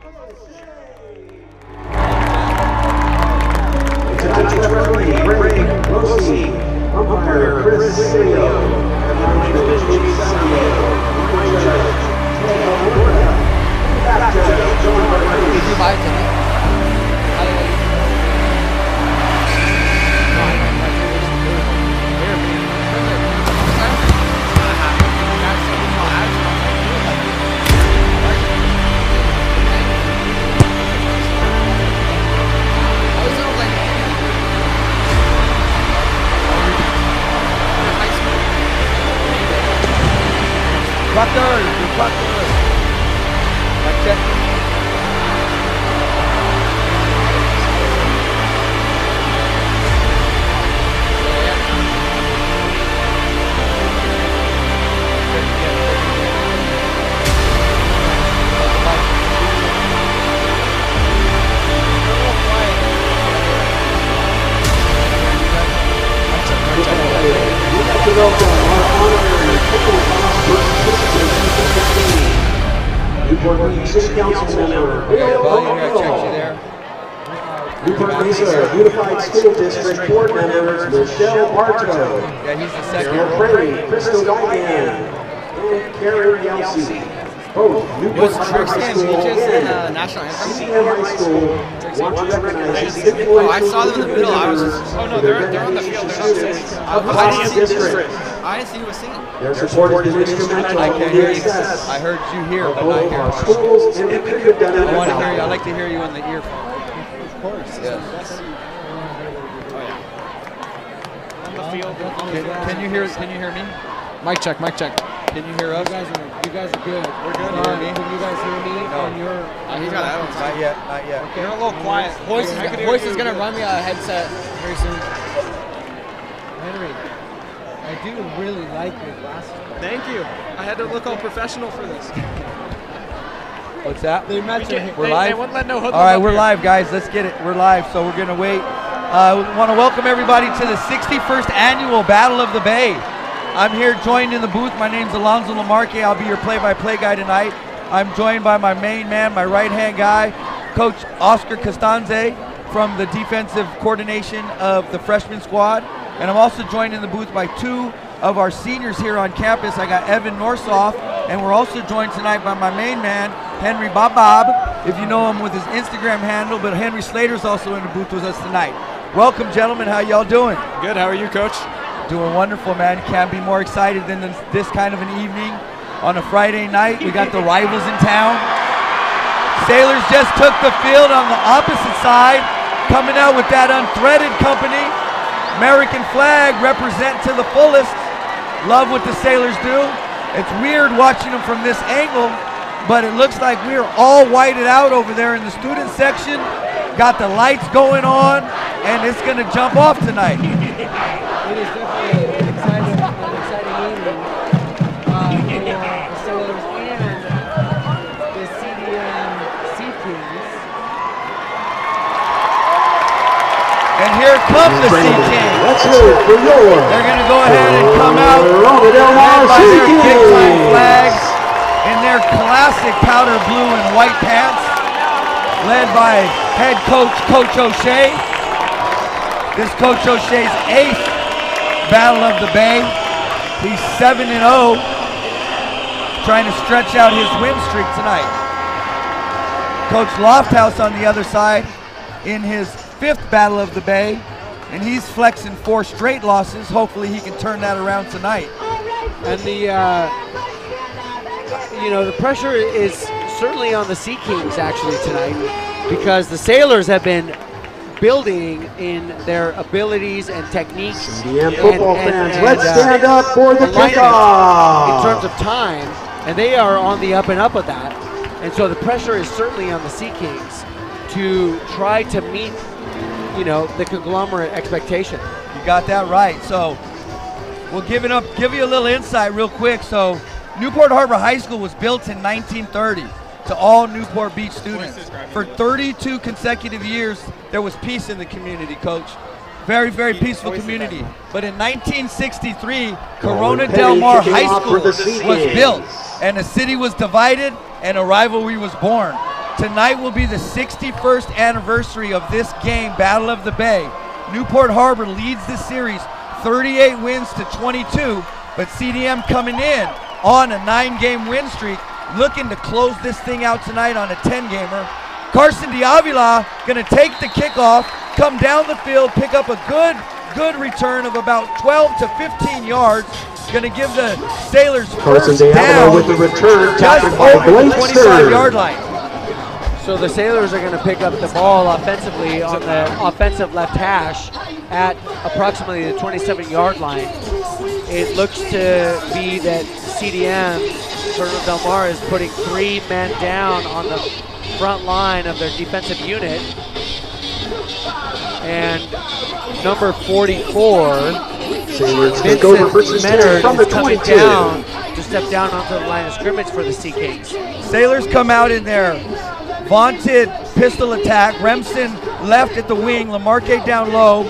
Tonight's referee, Greg Rossi, umpire Chris Silio, and Division Salio, judge Ted Alberta, back judge John Barkley. Did you buy it today? Buckers. Check. Newport City Council member Newport Mesa Unified School District Board members Michelle Bartow, he's the second. Carol Prey, Crystal Diane, and Karen Yelsey. Both Newport High School and national anthem. CCM High School want to recognize the influential Oh, I saw them in the middle. I was just, oh no, they're on the field. They're of the district. I didn't see who was singing. Their support has been instrumental in the success I heard you here, but of not both here. our schools, and it could have done it I want to hear you. without. I like to hear you in the earphone. Of course. Yeah. Oh yeah. On the field. Can you hear me? Mic check. Can you hear us? You guys are good. We're good. Can you guys hear me No. on your? He's got that one. Not yet. Okay. You're a little quiet. Hoist is gonna run me a headset very soon. Henry, I do really like your glasses. Thank you. I had to look all professional for this. What's that? They match your We're live? They wouldn't let no hoodlum All right, up we're here. live, guys. Let's get it. We're live, so we're going to wait. I want to welcome everybody to the 61st Annual Battle of the Bay. I'm here joined in the booth. My name's Alonzo Lamarque. I'll be your play-by-play guy tonight. I'm joined by my main man, my right-hand guy, Coach Oscar Costanze from the defensive coordination of the freshman squad. And I'm also joined in the booth by two of our seniors here on campus. I got Evan Norsoff, and we're also joined tonight by my main man, Henry Bob, if you know him with his Instagram handle, but Henry Slater's also in the booth with us tonight. Welcome, gentlemen. How y'all doing? Good. How are you, Coach? Doing wonderful, man. Can't be more excited than this kind of an evening on a Friday night. We got the rivals in town. Sailors just took the field on the opposite side, coming out with that unthreaded company. American flag represent to the fullest. Love what the Sailors do. It's weird watching them from this angle, but it looks like we're all whited out over there in the student section. Got the lights going on, and it's going to jump off tonight. It is definitely an exciting evening for the Sailors and the CDM Sea Kings. And here come the Sea Kings. Let's hear it for your They're going to go ahead and come out Corona Del Mar led by Sea their big time Kings. flags in their classic powder blue and white pants, led by head coach, Coach O'Shea. This Coach O'Shea's 8th Battle of the Bay. He's 7-0, trying to stretch out his win streak tonight. Coach Lofthouse on the other side in his 5th Battle of the Bay, and he's flexing 4 straight losses. Hopefully he can turn that around tonight. And the pressure is certainly on the Sea Kings actually tonight, because the Sailors have been building in their abilities and techniques. CDM football fans, let's and, stand up for the alignment kickoff. in terms of time, and they are on the up and up of that. And so the pressure is certainly on the Sea Kings to try to meet, the conglomerate expectation. You got that right. So we'll give you a little insight real quick. So Newport Harbor High School was built in 1930 to all Newport Beach students. For 32 consecutive years, there was peace in the community, Coach. Very, very peaceful community. But in 1963, Corona Del Mar High School was built, and the city was divided, and a rivalry was born. Tonight will be the 61st anniversary of this game, Battle of the Bay. Newport Harbor leads the series 38 wins to 22, but CDM coming in on a 9-game win streak, looking to close this thing out tonight on a 10-gamer. Carson Diavila gonna take the kickoff, come down the field, pick up a good return of about 12 to 15 yards. Gonna give the Sailors first down with the return, just over the 25-yard line. So the Sailors are going to pick up the ball offensively on the offensive left hash at approximately the 27-yard line. It looks to be that CDM, Colonel Del Mar, is putting 3 men down on the front line of their defensive unit. And number 44, Vincent Menard, is coming down to step down onto the line of scrimmage for the Sea Kings. Sailors come out in there. Vaunted pistol attack. Remsen left at the wing. Lamarque down low.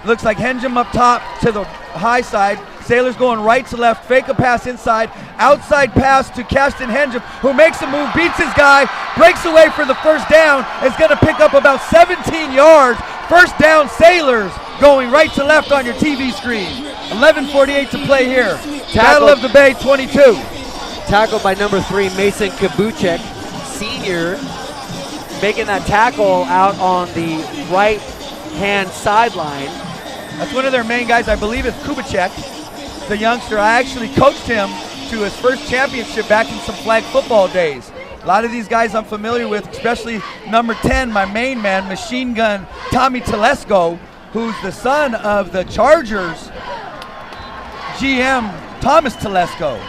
Looks like Henjum up top to the high side. Sailors going right to left. Fake a pass inside. Outside pass to Caston Henjum, who makes a move, beats his guy, breaks away for the first down. Is going to pick up about 17 yards. First down, Sailors going right to left on your TV screen. 11:48 to play here. Battle of the Bay 22. Tackled by number 3, Mason Kabuchek, senior, making that tackle out on the right-hand sideline. That's one of their main guys, I believe it's Kubicek, the youngster. I actually coached him to his first championship back in some flag football days. A lot of these guys I'm familiar with, especially number 10, my main man, Machine Gun Tommy Telesco, who's the son of the Chargers GM Thomas Telesco.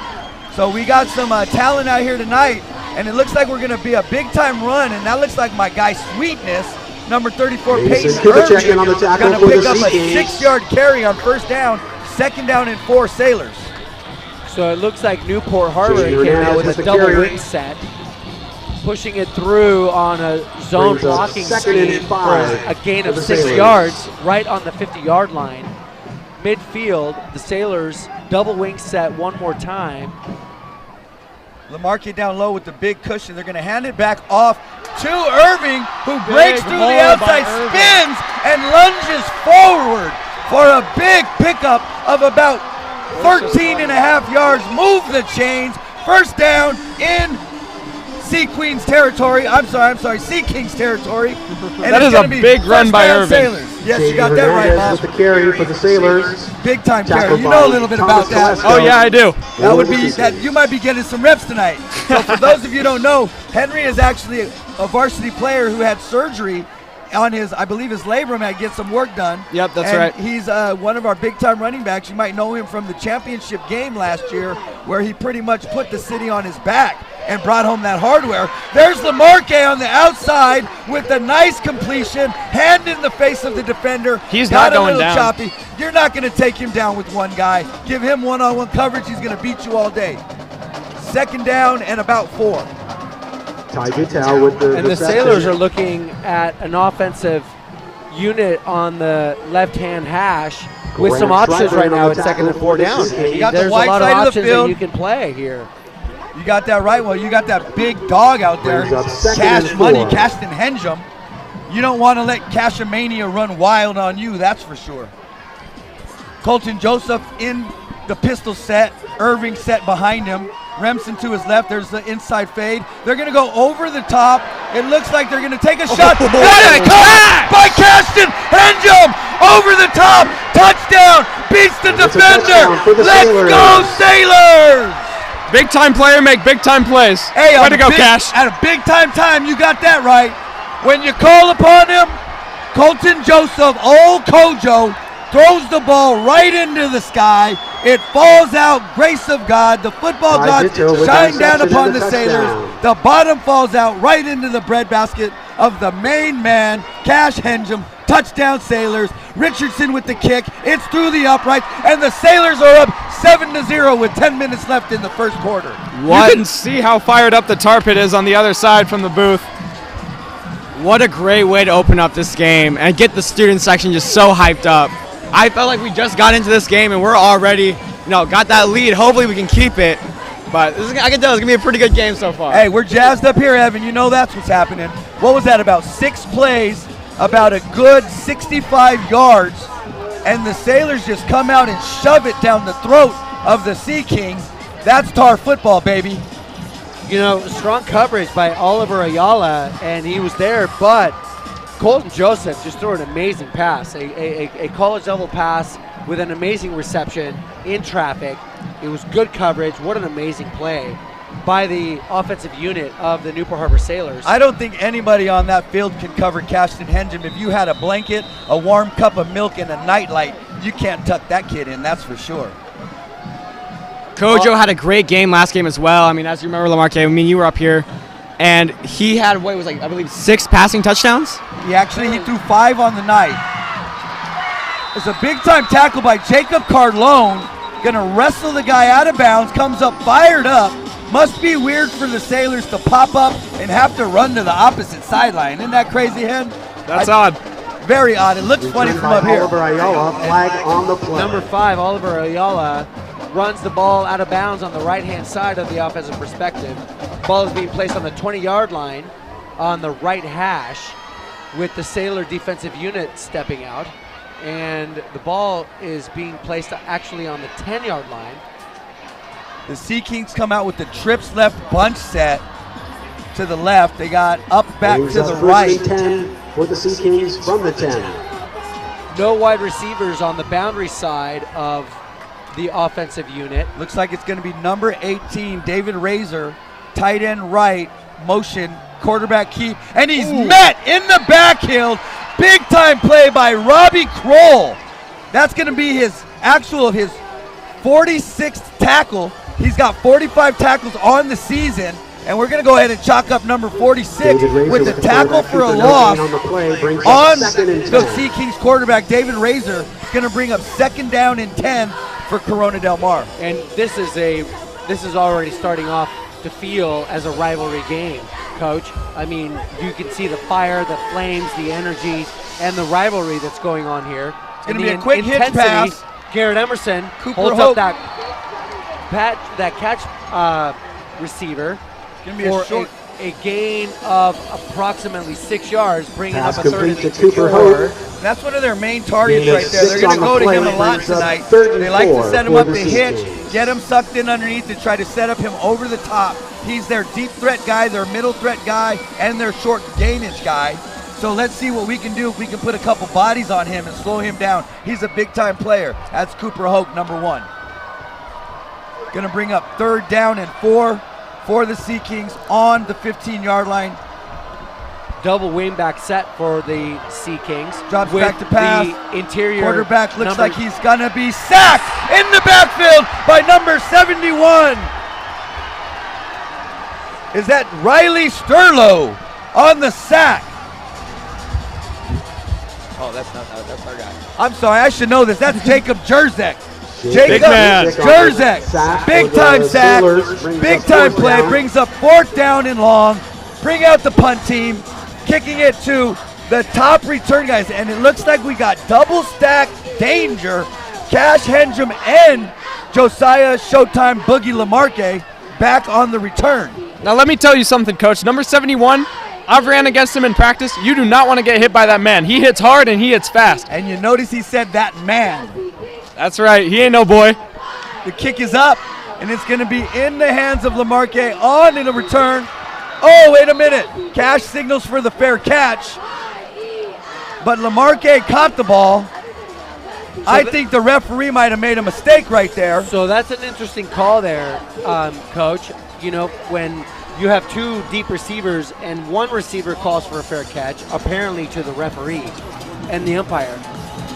So we got some talent out here tonight, and it looks like we're going to be a big-time run, and that looks like my guy Sweetness, number 34, Peyton Irving, going to pick up a 6-yard carry on first down, second down and 4 Sailors. So it looks like Newport Harbor came out with a double wing set, pushing it through on a zone blocking scheme for a gain of 6 yards right on the 50-yard line. Midfield, the Sailors double wing set one more time. Lamarque down low with the big cushion. They're going to hand it back off to Irving, who breaks through the outside, spins, and lunges forward for a big pickup of about 13 and a half yards. Move the chains. First down in Sea Queen's territory. I'm sorry, Sea King's territory. And that is a big run by Irving. Sailors. Yes, you got that right, Bob. With the carry for the Sailors. Big time carry. You know a little bit about that. Oh yeah, I do. That would be that. You might be getting some reps tonight. So for those of you who don't know, Henry is actually a varsity player who had surgery on his, I believe, his labrum, had to get some work done. Yep, that's and right. He's one of our big-time running backs. You might know him from the championship game last year, where he pretty much put the city on his back and brought home that hardware. There's Lamarque on the outside with a nice completion, hand in the face of the defender. He's got not going down. Choppy. You're not going to take him down with one guy. Give him one-on-one coverage. He's going to beat you all day. Second down and about 4. Ty Vitale with the And the Sailors are looking at an offensive unit on the left-hand hash with some options right now at second and 4 down. You got There's the wide a lot of side of the options field. that you can play here. You got that right. Well, you got that big dog out there. Cash Money, Caston Henjum. You don't want to let Cashamania run wild on you, that's for sure. Colton Joseph in the pistol set. Irving set behind him. Remsen to his left. There's the inside fade. They're going to go over the top. It looks like they're going to take a shot. Got it caught by Caston Henjum. Over the top. Touchdown. Beats the defender. Let's go, Sailors. Big time player make big time plays. Hey, way to go, Cash. At a big time, you got that right. When you call upon him, Colton Joseph, old Kojo, throws the ball right into the sky. It falls out, grace of God. The football gods shine down upon the Sailors. The bottom falls out right into the breadbasket of the main man, Cash Henjum. Touchdown, Sailors. Richardson with the kick. It's through the uprights, and the Sailors are up 7-0 with 10 minutes left in the first quarter. You can see how fired up the tar pit is on the other side from the booth. What a great way to open up this game and get the student section just so hyped up. I felt like we just got into this game and we're already, got that lead. Hopefully we can keep it. But I can tell it's going to be a pretty good game so far. Hey, we're jazzed up here, Evan. You know that's what's happening. What was that, about 6 plays, about a good 65 yards, and the Sailors just come out and shove it down the throat of the Sea Kings. That's Tar football, baby. You know, strong coverage by Oliver Ayala, and he was there, but Colton Joseph just threw an amazing pass, a college-level pass with an amazing reception in traffic. It was good coverage. What an amazing play by the offensive unit of the Newport Harbor Sailors. I don't think anybody on that field can cover Cashton Henjum. If you had a blanket, a warm cup of milk, and a nightlight, you can't tuck that kid in, that's for sure. Kojo had a great game last game as well. I mean, as you remember, Lamarque, I mean, you were up here, and he had, what it was like, I believe 6 passing touchdowns? He threw 5 on the night. It's a big-time tackle by Jacob Carlone. Gonna wrestle the guy out of bounds, comes up fired up. Must be weird for the Sailors to pop up and have to run to the opposite sideline. Isn't that crazy, Hen? That's odd. Very odd. It looks funny from up here. Oliver Ayala, flag on the play. Number 5, Oliver Ayala, runs the ball out of bounds on the right-hand side of the offensive perspective. Ball is being placed on the 20-yard line on the right hash with the Sailor defensive unit stepping out. And the ball is being placed actually on the 10-yard line. The Sea Kings come out with the trips left bunch set to the left. They got up back Brings to up the first right. and 10 for the Sea Kings from the 10. No wide receivers on the boundary side of the offensive unit. Looks like it's going to be number 18, David Razor, tight end right, motion, quarterback keep, and he's met in the backfield. Big time play by Robbie Kroll. That's going to be his 46th tackle. He's got 45 tackles on the season, and we're going to go ahead and chalk up number 46 with the tackle for a loss on the Sea Kings quarterback, David Razor. Is going to bring up 2nd down and 10 for Corona Del Mar. And this is already starting off to feel as a rivalry game, Coach. I mean, you can see the fire, the flames, the energy, and the rivalry that's going on here. It's going to be a quick hitch pass. Garrett Emerson holds Hope. up that catch receiver for a gain of approximately 6 yards, bringing Pass up a 3rd and Cooper 4. Hope. That's one of their main targets Gain of right there. They're 6 going to on go the to him play, a lot brings up tonight. 3rd and They like to 4 set him for up the the Sea hitch, Kings. get him sucked in underneath to try to set up him over the top. He's their deep threat guy, their middle threat guy, and their short gainage guy. So let's see what we can do if we can put a couple bodies on him and slow him down. He's a big-time player. That's Cooper Hoke, number 1. Going to bring up 3rd down and 4 for the Sea Kings on the 15-yard line. Double wingback set for the Sea Kings. Drops with back to pass. The interior Quarterback looks like he's going to be sacked in the backfield by number 71. Is that Riley Sterlo on the sack? Oh, that's our guy. I'm sorry, I should know this. That's Jacob Jerzek. Jacob Jerzek. Big time sack. Big time play. Brings up 4th down and long. Bring out the punt team. Kicking it to the top return guys. And it looks like we got double stack danger. Cash Henjum and Josiah Showtime Boogie Lamarque back on the return. Now let me tell you something, Coach. Number 71, I've ran against him in practice. You do not want to get hit by that man. He hits hard and he hits fast. And you notice he said that man. That's right. He ain't no boy. The kick is up, and it's going to be in the hands of Lamarque on in a return. Oh, wait a minute. Cash signals for the fair catch. But Lamarque caught the ball. I think the referee might have made a mistake right there. So that's an interesting call there, Coach. You know, when you have 2 deep receivers and one receiver calls for a fair catch, apparently to the referee and the umpire,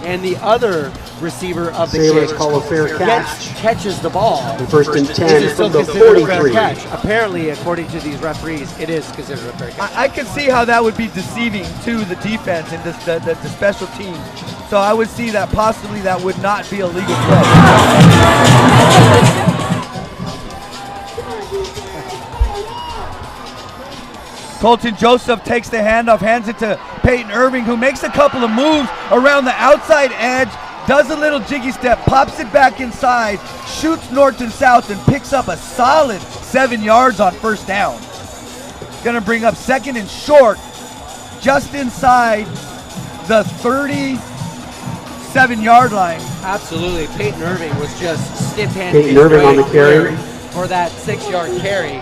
and the other receiver of the Sailors call a fair catch. catches the ball. The 1st and 10 Is it still from the considered a fair 43. catch? Apparently, according to these referees, it is considered a fair catch. I can see how that would be deceiving to the defense and the special teams. So I would see that possibly that would not be a legal play. Colton Joseph takes the handoff, hands it to Peyton Irving, who makes a couple of moves around the outside edge, does a little jiggy step, pops it back inside, shoots north and south, and picks up a solid 7 yards on first down. Going to bring up second and short, just inside the 37-yard line. Absolutely. Peyton Irving was just stiff-handed. Peyton Irving on the carry. For that 6-yard carry.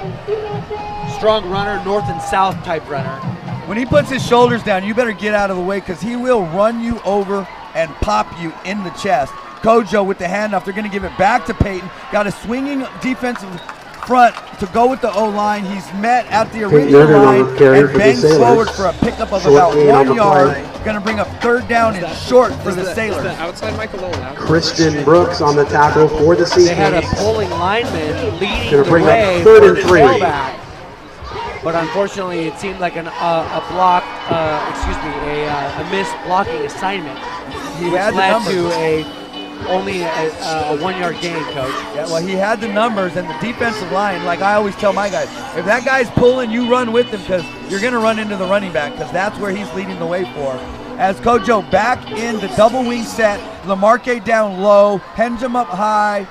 Strong runner, north and south type runner. When he puts his shoulders down, you better get out of the way because he will run you over and pop you in the chest. Kojo with the handoff. They're going to give it back to Peyton. Got a swinging defensive front to go with the O-line. He's met at the original line and bangs forward for a pickup of about 1 yard. Going to bring up third down and short for the Sailors. Outside Michael Lowe. Christian Brooks on the tackle for the Sea They had a Kings. pulling lineman leading Gonna the bring up way third for and the 3. tailback. But unfortunately, it seemed like a missed blocking assignment. He Which had the led numbers. to only a 1 yard gain, Coach. Yeah, well, he had the numbers and the defensive line. Like I always tell my guys, if that guy's pulling, you run with him because you're going to run into the running back because that's where he's leading the way for. As Kojo back in the double wing set, Lamarque down low, Henjum up high,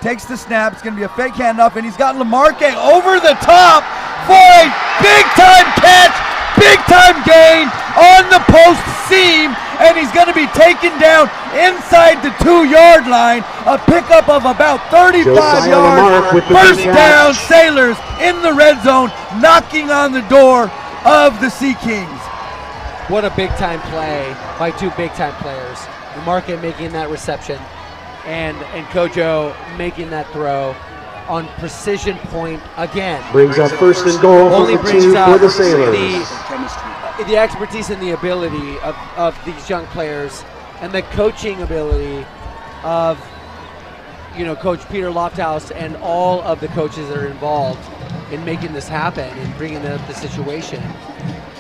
takes the snap. It's going to be a fake handoff, and he's got Lamarque over the top for a big-time catch, big-time gain on the post seam, and he's going to be taken down inside the 2-yard line. A pickup of about 35 Josiah yards. Lamarck with the First big down, catch. Sailors in the red zone, knocking on the door of the Sea Kings. What a big time play by two big time players. Lamarque making that reception and Kojo making that throw on precision point again. Brings up first and goal Only from the brings 2 out for the Sailors. the expertise and the ability of these young players and the coaching ability of Coach Peter Lofthouse and all of the coaches that are involved in making this happen and bringing up the situation.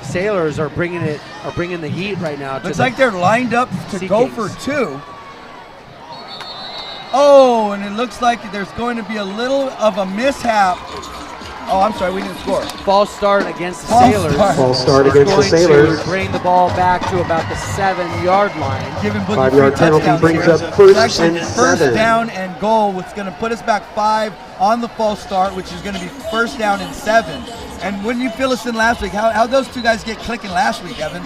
Sailors are bringing the heat right now. Looks like they're lined up to go for 2. Oh, and it looks like there's going to be a little of a mishap. Oh, I'm sorry, we didn't score. False start against the False Sailors. start. False start against the Going Sailors. to bring the ball back to about the 7-yard line. Giving Boogie 5-yard free penalty touchdowns brings here. up first It's actually and first 7. down and goal, which is going to put us back 5 on the false start, which is going to be first down and 7. And when you fill us in last week, how those two guys get clicking last week, Evan?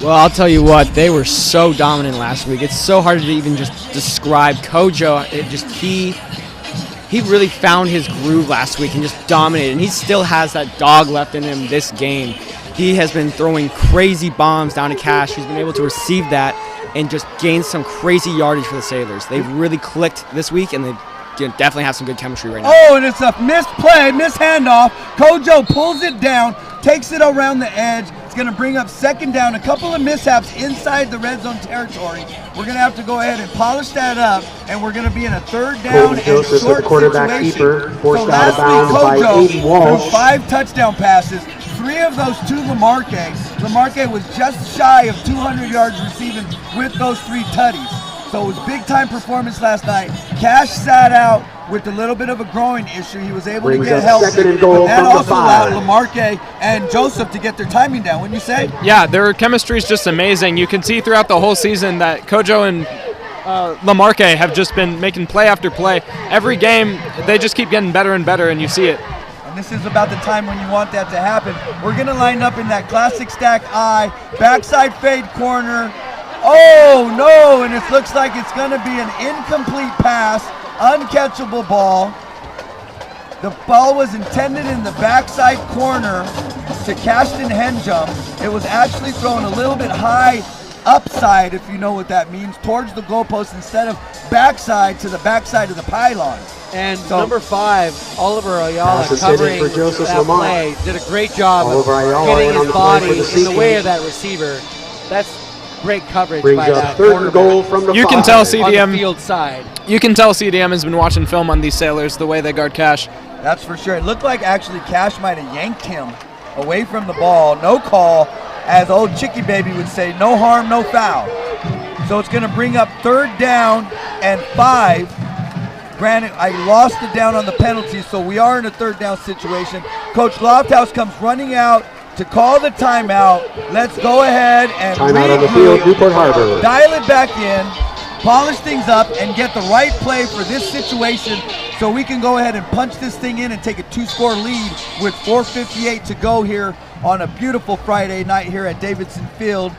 Well, I'll tell you what, they were so dominant last week. It's so hard to even just describe Kojo. He really found his groove last week and just dominated. And he still has that dog left in him this game. He has been throwing crazy bombs down to Cash. He's been able to receive that and just gain some crazy yardage for the Sailors. They've really clicked this week, and they definitely have some good chemistry right now. Oh, and it's a missed play, missed handoff. Kojo pulls it down, takes it around the edge. It's going to bring up second down. A couple of mishaps inside the red zone territory. We're going to have to go ahead and polish that up, and we're going to be in a third down and Joseph, short the quarterback situation. keeper, forced So out of last week, bounds by Kojo Aiden Walsh. threw 5 touchdown passes, 3 of those to Lamarque. Lamarque was just shy of 200 yards receiving with those 3 tutties. So it was big-time performance last night. Cash sat out with a little bit of a growing issue. He was able Brings to get up help, second and goal but that from the also allowed 5. Lamarque and Joseph to get their timing down, wouldn't you say? Yeah, their chemistry is just amazing. You can see throughout the whole season that Kojo and Lamarque have just been making play after play. Every game, they just keep getting better and better, and you see it. And this is about the time when you want that to happen. We're going to line up in that classic stack I, backside fade corner. Oh, no, and it looks like it's going to be an incomplete pass, uncatchable ball. The ball was intended in the backside corner to Cashton Henjum. It was actually thrown a little bit high upside, if you know what that means, towards the goalpost instead of backside to the backside of the pylon. And number 5, Oliver Ayala, Pass is covering hidden for Joseph that Lamont. play, did a great job Oliver of Ayala getting in on his the play body for the in the way Sea of that receiver. That's great coverage Brings by up that third and goal cornerback from the You 5. can tell on the CDM. field side. You can tell CDM has been watching film on these Sailors, the way they guard Cash. That's for sure. It looked like actually Cash might have yanked him away from the ball. No call, as old Chicky Baby would say, no harm, no foul. So it's going to bring up third down and 5. Granted, I lost the down on the penalty, so we are in a third down situation. Coach Lofthouse comes running out to call the timeout. Let's go ahead and Timeout on the field, Newport Harbor. dial it back in, polish things up, and get the right play for this situation so we can go ahead and punch this thing in and take a 2-score lead with 4:58 to go here on a beautiful Friday night here at Davidson Field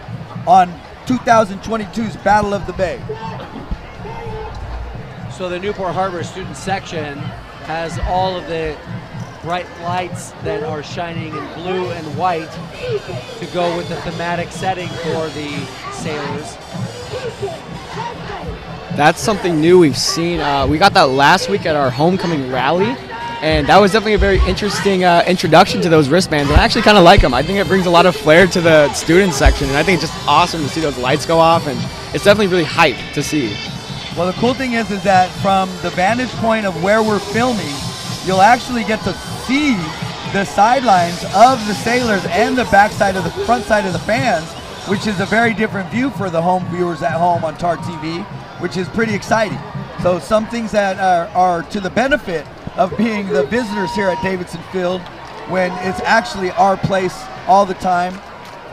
on 2022's Battle of the Bay. So the Newport Harbor student section has all of the bright lights that are shining in blue and white to go with the thematic setting for the Sailors. That's something new we've seen. We got that last week at our homecoming rally, and that was definitely a very interesting introduction to those wristbands. And I actually kind of like them. I think it brings a lot of flair to the student section, and I think it's just awesome to see those lights go off, and it's definitely really hype to see. Well, the cool thing is that from the vantage point of where we're filming, you'll actually get to see the sidelines of the Sailors and the backside of the front side of the fans, which is a very different view for the home viewers at home on TarTV, which is pretty exciting. So some things that are to the benefit of being the visitors here at Davidson Field when it's actually our place all the time.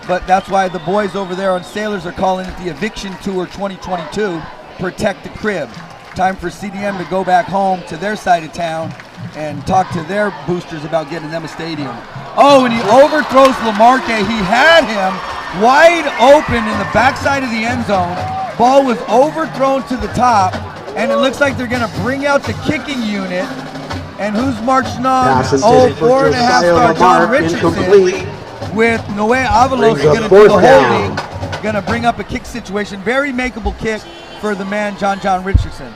But that's why the boys over there on Sailors are calling it the Eviction Tour 2022, Protect the Crib. Time for CDM to go back home to their side of town and talk to their boosters about getting them a stadium. Oh, and he overthrows Lamarque. He had him wide open in the backside of the end zone. Ball was overthrown to the top, and it looks like they're going to bring out the kicking unit. And who's marching on? Pass Oh, intended for 4.5-star Josiah John Lamar, Richardson incomplete. with Noe Avalos Brings going up to do the fourth down. holding. Going to bring up a kick situation. Very makeable kick for the man, John Richardson.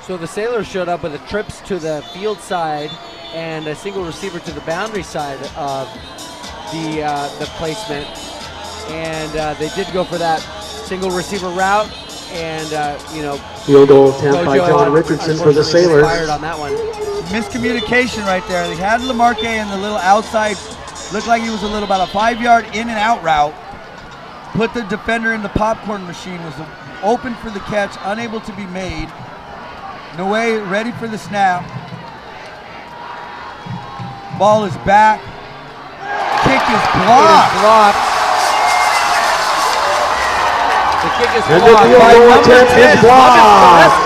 So the Sailors showed up with the trips to the field side and a single receiver to the boundary side of the placement. And they did go for that single receiver route. And, Field goal attempt by Kojo, John Richardson for the unfortunately, Sailors. fired on that one. Miscommunication right there. They had Lamarque in the little outside, looked like he was about a 5-yard in and out route. Put the defender in the popcorn machine, was open for the catch, unable to be made. Noe ready for the snap. Ball is back. Kick is blocked. The kick is And the blocked field by goal number attempt 10. is blocked.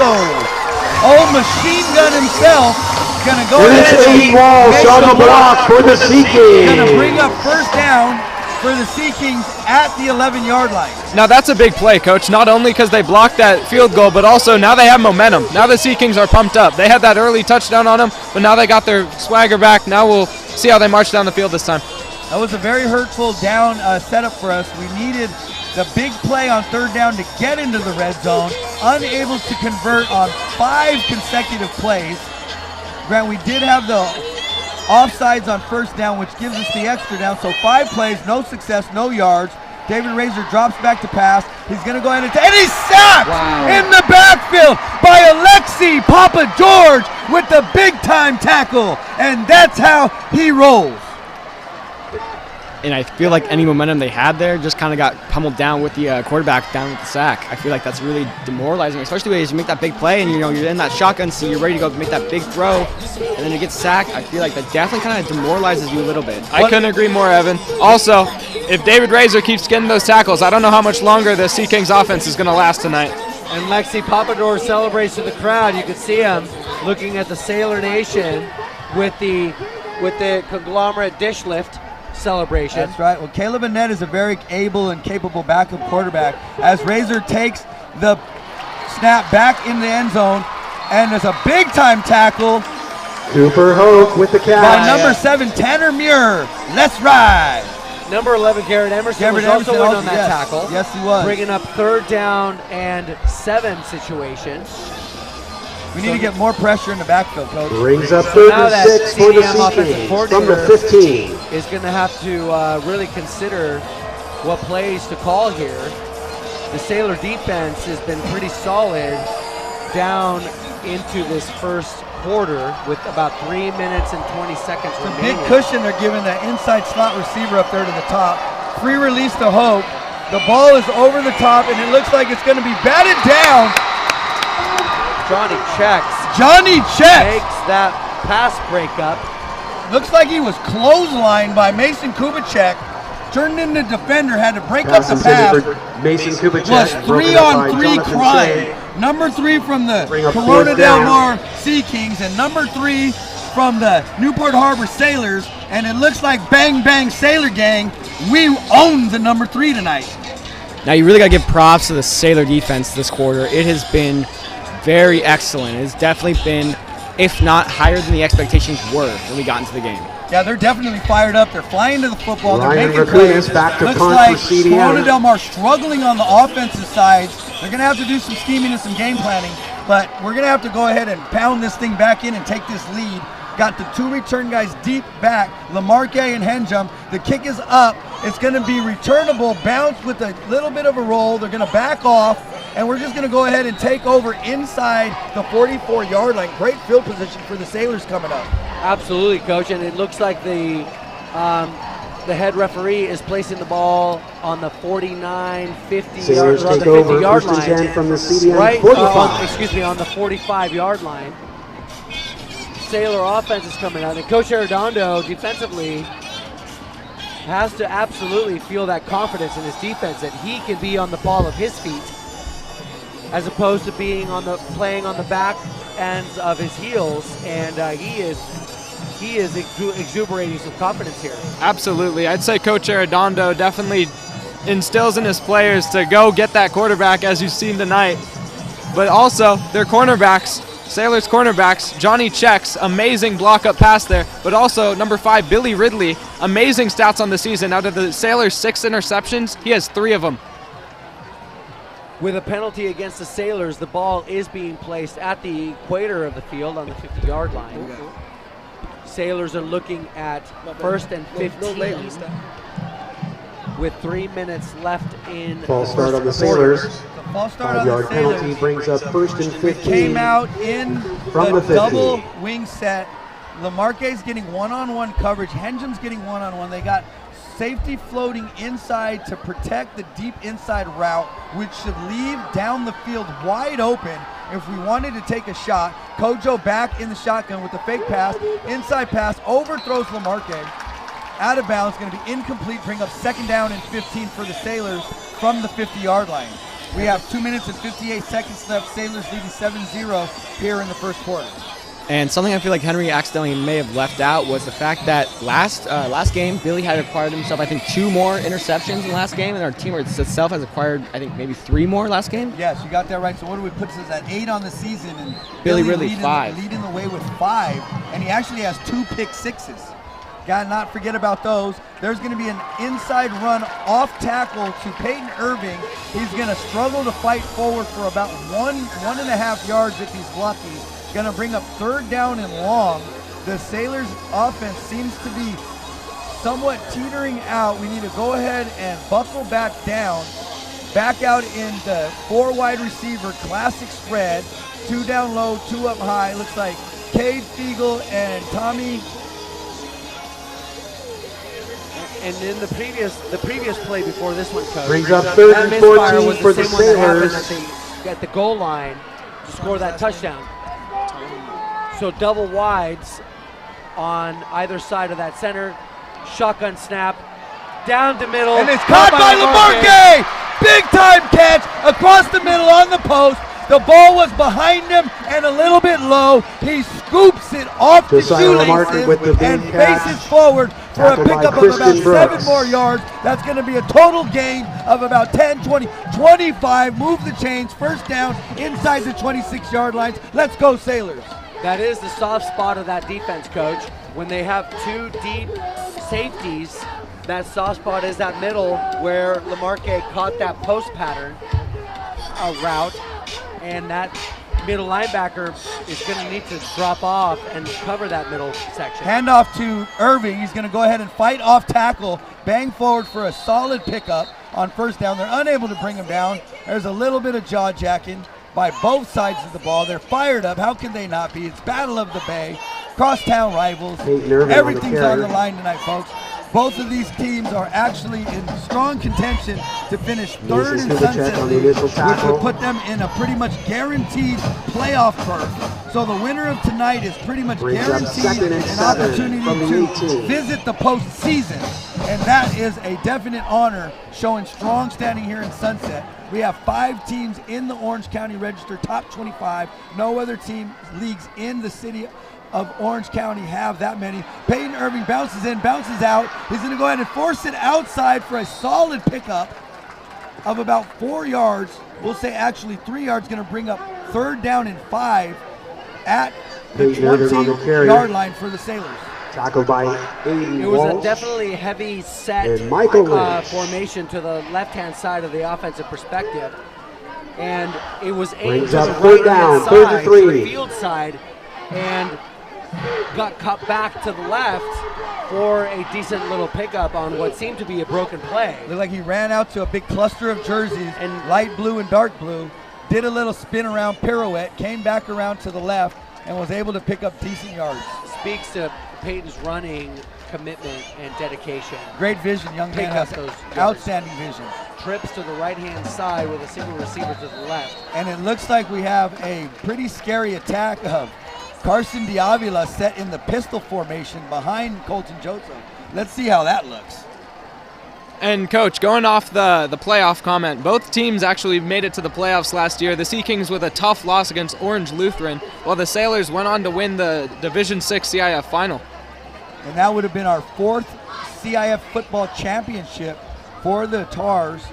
Old machine gun himself. Gonna go Bruce ahead and Walsh make on the block for the Sea Gonna Kings. bring up first down for the Sea Kings at the 11-yard line. Now that's a big play, Coach, not only because they blocked that field goal, but also now they have momentum. Now the Sea Kings are pumped up. They had that early touchdown on them, but now they got their swagger back. Now we'll see how they march down the field this time. That was a very hurtful down setup for us. We needed the big play on third down to get into the red zone, unable to convert on 5 consecutive plays. Grant, we did have the offsides on first down, which gives us the extra down. So 5 plays, no success, no yards. David Razor drops back to pass. He's going to go ahead and he's sacked in the backfield by Alexi Papa George with the big-time tackle. And that's how he rolls. And I feel like any momentum they had there just kind of got pummeled down with the quarterback down with the sack. I feel like that's really demoralizing, especially as you make that big play and you're in that shotgun seat, you're ready to go make that big throw, and then you get sacked. I feel like that definitely kind of demoralizes you a little bit. I couldn't agree more, Evan. Also, if David Razor keeps getting those tackles, I don't know how much longer the Sea Kings offense is going to last tonight. And Lexi Papador celebrates to the crowd. You can see him looking at the Sailor Nation with the conglomerate dish lift celebration. That's right. Well, Caleb Annette is a very able and capable backup quarterback as Razor takes the snap back in the end zone, and there's a big-time tackle Cooper Hoke with the by catch. number 7, Tanner Muir. Let's ride. Number 11, Garrett Emerson, Garrett was also Emerson in on that tackle. Yes, he was. Bringing up third down and 7 situation. We need to get more pressure in the backfield, Coach. Brings up So now 36 that for the CDM Sea offensive Kings coordinator from the 15. is going to have to really consider what plays to call here. The Sailor defense has been pretty solid down into this first quarter with about 3 minutes and 20 seconds The remaining. big cushion they're giving that inside slot receiver up there to the top. Free release to Hope. The ball is over the top, and it looks like it's going to be batted down. Johnny checks. Makes that pass breakup. Looks like he was clotheslined by Mason Kubicek. turned into defender, had to break Pass up the intended pass. for Mason Kubicek. Was broken up by 3-on-3 Jonathan crime. Shea. Number 3 from the Bring up Corona fourth Del down. Mar Sea Kings and number 3 from the Newport Harbor Sailors. And it looks like Bang Bang Sailor Gang, we own the number 3 tonight. Now you really got to give props to the Sailor defense this quarter. It has been very excellent. It has definitely been, if not higher than the expectations were when we got into the game. Yeah, they're definitely fired up. They're flying to the football. Ryan They're making Rakunas plays. back to Looks punt like for CDM. Corona Del Mar struggling on the offensive sides. They're going to have to do some scheming and some game planning, but we're going to have to go ahead and pound this thing back in and take this lead. Got the 2 return guys deep back, Lamarque and Henjum. The kick is up. It's going to be returnable, bounce with a little bit of a roll. They're going to back off, and we're just going to go ahead and take over inside the 44-yard line. Great field position for the Sailors coming up. Absolutely, Coach, and it looks like the head referee is placing the ball on the 49, 50 Sailors yard, take the over 50-yard first and line. 10 from the CDM Right, 45. on the 45-yard line. Sailor offense is coming out, and Coach Arredondo defensively has to absolutely feel that confidence in his defense that he can be on the ball of his feet as opposed to being playing on the back ends of his heels, and he is exuberating some confidence here. Absolutely. I'd say Coach Arredondo definitely instills in his players to go get that quarterback, as you've seen tonight. But also, their cornerbacks, Sailors cornerbacks, Johnny Checks, amazing block up pass there, but also number 5, Billy Ridley, amazing stats on the season. Out of the Sailors' 6 interceptions, he has 3 of them. With a penalty against the Sailors, the ball is being placed at the equator of the field on the 50-yard line. Sailors are looking at 1st and 15 with 3 minutes left in False the start first on the quarter. Sailors. False start on the 5-yard penalty Sailors. brings up 1st and 15. Came out in From the the 50. double wing set. Lamarque's getting one-on-one coverage. Henjum's getting one-on-one. They got safety floating inside to protect the deep inside route, which should leave down the field wide open if we wanted to take a shot. Kojo back in the shotgun with the fake pass. Inside pass, overthrows Lamarque. Out of bounds, going to be incomplete. Bring up 2nd down and 15 for the Sailors from the 50-yard line. We have 2 minutes and 58 seconds left. Sailors leading 7-0 here in the first quarter. And something I feel like Henry accidentally may have left out was the fact that last game, Billy had acquired himself, I think, 2 more interceptions in the last game, and our team itself has acquired, I think, maybe 3 more last game. Yes, you got that right. So what do we put this at 8 on the season? And Billy Ridley, 5. Leading the way with 5, and he actually has 2 pick sixes. Got to not forget about those. There's going to be an inside run off tackle to Peyton Irving. He's going to struggle to fight forward for about 1.5 yards if he's lucky. Going to bring up 3rd down and long. The Sailors offense seems to be somewhat teetering out. We need to go ahead and buckle back down. Back out in the 4 wide receiver classic spread. 2 down low, 2 up high. Looks like Cade Fiegel and Tommy. And in the previous play before this one, Coach, Brings up 3rd that and misfire 14 was for the the same one that happened Sailors. at the goal line to score that touchdown. So double wides on either side of that center. Shotgun snap, down to middle. And it's caught by Lamarque! Big time catch across the middle on the post. The ball was behind him and a little bit low. He scoops it off the Josiah Lamarque with the shoelaces big and catch. faces forward for a Tackled by pickup of Christian about 7 Brooks. more yards. That's going to be a total gain of about 10, 20, 25. Move the chains. 1st down inside the 26-yard lines. Let's go, Sailors. That is the soft spot of that defense, Coach. When they have 2 deep safeties, that soft spot is that middle where Lamarque caught that post pattern route, and that middle linebacker is going to need to drop off and cover that middle section. Handoff to Irving. He's going to go ahead and fight off tackle, bang forward for a solid pickup on 1st down. They're unable to bring him down. There's a little bit of jaw jacking by both sides of the ball. They're fired up. How can they not be? It's Battle of the Bay, crosstown rivals. Peyton Irving on the Everything's on carry. the line tonight, folks. Both of these teams are actually in strong contention to finish third in Check Sunset on the League, initial which tackle. would put them in a pretty much guaranteed playoff berth. So the winner of tonight is pretty much Brings up guaranteed second and an 7 opportunity from the to 18. visit the postseason. And that is a definite honor, showing strong standing here in Sunset. We have 5 teams in the Orange County Register, top 25. No other leagues in the city of Orange County have that many. Peyton Irving bounces in, bounces out. He's going to go ahead and force it outside for a solid pickup of about 4 yards. We'll say actually 3 yards, going to bring up 3rd down and 5 at the Peyton Irving on the carry. 20-yard line for the Sailors. Tackled by Aiden It was Walsh. a definitely heavy set And Michael Lynch. formation to the left-hand side of the offensive perspective. And it was aimed Brings to up the 3rd right-hand down, side, 3rd and to the 3. field side, and got cut back to the left for a decent little pickup on what seemed to be a broken play. Looked like he ran out to a big cluster of jerseys, And- light blue and dark blue, did a little spin around pirouette, came back around to the left, and was able to pick up decent yards. Speaks to Peyton's running commitment and dedication. Great vision, young man Pick has up those yards. outstanding vision. Trips to the right-hand side with a single receiver to the left. And it looks like we have a pretty scary attack of Carson Diavila set in the pistol formation behind Colton Joseph. Let's see how that looks. And Coach, going off the playoff comment, both teams actually made it to the playoffs last year. The Sea Kings with a tough loss against Orange Lutheran, while the Sailors went on to win the Division 6 CIF final. And that would have been our 4th CIF football championship for the Tars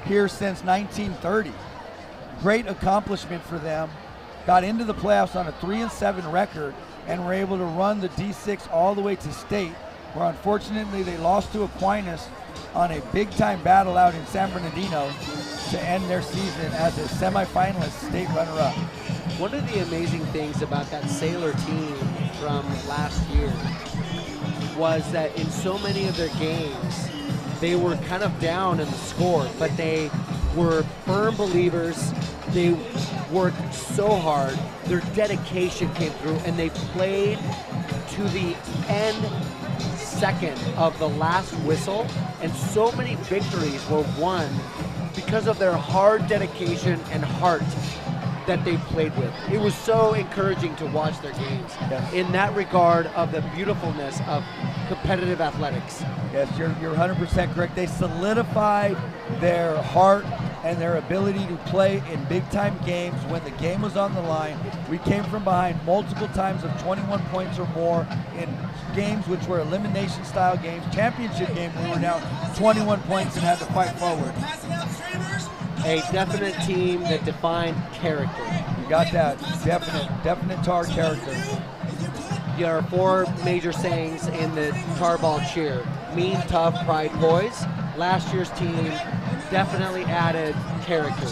here since 1930. Great accomplishment for them. Got into the playoffs on a 3-7 record and were able to run the D6 all the way to state, where unfortunately they lost to Aquinas on a big-time battle out in San Bernardino to end their season as a semifinalist state runner-up. One of the amazing things about that Sailor team from last year was that in so many of their games, they were kind of down in the score, but they were firm believers. They worked so hard. Their dedication came through, and they played to the end second of the last whistle, and so many victories were won because of their hard dedication and heart that they played with. It was so encouraging to watch their games in that regard of the beautifulness of competitive athletics. Yes, you're 100% correct. They solidified their heart and their ability to play in big-time games when the game was on the line. We came from behind multiple times of 21 points or more in games which were elimination-style games. Championship game, we were down 21 points and had to fight forward. A definite team that defined character. You got that. Definite Tar character. There are 4 major sayings in the Tarball cheer. Mean, tough, pride, poise. Last year's team definitely added character.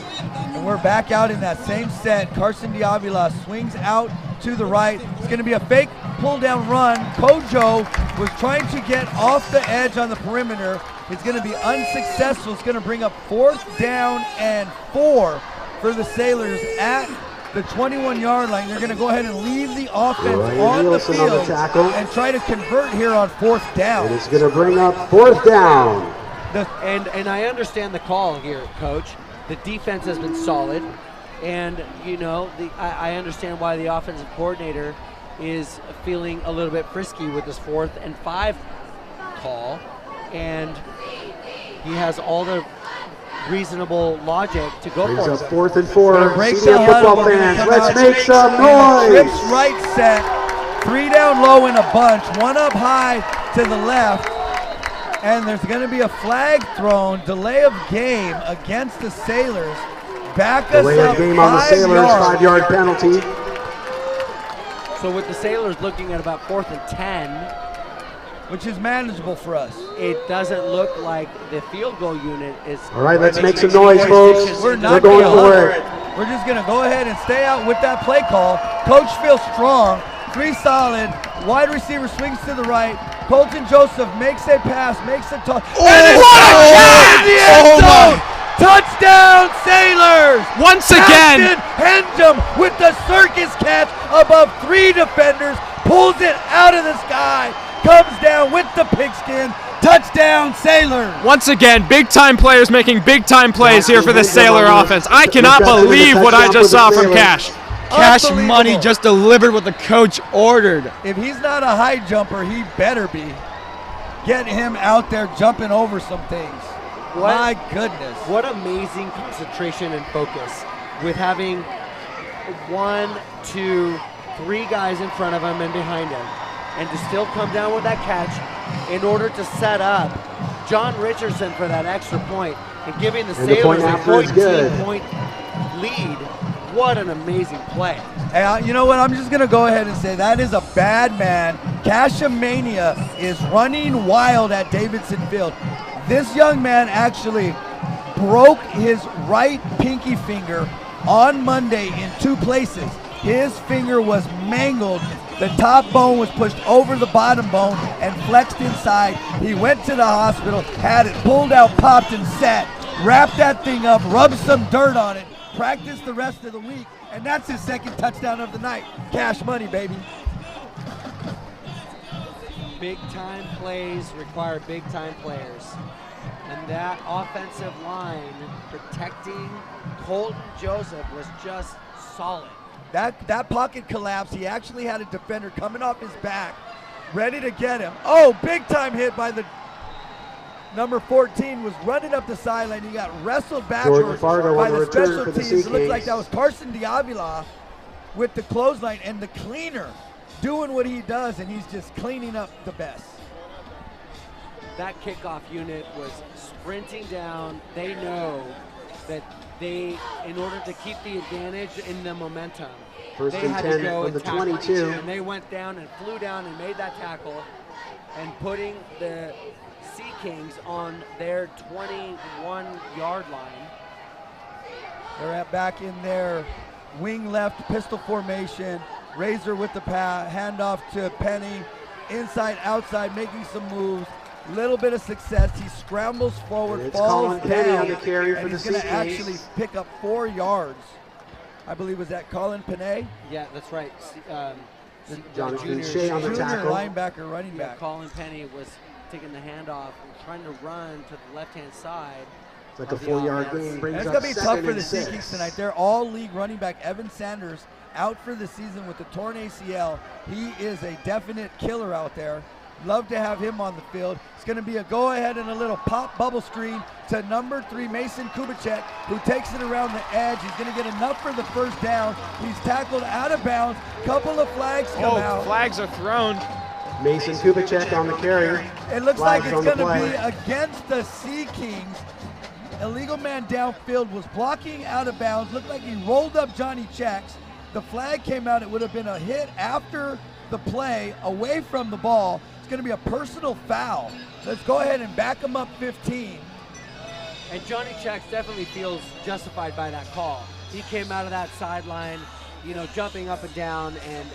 And we're back out in that same set. Carson Diavila swings out to the right. It's going to be a fake pull-down run. Kojo was trying to get off the edge on the perimeter. It's going to be unsuccessful. It's going to bring up 4th down and 4 for the Sailors at the 21-yard line. They're going to go ahead and leave the offense on the Nielsen on the field tackle. and try to convert here on 4th down. And it's going to bring up 4th down. And I understand the call here, Coach. The defense has been solid, and you know I understand why the offensive coordinator is feeling a little bit frisky with this 4th and 5 call, and he has all the reasonable logic to go Brings for up it. 4th and 4. Break the CDF huddle. football We're gonna fans, come let's out make some and noise. trips right set. 3 down low in a bunch. 1 up high to the left. And there's going to be a flag thrown, delay of game against the Sailors. Back us Delay up of game on the 5 Sailors, yards. 5-yard penalty. So with the Sailors looking at about 4th and 10, Which is manageable for us. it doesn't look like the field goal unit is. All right, let's make some making noise, any folks. decisions We're in not going gonna for holler it. We're just going to go ahead and stay out with that play call. Coach feels strong. 3 solid. Wide receiver swings to the right. Colton Joseph makes a pass, makes a toss. And what a catch! in the end Oh, my. zone. Touchdown, Sailors! Once again. Captain Hendrum with the circus catch above 3 defenders, pulls it out of the sky, comes down with the pigskin, Touchdown, Sailor. Once again, big-time players making big-time plays here for the Sailor offense. I cannot believe what I just saw from Cash. Cash money just delivered what the coach ordered. If he's not a high jumper, he better be. Get him out there jumping over some things. My goodness. What amazing concentration and focus with having 1, 2, 3 guys in front of him and behind him, and to still come down with that catch in order to set up John Richardson for that extra point and giving the Sailors a 14-point lead. What an amazing play. Hey, you know what? I'm just going to go ahead and say that is a bad man. Cashamania is running wild at Davidson Field. This young man actually broke his right pinky finger on Monday in 2 places. His finger was mangled. The top bone was pushed over the bottom bone and flexed inside. He went to the hospital, had it pulled out, popped, and set. Wrapped that thing up, rubbed some dirt on it, practiced the rest of the week, and that's his 2nd touchdown of the night. Cash money, baby. Big-time plays require big-time players. And that offensive line protecting Colton Joseph was just solid. That pocket collapse, he actually had a defender coming off his back, ready to get him. Oh, big-time hit by the number 14, was running up the sideline. He got wrestled backwards by the special teams. It looked like that was Carson Diavila with the clothesline, and the cleaner doing what he does, and he's just cleaning up the best. That kickoff unit was sprinting down. They know that they, in order to keep the advantage in the momentum, they had to go and tackle. 22. And they went down and flew down and made that tackle, and putting the Sea Kings on their 21-yard line. They're back in their wing left pistol formation. Razor with the handoff to Penny. Inside, outside, making some moves. Little bit of success. He scrambles forward, falls down, on the carry for and he's going to actually pick up 4 yards. I believe, was that Colin Panay? Yeah, that's right. Jonathan Shea on the tackle. Linebacker, running back. Colin Penny was taking the handoff and trying to run to the left-hand side. It's like a 4-yard gain. And it's going to be tough for the Sea Kings tonight. They're all-league running back. Evan Sanders out for the season with the torn ACL. He is a definite killer out there. Love to have him on the field. It's going to be a go-ahead and a little pop bubble screen to number 3, Mason Kubicek, who takes it around the edge. He's going to get enough for the first down. He's tackled out of bounds. Couple of flags come out. Flags are thrown. Mason Kubicek on the carry. It looks like it's going to be against the Sea Kings. Illegal man downfield was blocking out of bounds. Looked like he rolled up Johnny Checks. The flag came out. It would have been a hit after the play, away from the ball. It's going to be a personal foul. Let's go ahead and back him up 15. And Johnny Checks definitely feels justified by that call. He came out of that sideline, you know, jumping up and down and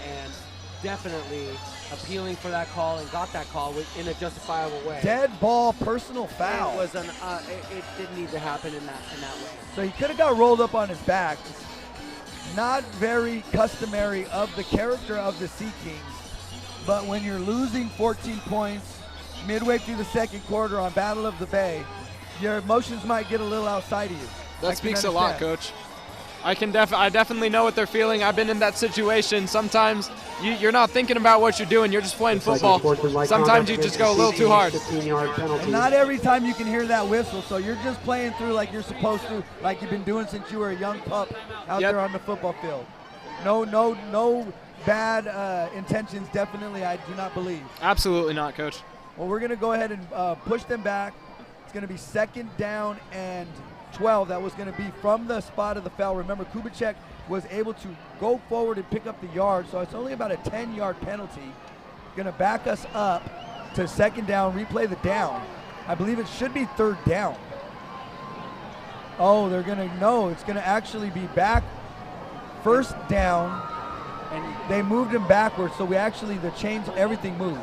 definitely appealing for that call, and got that call in a justifiable way. Dead ball, personal foul. It was it didn't need to happen in that way. So he could have got rolled up on his back. Not very customary of the character of the Sea Kings, but when you're losing 14 points midway through the 2nd quarter on Battle of the Bay, your emotions might get a little outside of you. That speaks a lot, Coach. I definitely know what they're feeling. I've been in that situation. Sometimes you're not thinking about what you're doing. You're just playing football. Sometimes you just go a little too hard. And not every time you can hear that whistle, so you're just playing through like you're supposed to, like you've been doing since you were a young pup out there on the football field. No bad intentions, definitely, I do not believe. Absolutely not, Coach. Well, we're going to go ahead and push them back. It's going to be 2nd down and 12. That was going to be from the spot of the foul. Remember, Kubicek was able to go forward and pick up the yard, so it's only about a 10-yard penalty. Going to back us up to 2nd down, replay the down. I believe it should be 3rd down. Oh, they're going to, no, it's going to actually be back 1st down, and they moved him backwards, so the chains, everything moved.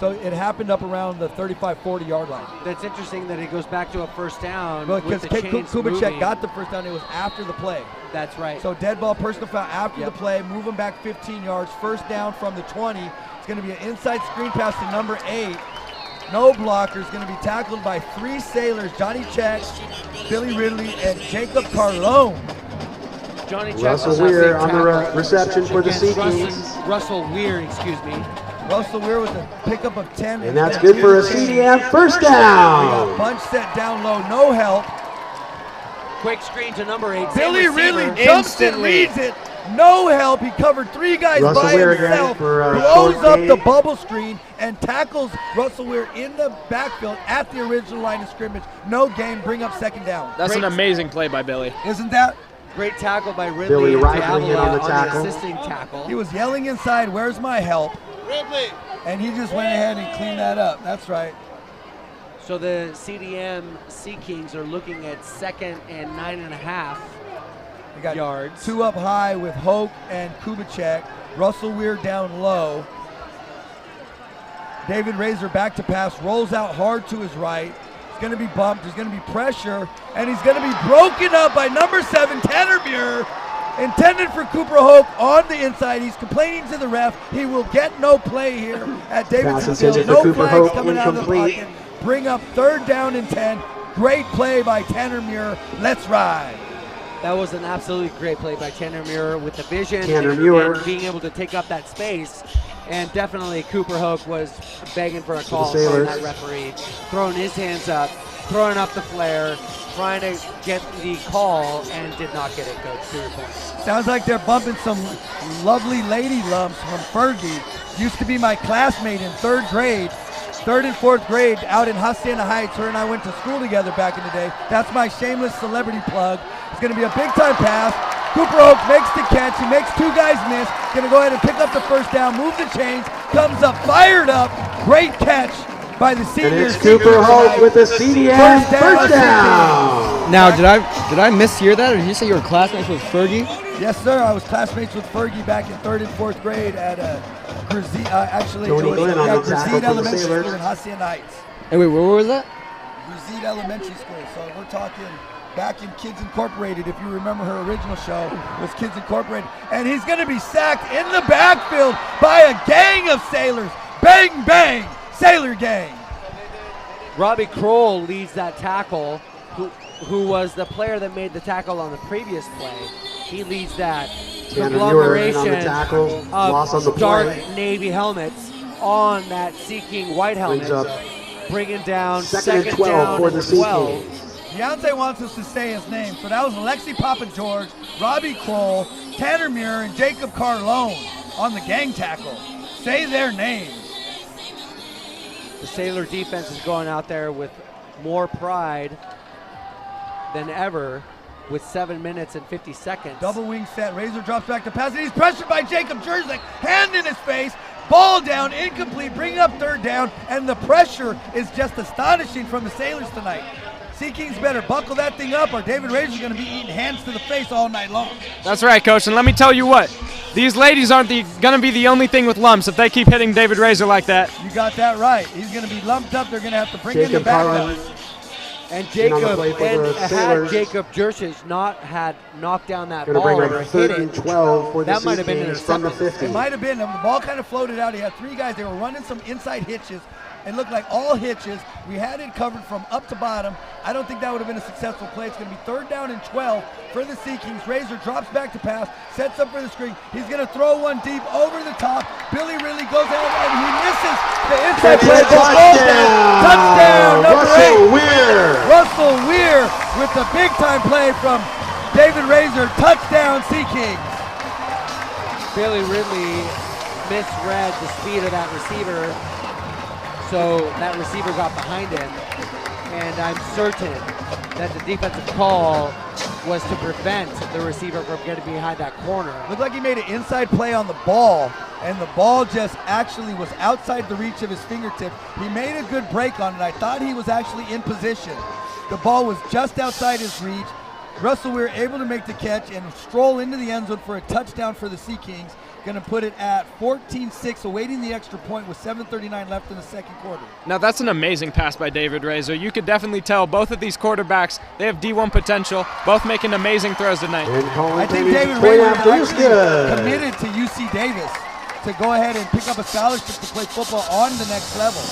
So it happened up around the 35-40 yard line. That's interesting that it goes back to a 1st down. Because Kubicek got the 1st down. It was after the play. That's right. So dead ball, personal foul after the play. Move him back 15 yards. 1st down from the 20. It's going to be an inside screen pass to number 8. no blockers, going to be tackled by 3 Sailors, Johnny Check, Billy Ridley, and Jacob Carlone. Johnny Check Russell was that big Weir on the tackler reception for the against Sea Kings. Russell Weir, excuse me. Russell Weir with a pickup of 10. And that's good for a CDM first down. We got bunch set down low, no help. Quick screen to number 8. Billy same receiver. Ridley jumps it, leads it. No help. He covered 3 guys Russell by Weir again himself. for a Blows short up gain. the bubble screen and tackles Russell Weir in the backfield at the original line of scrimmage. No gain. Bring up second down. That's an amazing play by Billy. Isn't that? Great tackle by Ridley Billy and rifling it Diavola on the tackle. assisting tackle. He was yelling inside, "Where's my help?" Ridley. And he just went ahead and cleaned that up. That's right. So the CDM Sea Kings are looking at 2nd and 9.5 We got yards. 2 up high with Hoke and Kubicek. Russell Weir down low. David Razor back to pass, rolls out hard to his right. He's going to be bumped. There's going to be pressure, and he's going to be broken up by number 7, Tanner Muir. Intended for Cooper Hoke on the inside. He's complaining to the ref. He will get no play here at Davidson Pass Field. intended for No Cooper flags Hoke, coming out of the incomplete. pocket. Bring up 3rd down and 10. Great play by Tanner Muir. Let's ride. That was an absolutely great play by Tanner Muir with the vision Tanner Muir. and being able to take up that space. And definitely Cooper Hoke was begging for a the call from Sailors. that referee, throwing his hands up, throwing up the flare, trying to get the call, and did not get it, Coach, to your point. Sounds like they're bumping some lovely lady lumps from Fergie. Used to be my classmate in 3rd grade. 3rd and 4th grade out in Hacienda Heights. Her and I went to school together back in the day. That's my shameless celebrity plug. It's going to be a big-time pass. Cooper Hoke makes the catch. He makes 2 guys miss. Going to go ahead and pick up the first down, move the chains, comes up, fired up. Great catch by the senior. And it's Cooper Hoke with a CDM first down. Now, did I mishear that, or did you say you were classmates with Fergie? Yes, sir. I was classmates with Fergie back in 3rd and 4th grade at Grazine, actually, Tony it was Glenn on the tackle Grazine for the Elementary Sailors. School in Hacienda Heights. Hey, wait, where was that? Grazine Elementary School. So we're talking back in Kids Incorporated. If you remember her original show, was Kids Incorporated. And he's going to be sacked in the backfield by a gang of Sailors. Bang, bang, Sailor gang. Robbie Kroll leads that tackle, who was the player that made the tackle on the previous play. He leads that Tanner Muir in on the conglomeration tackle, loss on the of dark play. navy helmets on that Sea King white helmet, Brings up bringing down 2nd and 12 for the Sea 12. Kings. Deontay wants us to say his name. So that was Alexi Papa George, Robbie Kroll, Tanner Muir, and Jacob Carlone on the gang tackle. Say their names. The Sailor defense is going out there with more pride than ever with 7 minutes and 50 seconds. Double wing set. Razor drops back to pass, and he's pressured by Jacob Jersey. Hand in his face. Ball down, incomplete, bringing up 3rd down, and the pressure is just astonishing from the Sailors tonight. Sea Kings better buckle that thing up, or David Razor's going to be eating hands to the face all night long. That's right, Coach. And let me tell you what. These ladies aren't going to be the only thing with lumps if they keep hitting David Razor like that. You got that right. He's going to be lumped up. They're going to have to bring in the Jacob Carlone. backup. And And on the Jacob, play for and the had Sailors. Jacob Jersh's not had knocked down that Going to ball bring or up hit 3rd and it, 12 for the that might Sea have been an Kings from the interception. 50. It might have been. The ball kind of floated out. He had 3 guys. They were running some inside hitches. It looked like all hitches. We had it covered from up to bottom. I don't think that would have been a successful play. It's going to be 3rd down and 12 for the Sea Kings. Razor drops back to pass, sets up for the screen. He's going to throw one deep over the top. Billy Ridley goes out and he misses the inside play. Touchdown, number 8. Russell Weir. Russell Weir with the big-time play from David Razor. Touchdown, Sea Kings. Billy Ridley misread the speed of that receiver, so that receiver got behind him, and I'm certain that the defensive call was to prevent the receiver from getting behind that corner. Looked like he made an inside play on the ball, and the ball just actually was outside the reach of his fingertip. He made a good break on it. I thought he was actually in position. The ball was just outside his reach. Russell Weir able to make the catch and stroll into the end zone for a touchdown for the Sea Kings. Going to put it at 14-6, awaiting the extra point with 7:39 left in the 2nd quarter. Now, that's an amazing pass by David Razor. You could definitely tell both of these quarterbacks, they have D1 potential, both making amazing throws tonight. And calling I think David David point Razor after is is good. actually committed to UC Davis to go ahead and pick up a scholarship to play football on the next level.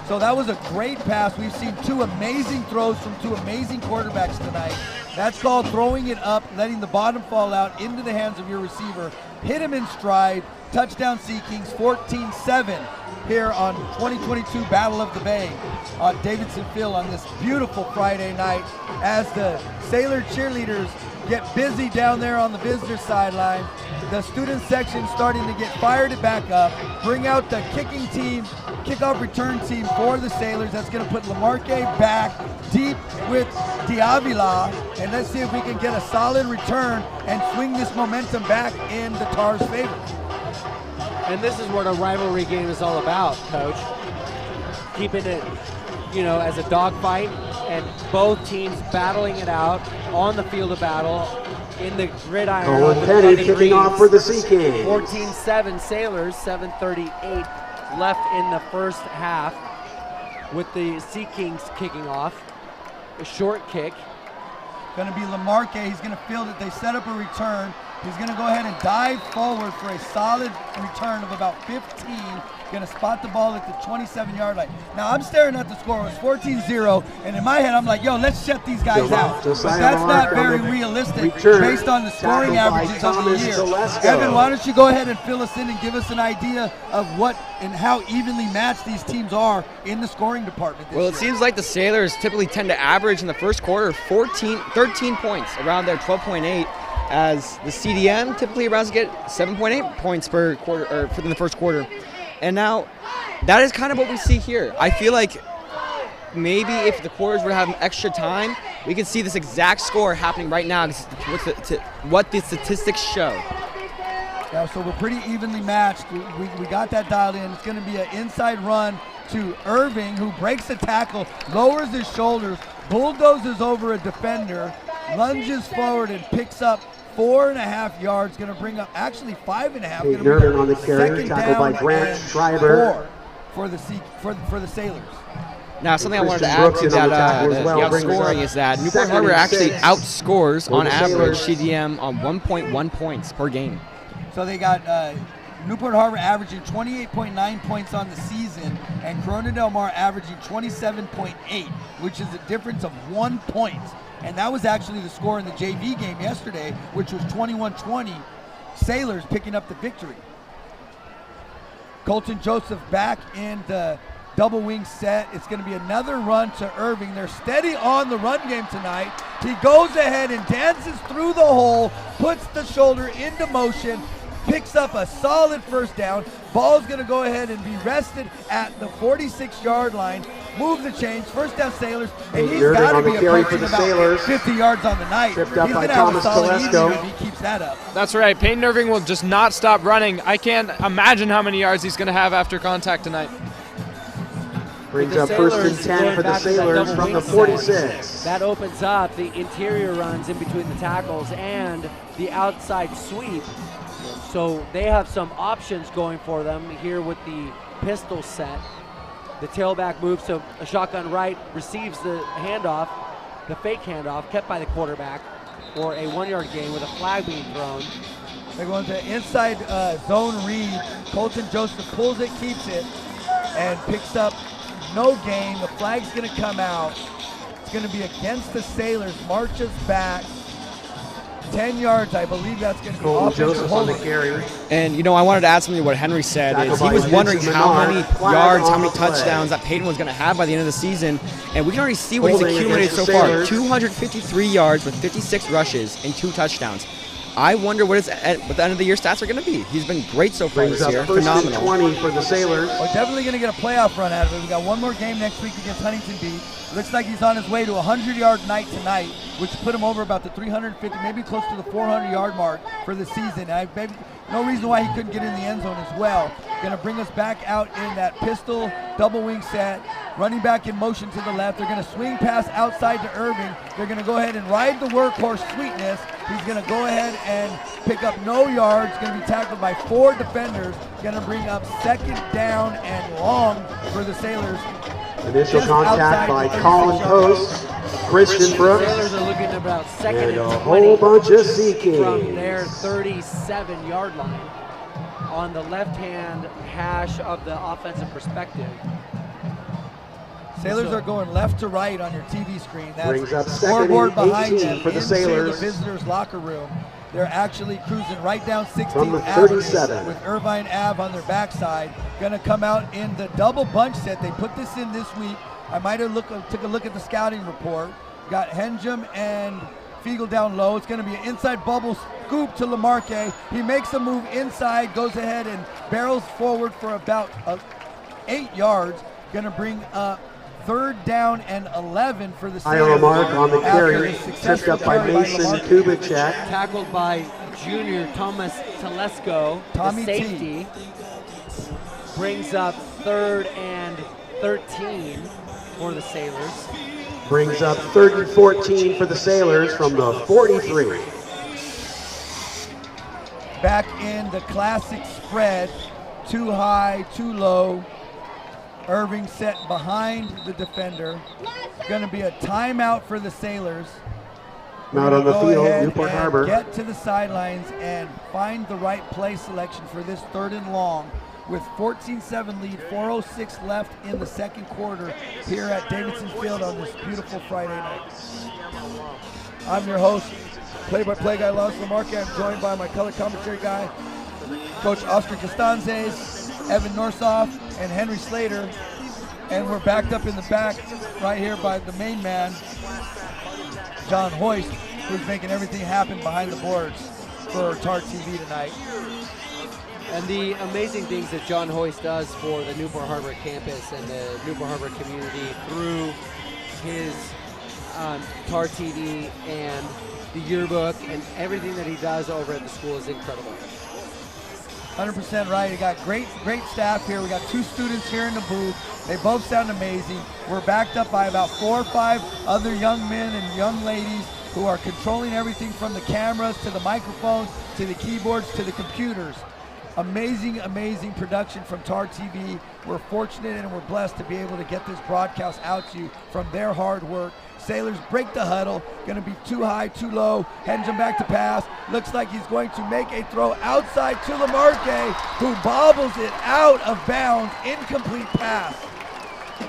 So that was a great pass. We've seen two amazing throws from two amazing quarterbacks tonight. That's called throwing it up, letting the bottom fall out into the hands of your receiver. Hit him in stride. Touchdown Sea Kings, 14-7 here on 2022 Battle of the Bay on Davidson Field on this beautiful Friday night as the Sailor cheerleaders get busy down there on the visitor sideline. The student section starting to get fired back up. Bring out the kicking team, kickoff return team for the Sailors. That's going to put Lamarque back deep with Diavila. And let's see if we can get a solid return and swing this momentum back in the Tars' favor. And this is what a rivalry game is all about, Coach. Keeping it, as a dogfight, and both teams battling it out on the field of battle in the gridiron. Colin Petty kicking off for the Sea Kings. 14-7 Sailors, 7:38 left in the first half, with the Sea Kings kicking off. A short kick. Going to be Lamarque. He's going to field it. They set up a return. He's going to go ahead and dive forward for a solid return of about 15. Going to spot the ball at the 27-yard line. Now, I'm staring at the score. It was 14-0, and in my head, I'm like, yo, let's shut these guys out. But that's not very realistic based on the scoring averages of the year. Evan, why don't you go ahead and fill us in and give us an idea of what and how evenly matched these teams are in the scoring department this year? It seems like the Sailors typically tend to average in the first quarter 13 points, around there 12.8, as the CDM typically around to get 7.8 points per quarter, or in the first quarter. And now, that is kind of what we see here. I feel like maybe if the quarters were to have extra time, we could see this exact score happening right now. What the statistics show. Yeah, so we're pretty evenly matched. We got that dialed in. It's going to be an inside run to Irving, who breaks the tackle, lowers his shoulders, bulldozes over a defender, lunges forward and picks up 4.5 yards, going to bring up actually 5.5. Going to bring up on the carry, tackled by Grant Schreiber for the Sailors. Now, something I wanted to add to that, the outscoring is that Newport Harbor actually outscores on average CDM on 1.1 points per game. So they got Newport Harbor averaging 28.9 points on the season, and Corona Del Mar averaging 27.8, which is a difference of 1 point. And that was actually the score in the JV game yesterday, which was 21-20. Sailors picking up the victory. Colton Joseph back in the double wing set. It's going to be another run to Irving. They're steady on the run game tonight. He goes ahead and dances through the hole, puts the shoulder into motion, picks up a solid first down. Ball's going to go ahead and be rested at the 46-yard line. Move the chains, first down Sailors, and he's got to be approaching about 50 yards on the night. He's going to have a solid evening if he keeps that up. That's right. Peyton Irving will just not stop running. I can't imagine how many yards he's going to have after contact tonight. Brings up first and 10 for the Sailors from the 46. That opens up the interior runs in between the tackles and the outside sweep. So they have some options going for them here with the pistol set. The tailback moves to a shotgun right, receives the handoff, the fake handoff, kept by the quarterback for a 1-yard gain with a flag being thrown. They're going to inside zone read. Colton Joseph pulls it, keeps it, and picks up no gain. The flag's going to come out. It's going to be against the Sailors. Marches back 10 yards. I believe that's going to be offensive on the carry. And, I wanted to add something to what Henry said. Is he was wondering how many yards, how many touchdowns that Peyton was going to have by the end of the season. And we can already see what he's accumulated so far. 253 yards with 56 rushes and 2 touchdowns. I wonder what the end of the year stats are going to be. He's been great so far this year. Phenomenal. 20 for the Sailors. We're definitely going to get a playoff run out of it. We got one more game next week against Huntington Beach. Looks like he's on his way to a 100-yard night tonight, which put him over about the 350, maybe close to the 400-yard mark for the season. No reason why he couldn't get in the end zone as well. Going to bring us back out in that pistol double wing set. Running back in motion to the left. They're going to swing pass outside to Irving. They're going to go ahead and ride the workhorse Sweetness. He's going to go ahead and pick up no yards. Going to be tackled by 4 defenders. Going to bring up second down and long for the Sailors. Initial contact by Colin Post, Christian Brooks, Sailors are looking at about second and 20 a whole bunch of Sea Kings from their 37-yard line on the left-hand hash of the offensive perspective. Sailors are going left to right on your TV screen. Brings up That's second scoreboard and behind 18 them for the into Sailors. the visitors' locker room. They're actually cruising right down 16th From the Avenue 37. with Irvine Ave on their backside. Going to come out in the double bunch set. They put this in this week. I might have took a look at the scouting report. Got Henjum and Fiegel down low. It's going to be an inside bubble scoop to Lamarque. He makes a move inside, goes ahead and barrels forward for about 8 yards. Going to bring up 3rd down and 11 for the Sailors. Mark on the after carry, a successful picked up by carry Mason Lamarque. Kubicek. Tackled by junior Thomas Telesco, Tommy the T. safety. Brings up 3rd and 13 for the Sailors. Brings up 3rd and 14 for the Sailors from the 43. Back in the classic spread, too high, too low. Irving set behind the defender. Going to be a timeout for the Sailors. Out on the Go field, ahead Newport and Harbor. get to the sidelines and find the right play selection for this 3rd and long. With 14-7 lead, 4:06 left in the second quarter here at Davidson Field on this beautiful Friday night. I'm your host, play-by-play guy Lance Lamarque. I'm joined by my color commentary guy, Coach Oscar Costanzes, Evan Norsoff, and Henry Slater. And we're backed up in the back right here by the main man, John Hoist, who's making everything happen behind the boards for TarTV tonight. And the amazing things that John Hoist does for the Newport Harbor campus and the Newport Harbor community through his TarTV and the yearbook and everything that he does over at the school is incredible. 100% right. We got great staff here. We got 2 students here in the booth. They both sound amazing. We're backed up by about 4 or 5 other young men and young ladies who are controlling everything from the cameras to the microphones to the keyboards to the computers. Amazing, amazing production from TarTV. We're fortunate and we're blessed to be able to get this broadcast out to you from their hard work. Sailors break the huddle. Going to be too high, too low. Henjum back to pass. Looks like he's going to make a throw outside to Lamarque, who bobbles it out of bounds. Incomplete pass.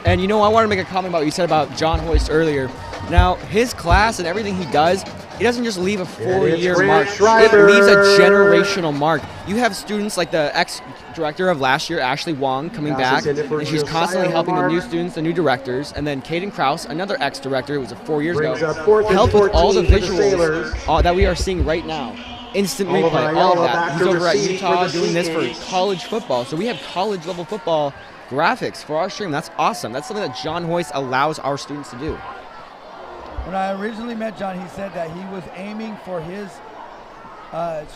And you know, I want to make a comment about what you said about John Hoist earlier. Now, his class and everything he does, he doesn't just leave a 4-year mark. It leaves a generational mark. You have students like the ex-director of last year, Ashley Wong, coming back, and she's constantly helping the new students, the new directors, and then Caden Krause, another ex-director who was 4 years ago, helped with all the visuals that we are seeing right now. Instant replay, all of that. He's over at Utah doing this for college football. So we have college-level football graphics for our stream. That's awesome. That's something that John Hoist allows our students to do. When I originally met John, he said that he was aiming for his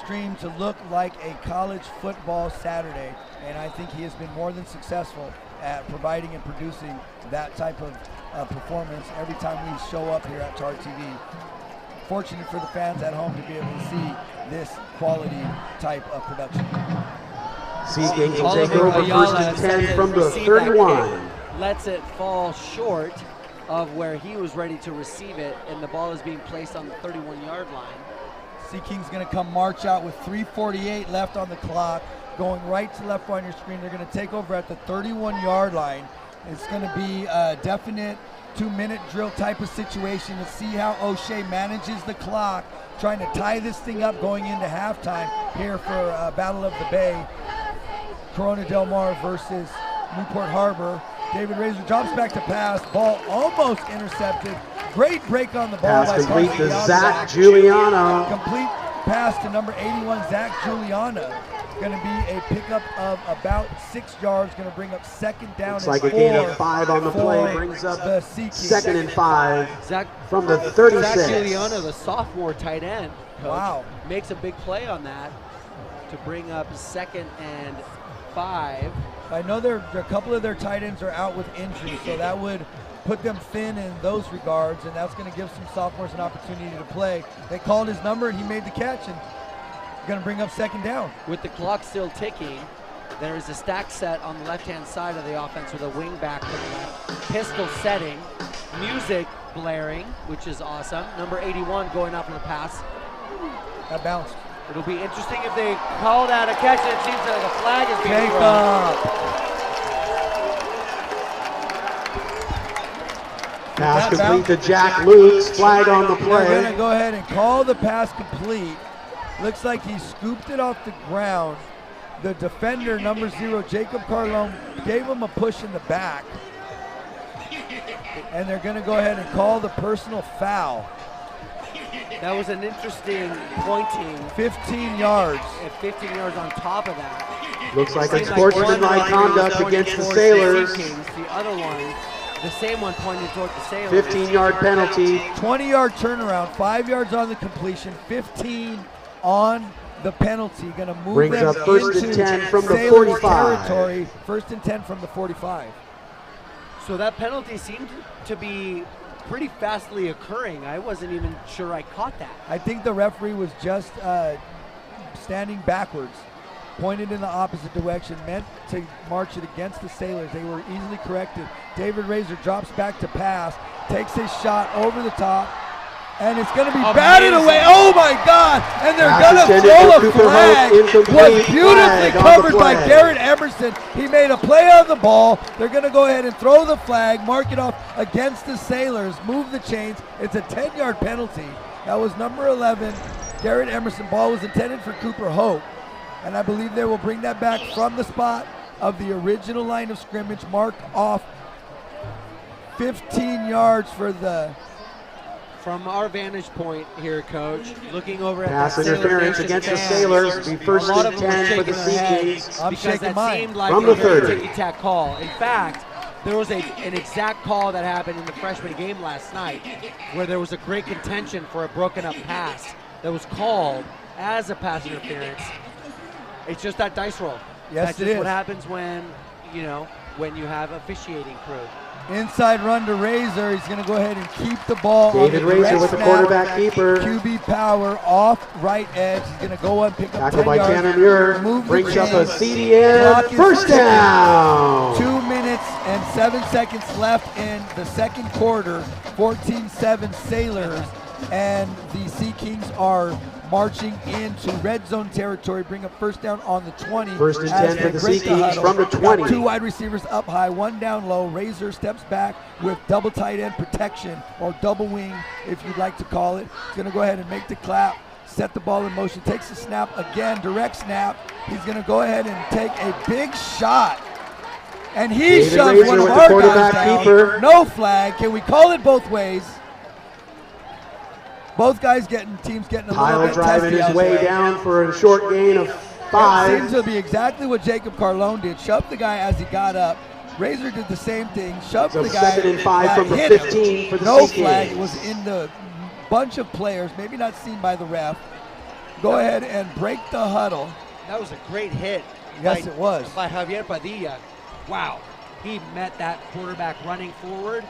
stream to look like a college football Saturday, and I think he has been more than successful at providing and producing that type of performance every time we show up here at TarTV. Fortunate for the fans at home to be able to see this quality type of production. Sea Kings will take over 1st and 10 from the 31. Lets it fall short of where he was ready to receive it, and the ball is being placed on the 31-yard line. Sea Kings going to come march out with 3:48 left on the clock, going right to left on your screen. They're going to take over at the 31-yard line. It's going to be a definite 2-minute drill type of situation to see how O'Shea manages the clock, trying to tie this thing up going into halftime here for Battle of the Bay. Corona Del Mar versus Newport Harbor. David Razor drops back to pass. Ball almost intercepted. Great break on the ball. Pass complete to Zach Giuliano. Complete pass to number 81, Zach Giuliano. Going to be a pickup of about 6 yards. Going to bring up 2nd down. Looks like a gain of 5 on the play. Brings up the Sea Kings. 2nd and 5 Zach, from the 36. Zach Giuliano, the sophomore tight end, coach, wow, makes a big play on that to bring up 2nd and 5. I know a couple of their tight ends are out with injury, so that would put them thin in those regards, and that's going to give some sophomores an opportunity to play. They called his number, and he made the catch, and going to bring up 2nd down. With the clock still ticking, there is a stack set on the left-hand side of the offense with a wing back to the left. Pistol setting, music blaring, which is awesome. Number 81 going up for the pass. That bounced. It'll be interesting if they call that a catch, and it seems like a flag is being Take thrown. up. Pass That complete bounce. to Jack Lukes. Flag on the They're going to play. go ahead and call the pass complete. Looks like he scooped it off the ground. The defender, number 0, Jacob Carlone, gave him a push in the back. And they're going to go ahead and call the personal foul. That was an interesting pointing. 15 yards. And 15 yards on top of that. Looks like Seemed it's one sportsmanlike line conduct was pointed against the towards Sailors. Sea Kings, the other one, the same one pointed toward the Sailors. 15-yard penalty. 20-yard turnaround, 5 yards on the completion, 15 on the penalty. Going to move Brings them up first and into 10 from the Sailors 45. territory. First and 10 from the 45. So that penalty seemed to be pretty fastly occurring. I wasn't even sure I caught that. I think the referee was just standing backwards, pointed in the opposite direction, meant to march it against the Sailors. They were easily corrected. David Razor drops back to pass, takes his shot over the top, and it's going to be batted away. Oh my God! And they're Pass going to intended throw for a Cooper flag. Hope, incomplete. Was beautifully Flag on the covered by play. Garrett Emerson. He made a play on the ball. They're going to go ahead and throw the flag, mark it off against the Sailors, move the chains. It's a 10-yard penalty. That was number 11, Garrett Emerson. Ball was intended for Cooper Hope. And I believe they will bring that back from the spot of the original line of scrimmage, mark off 15 yards for the... From our vantage point here, Coach, looking over at Pass that interference Sailor against the fans, Sailors. Be first a lot and of them were 10 for the shaking Sea their heads Kings. I'm because shaking that mine. seemed like From a the very 30. ticky-tack call. In fact, there was an exact call that happened in the freshman game last night where there was a great contention for a broken up pass that was called as a pass interference. It's just that dice roll. Yes, That's it just is. what happens when you have officiating crew. Inside run to Razor. He's going to go ahead and keep the ball David on the Razor direct with the snap. quarterback keeper. QB power off right edge. He's going to go and pick up Tackled 10 by yards. Tanner Muir. Move the Brings up a chains. CDN. Clock is First ticking. down. 2 minutes and 7 seconds left in the second quarter. 14-7 Sailors, and the Sea Kings are marching into red zone territory. Bring up first down on the 20. First and as 10 for they the break Sea Kings huddle. from the Got 20. 2 wide receivers up high, 1 down low. Razor steps back with double tight end protection, or double wing if you'd like to call it. He's going to go ahead and make the clap, set the ball in motion, takes the snap again, direct snap. He's going to go ahead and take a big shot. And he David shoves Razor one of with the our quarterback guys down. keeper. No flag. Can we call it both ways? Both guys teams getting a little Kyle bit driving testy his out way there. down for a short gain of That seems 5. to be exactly what Jacob Carlone did. Shoved the guy as he got up. Razor did the same thing. Shoved So the guy. 2nd and 5 that from the hit him. 15 for the No Sea flag. Kings. It was in the bunch of players, maybe not seen by the ref. Go ahead and break the huddle. That was a great hit. Yes, it was. By Javier Padilla. Wow. He met that quarterback running forward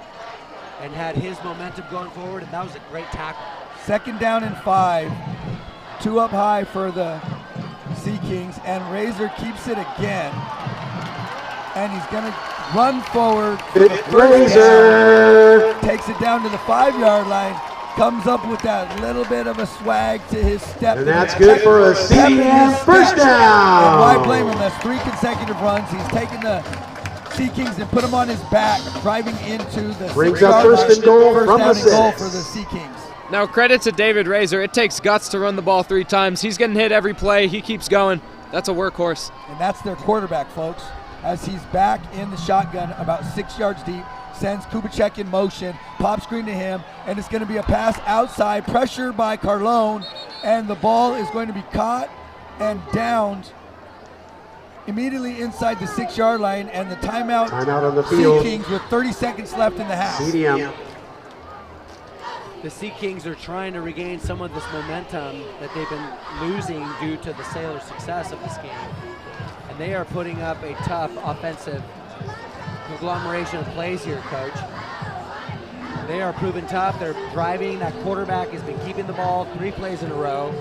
and had his momentum going forward, and that was a great tackle. 2nd down and 5. 2 up high for the Sea Kings, and Razor keeps it again. And he's going to run forward for the It's first Razor. down. Takes it down to the 5-yard line. Comes up with that little bit of a swag to his step. And that's good for a CDN first down. And why blame him? That's 3 consecutive runs. He's taken the Sea Kings and put him on his back, driving into the Brings 6-yard up first line. and goal First from down the and goal 6. for the Sea Kings. Now, credit to David Razor. It takes guts to run the ball 3 times. He's getting hit every play. He keeps going. That's a workhorse. And that's their quarterback, folks. As he's back in the shotgun, about 6 yards deep, sends Kubicek in motion, pop screen to him, and it's going to be a pass outside, pressure by Carlone, and the ball is going to be caught and downed immediately inside the 6-yard line, and the timeout on the Sea field. Kings with 30 seconds left in the half. CDM. The Sea Kings are trying to regain some of this momentum that they've been losing due to the Sailors' success of this game. And they are putting up a tough offensive conglomeration of plays here, Coach. They are proving tough. They're driving. That quarterback has been keeping the ball 3 plays in a row.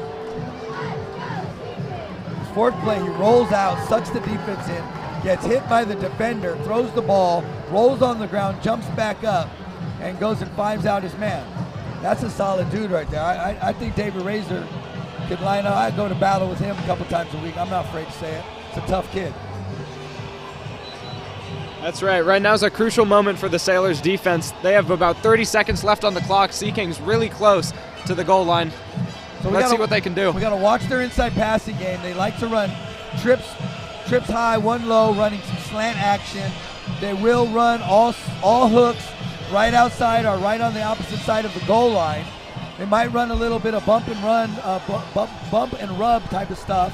4th play, he rolls out, sucks the defense in, gets hit by the defender, throws the ball, rolls on the ground, jumps back up, and goes and finds out his man. That's a solid dude right there. I think David Razor could line up. I'd go to battle with him a couple times a week. I'm not afraid to say it. It's a tough kid. That's right. Right now is a crucial moment for the Sailors defense. They have about 30 seconds left on the clock. Sea Kings really close to the goal line. So Let's see what they can do. We got to watch their inside passing game. They like to run trips high, one low, running some slant action. They will run all hooks right outside or right on the opposite side of the goal line. They might run a little bit of bump and run, bump and rub type of stuff.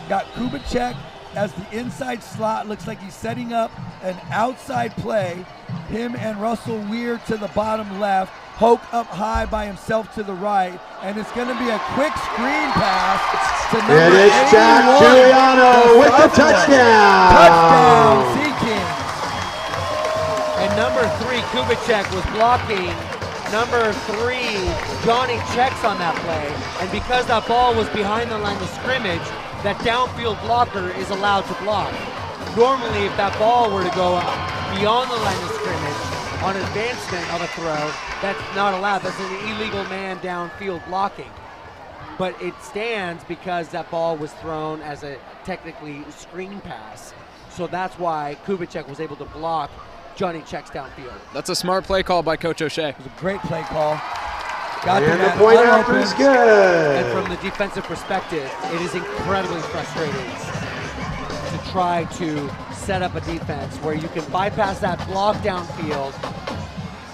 Got Kubicek as the inside slot. Looks like he's setting up an outside play. Him and Russell Weir to the bottom left. Hoke up high by himself to the right. And it's going to be a quick screen pass to number 81. And it's Jack Giuliano with the touchdown. Touchdown, Sea Kings. And number 3, Kubicek, was blocking number 3, Johnny Checks, on that play. And because that ball was behind the line of scrimmage, that downfield blocker is allowed to block. Normally, if that ball were to go beyond the line of scrimmage on advancement of a throw, that's not allowed. That's an illegal man downfield blocking. But it stands because that ball was thrown as a technically screen pass. So that's why Kubicek was able to block Johnny Checks downfield. That's a smart play call by Coach O'Shea. It was a great play call. Got And the point after is good. And from the defensive perspective, it is incredibly frustrating to try to set up a defense where you can bypass that block downfield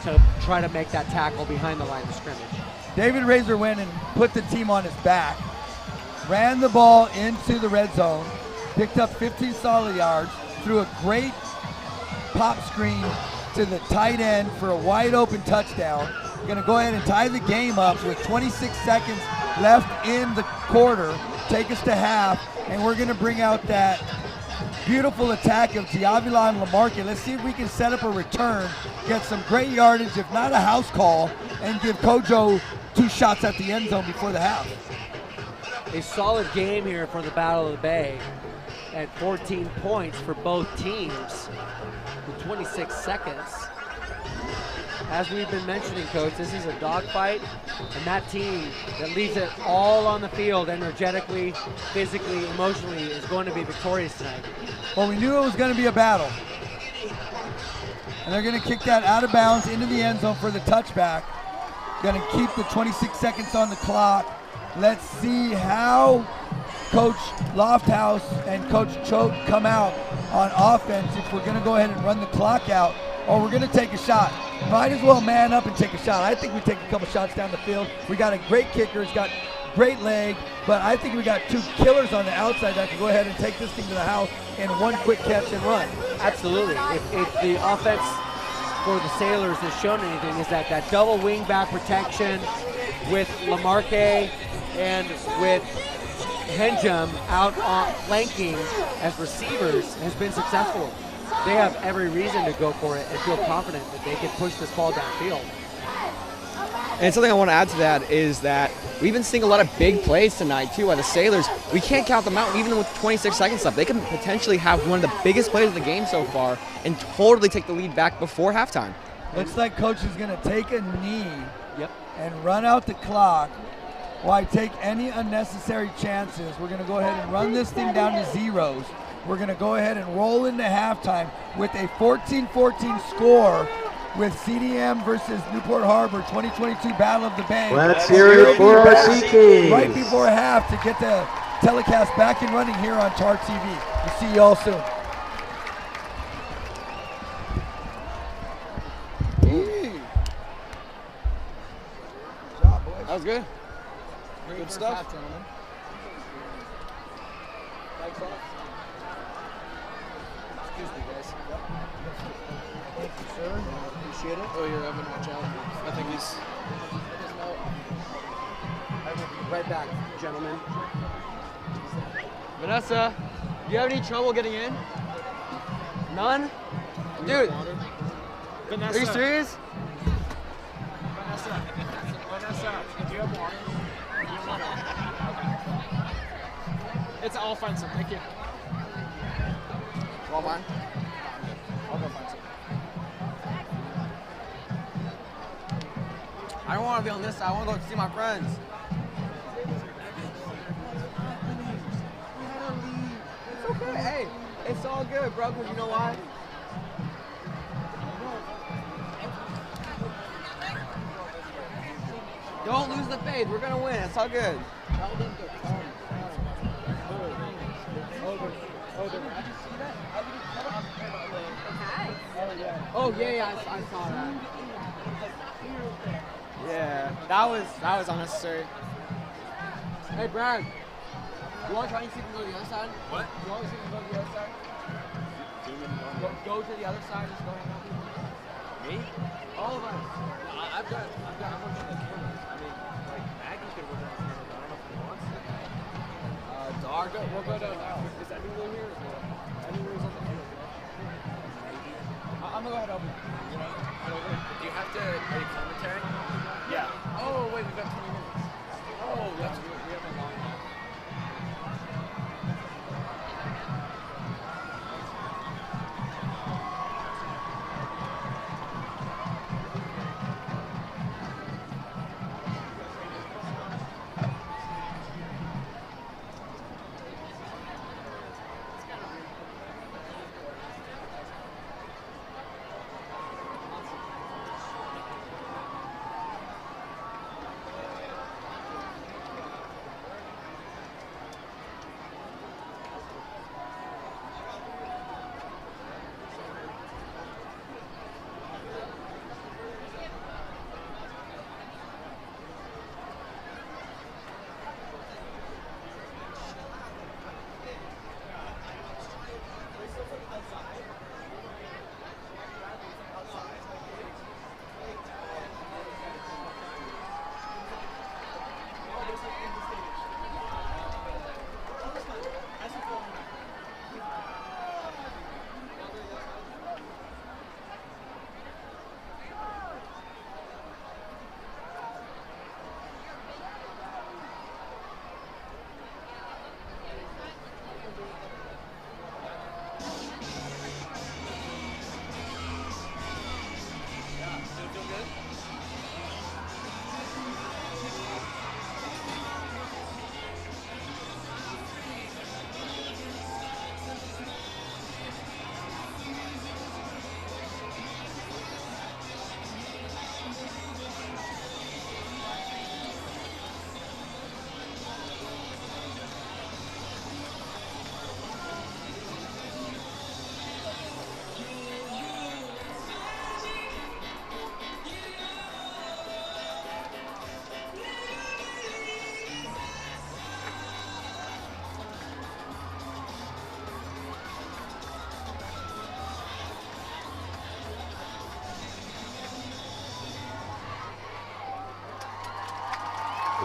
to try to make that tackle behind the line of scrimmage. David Razor went and put the team on his back, ran the ball into the red zone, picked up 15 solid yards, threw a great pop screen to the tight end for a wide open touchdown. Going to go ahead and tie the game up with 26 seconds left in the quarter, take us to half, and we're going to bring out that beautiful attack of Diavila and Lamarque. Let's see if we can set up a return, get some great yardage, if not a house call, and give Kojo 2 shots at the end zone before the half. A solid game here for the Battle of the Bay at 14 points for both teams with 26 seconds. As we've been mentioning, Coach, this is a dogfight, and that team that leaves it all on the field energetically, physically, emotionally is going to be victorious tonight. Well, we knew it was going to be a battle. And they're going to kick that out of bounds into the end zone for the touchback. Going to keep the 26 seconds on the clock. Let's see how Coach Lofthouse and Coach Choate come out on offense if we're going to go ahead and run the clock out, or we're going to take a shot. Might as well man up and take a shot. I think we take a couple shots down the field. We got a great kicker. He's got great leg, but I think we got 2 killers on the outside that can go ahead and take this thing to the house in one quick catch and run. Absolutely. If the offense for the Sailors has shown anything, is that double wing back protection with Lamarque and with Henjum out on flanking as receivers has been successful. They have every reason to go for it and feel confident that they can push this ball downfield. And something I want to add to that is that we've been seeing a lot of big plays tonight, too, by the Sailors. We can't count them out, even with 26 seconds left. They can potentially have one of the biggest plays of the game so far and totally take the lead back before halftime. Looks like Coach is going to take a knee and run out the clock. Why take any unnecessary chances? We're going to go ahead and run this thing down to zeros. We're going to go ahead and roll into halftime with a 14-14 score with CDM versus Newport Harbor 2022 Battle of the Bay. Let's hear it for our Sea Kings. Right before half to get the telecast back and running here on TarTV. We'll see you all soon. Good job, boys. That was good. Good stuff. Gentlemen. Thanks, all. Excuse me, guys. Thank you, sir. Appreciate it. Oh, you're Evan, watch out. I think he's... I will be right back, gentlemen. Vanessa, do you have any trouble getting in? None? Dude, Vanessa. are you serious? Vanessa, do you have water? It's all offensive. Thank you. Want mine? I'll go find some. I don't want to be on this side. I want to go see my friends. It's okay. Hey, it's all good, bro, because you know why? Don't lose the faith. We're gonna win. It's all good. Oh yeah, I saw that. Yeah, that was unnecessary. Hey Brad, you want to try and see if we can go to the other side? What? You want to see if we can go to the other side? Go to the other side. Just go hang out with me. All of us. I'm working on the cameras. I mean, like Maggie could work on the cameras. I don't know if he wants to. We'll go to. Is Emily here? Emily's on the camera. I'm gonna go head over. You know, head over. Do you have to are you commentary? Yeah. Oh wait, we've got 20 minutes. Oh, that's good. We have a long one.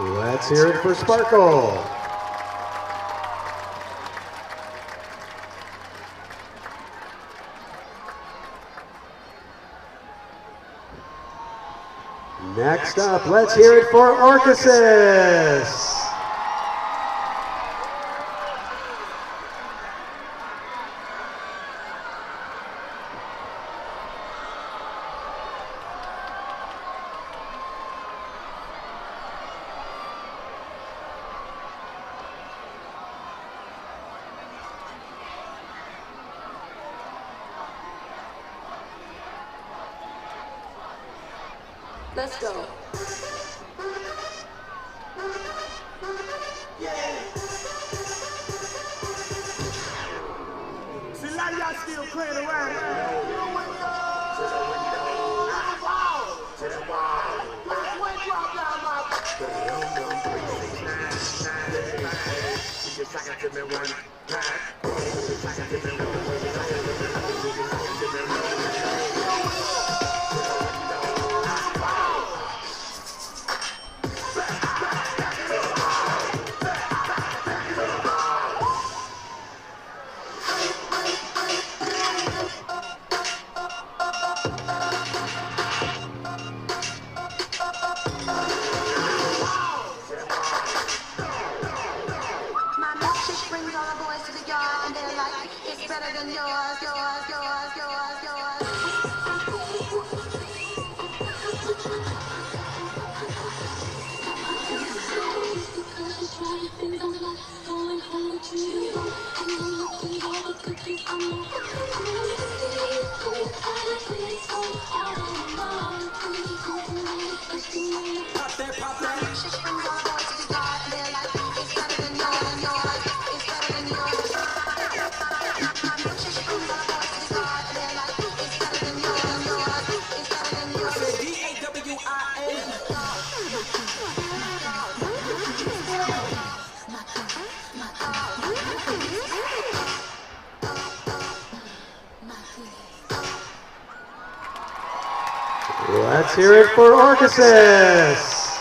Let's hear it for Sparkle. Next up, let's hear it for Orchesis. Let's go. See, a lot of y'all still playing around. To the wall. Last one drop down my. Just like to me one. Pop that, Let's hear it for Orchesis.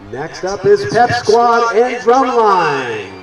Next up is Pep Squad and Drumline.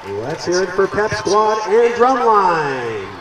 Let's hear it for Pep Squad and Drumline.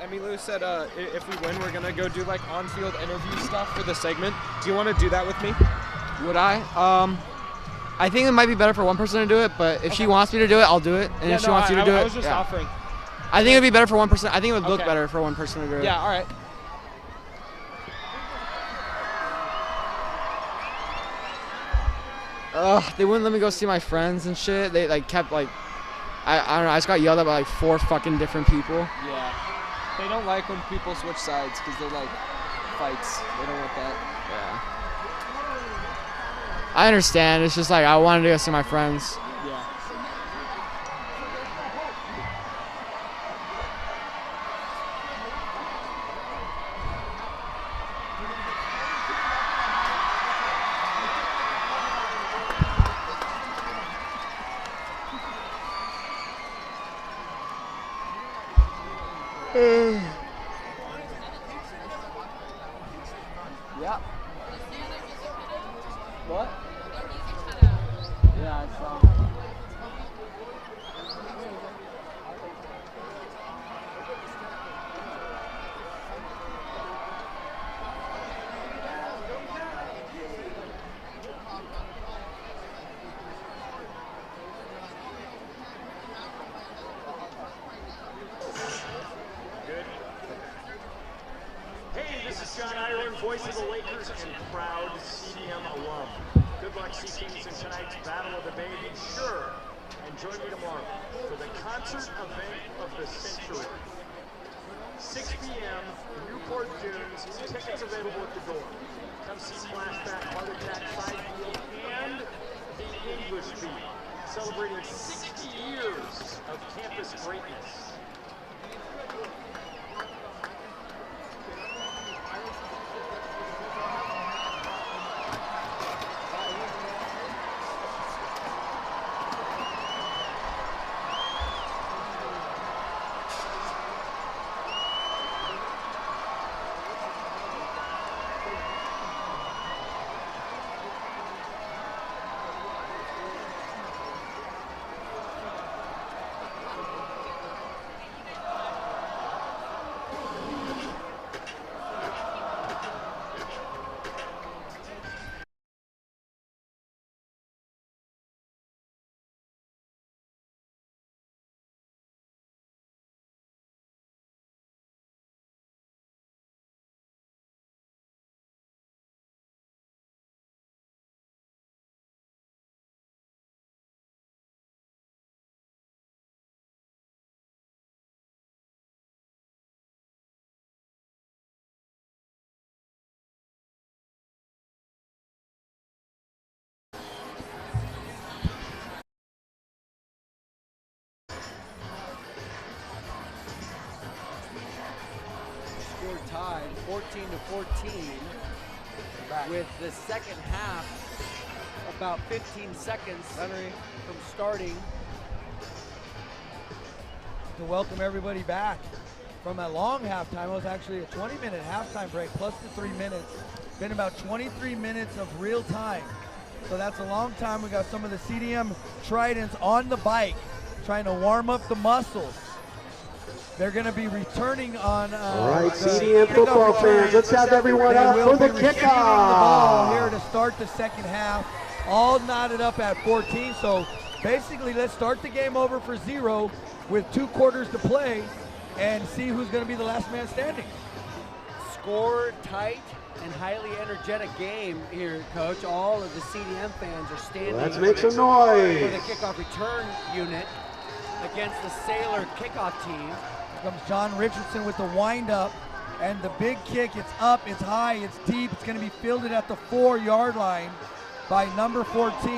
Emmylou said if we win, we're going to go do like on-field interview stuff for the segment. Do you want to do that with me? Would I? I think it might be better for one person to do it, but if she wants me to do it, I'll do it. And if she wants you to do it, I was just offering. I think it would be better for one person. I think it would look better for one person to do it. Yeah, all right. They wouldn't let me go see my friends and shit. They like kept like, I don't know. I just got yelled at by like 4 fucking different people. Yeah. They don't like when people switch sides because they're like fights. They don't want that. Yeah. I understand. It's just like I wanted to go see my friends. Yeah. Yeah. What? Yeah, I saw. Hey, this is John Ireland, voice of the Lakers and proud CDM alum. Good luck, Sea Kings, in tonight's Battle of the Bay. Be sure and join me tomorrow for the concert event of the century. 6 p.m., Newport Dunes. Tickets available at the door. Come see Flashback, Heart Attack, Side Field, and the English Beat, celebrating 60 years of campus greatness. Tied 14-14 with the second half about 15 seconds from starting. To welcome everybody back from a long halftime. It was actually a 20-minute halftime break plus the 3 minutes. Been about 23 minutes of real time. So that's a long time. We got some of the CDM Tridents on the bike trying to warm up the muscles. They're going to be returning on all right, CDM football fans, let's have everyone up for the kickoff. The ball here to start the second half, all knotted up at 14. So basically, let's start the game over for 0 with 2 quarters to play and see who's going to be the last man standing. Score tight and highly energetic game here, Coach. All of the CDM fans are standing. Let's make some noise for the kickoff return unit against the Sailor kickoff team. Comes John Richardson with the windup and the big kick. It's up, it's high, it's deep. It's going to be fielded at the 4-yard line by number 14,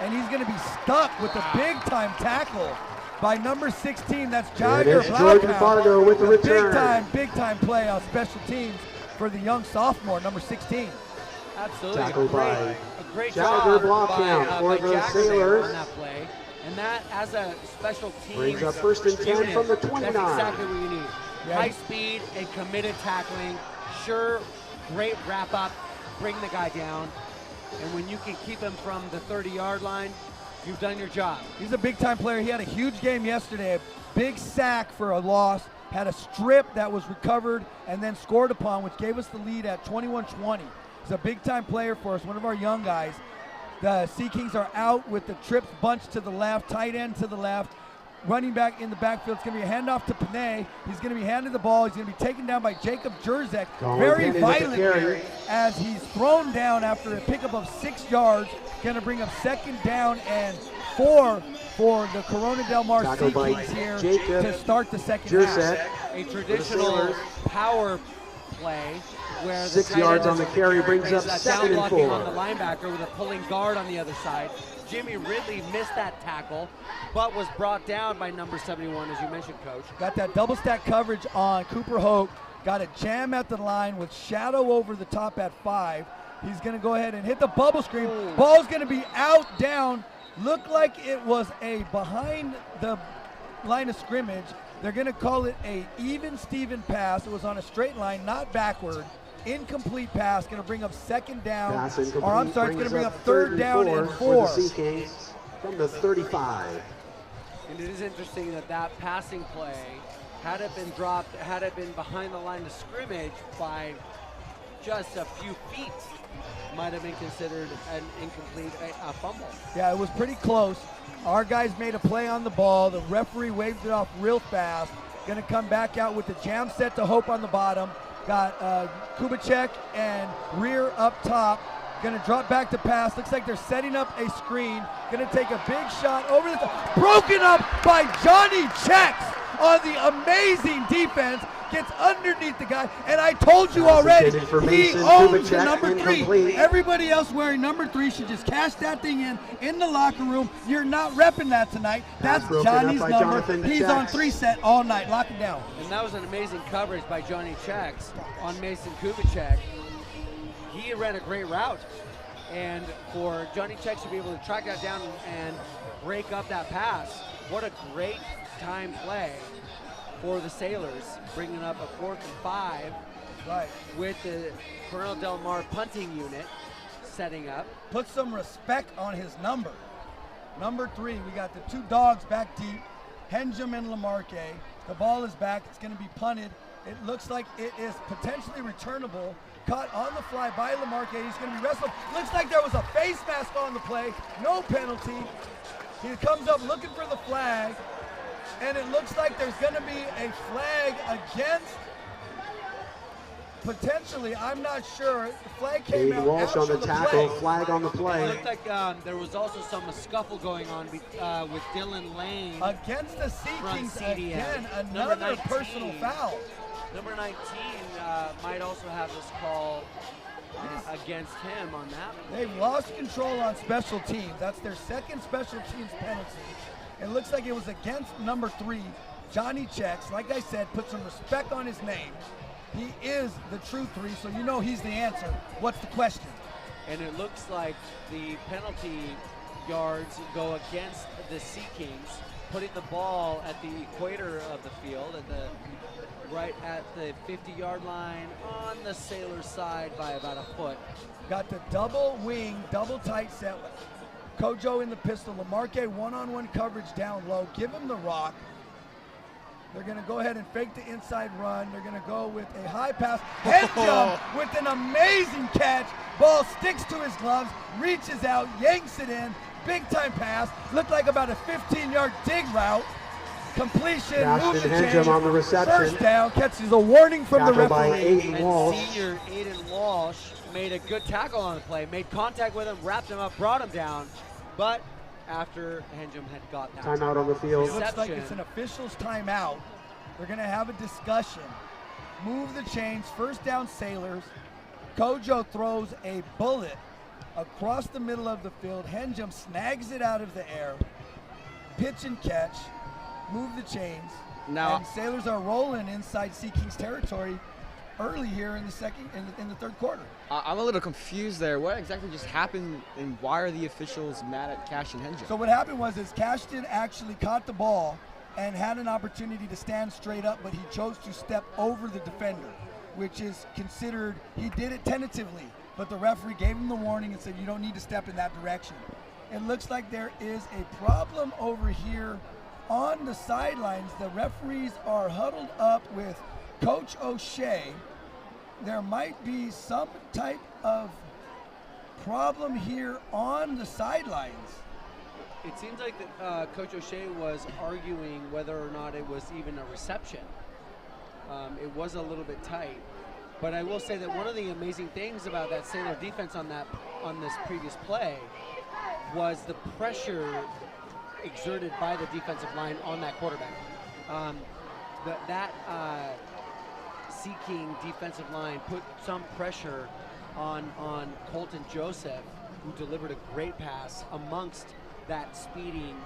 and he's going to be stuck with a big-time tackle by number 16. That's Jagger Jordan Fargo with the return. Big time play on special teams for the young sophomore, number 16. Absolutely, Tackled a great Jagger job block count for the Jagger Sailors on that play. And that, as a special team, brings up 1st and 10 from the 29. That's exactly what you need. Yeah. High speed and committed tackling. Sure, great wrap up, bring the guy down. And when you can keep him from the 30-yard line, you've done your job. He's a big time player. He had a huge game yesterday. A big sack for a loss. had a strip that was recovered and then scored upon, which gave us the lead at 21-20. He's a big-time player for us, one of our young guys. The Sea Kings are out with the trips bunch to the left, tight end to the left. Running back in the backfield, it's going to be a handoff to Panay. He's going to be handed the ball. He's going to be taken down by Jacob Jerzek very violently as he's thrown down after a pickup of 6 yards. Going to bring up 2nd down and 4 for the Corona Del Mar Sea Kings here to start the second half. A traditional power play where 6 yards on the carry brings up 2nd and 4. On the linebacker with a pulling guard on the other side. Jimmy Ridley missed that tackle, but was brought down by number 71, as you mentioned, Coach. Got that double stack coverage on Cooper Hoke. Got a jam at the line with shadow over the top at 5. He's going to go ahead and hit the bubble screen. Ooh. Ball's going to be out, down. Looked like it was a behind the line of scrimmage. They're going to call it a even Steven pass. It was on a straight line, not backward. Incomplete pass, going to bring up 2nd down. Or I'm sorry, it's going to bring up 3rd down and 4. For the Sea Kings from the 35. And it is interesting that passing play, had it been dropped, had it been behind the line of scrimmage by just a few feet, might have been considered an incomplete fumble. Yeah, it was pretty close. Our guys made a play on the ball. The referee waved it off real fast. Going to come back out with the jam set to Hope on the bottom. Got Kubicek and Rear up top. Going to drop back to pass. Looks like they're setting up a screen. Going to take a big shot over the top. Broken up by Johnny Checks on the amazing defense. Gets underneath the guy. And I told you already, he owns the number 3. Everybody else wearing number 3 should just cash that thing in the locker room. You're not repping that tonight. That's Johnny's number. He's on 3 set all night. Lock him down. And that was an amazing coverage by Johnny Checks on Mason Kubicek. He ran a great route. And for Johnny Checks to be able to track that down and break up that pass, what a great time play for the Sailors, bringing up a 4th and 5 with the Corona Del Mar punting unit setting up. Put some respect on his number. Number 3, we got the 2 dogs back deep, Henjum and Lamarque. The ball is back. It's going to be punted. It looks like it is potentially returnable. Caught on the fly by Lamarque. He's going to be wrestled. Looks like there was a face mask on the play. No penalty. He comes up looking for the flag. And it looks like there's going to be a flag against, potentially, I'm not sure. The flag came out Walsh on the tackle, play. flag on the play. It looked like there was also some scuffle going on with Dylan Lane. Against the Sea From Kings CDM. again, Number another 19. personal foul. Number 19 might also have this call against him on that one. They've lost control on special teams. That's their 2nd special teams penalty. It looks like it was against number 3, Johnny Checks. Like I said, put some respect on his name. He is the true 3, so you know he's the answer. What's the question? And it looks like the penalty yards go against the Sea Kings, putting the ball at the equator of the field, right at the 50-yard line on the Sailors side by about a foot. Got the double wing, double tight set. Kojo in the pistol. Lamarque one-on-one coverage down low. Give him the rock. They're going to go ahead and fake the inside run. They're going to go with a high pass. Head jump with an amazing catch. Ball sticks to his gloves, reaches out, yanks it in. Big time pass. Looked like about a 15-yard dig route. Completion, move the chain. On the reception. First down, catches a warning from the Tackled by referee. Aiden And Walsh. senior Aiden Walsh made a good tackle on the play, made contact with him, wrapped him up, brought him down. But after Henjum had got that Timeout on the field. It looks like it's an official's timeout. They're going to have a discussion. Move the chains. First down, Sailors. Kojo throws a bullet across the middle of the field. Henjum snags it out of the air. Pitch and catch. Move the chains. Now, and Sailors are rolling inside Sea Kings territory early here in the third quarter. I'm a little confused there. What exactly just happened, and why are the officials mad at Cash and Henjum? So what happened was Cashton actually caught the ball and had an opportunity to stand straight up, but he chose to step over the defender, which is considered, he did it tentatively, but the referee gave him the warning and said you don't need to step in that direction. It looks like there is a problem over here on the sidelines, the referees are huddled up with Coach O'Shea. There might be some type of problem here on the sidelines. It seems like that, Coach O'Shea was arguing whether or not it was even a reception. It was a little bit tight. But I will say that one of the amazing things about that Sailor defense on this previous play was the pressure exerted by the defensive line on that quarterback. That Sea King defensive line put some pressure on Colton Joseph, who delivered a great pass amongst that speeding,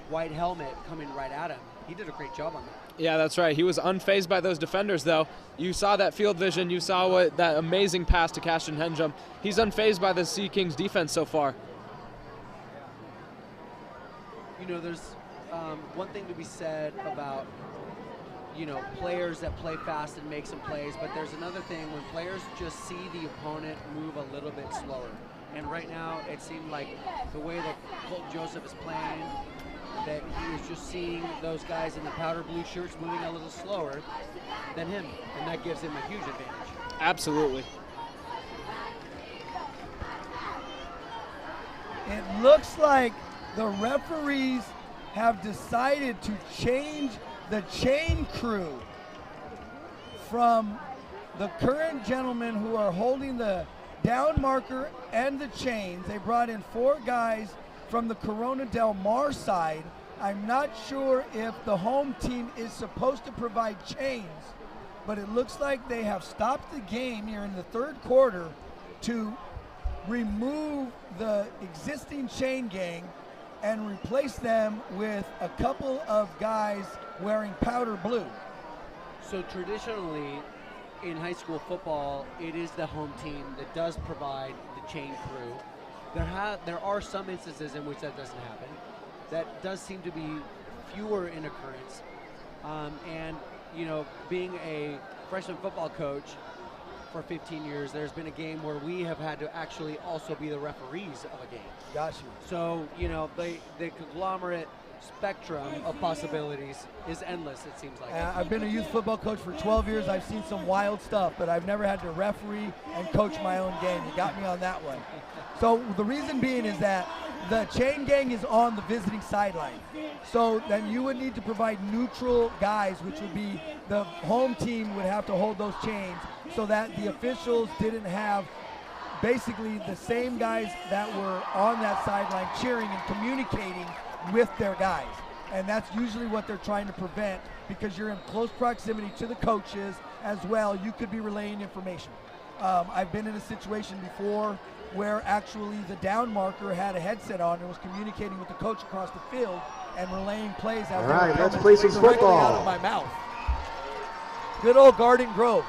white helmet coming right at him. He did a great job on that. Yeah, that's right. He was unfazed by those defenders, though. You saw that field vision. You saw that amazing pass to Caston Henjum. He's unfazed by the Sea Kings defense so far. There's one thing to be said about, players that play fast and make some plays, but there's another thing when players just see the opponent move a little bit slower. And right now, it seemed like the way that Colton Joseph is playing, that he was just seeing those guys in the powder blue shirts moving a little slower than him, and that gives him a huge advantage. Absolutely. It looks like the referees have decided to change the chain crew from the current gentlemen who are holding the down marker and the chains. They brought in 4 guys from the Corona Del Mar side. I'm not sure if the home team is supposed to provide chains, but it looks like they have stopped the game here in the third quarter to remove the existing chain gang and replace them with a couple of guys wearing powder blue. So traditionally, in high school football, it is the home team that does provide the chain crew. There are some instances in which that doesn't happen. That does seem to be fewer in occurrence. Being a freshman football coach for 15 years, there's been a game where we have had to actually also be the referees of a game. Got you. So, the conglomerate spectrum of possibilities is endless, it seems like. I've been a youth football coach for 12 years. I've seen some wild stuff, but I've never had to referee and coach my own game. You got me on that one. So the reason being is that the chain gang is on the visiting sideline. So then you would need to provide neutral guys, which would be the home team would have to hold those chains so that the officials didn't have basically the same guys that were on that sideline cheering and communicating with their guys. And that's usually what they're trying to prevent, because you're in close proximity to the coaches as well. You could be relaying information. I've been in a situation before where actually the down marker had a headset on and was communicating with the coach across the field and relaying plays out. All right, let's play some football. Out of my mouth. Good old Garden Grove.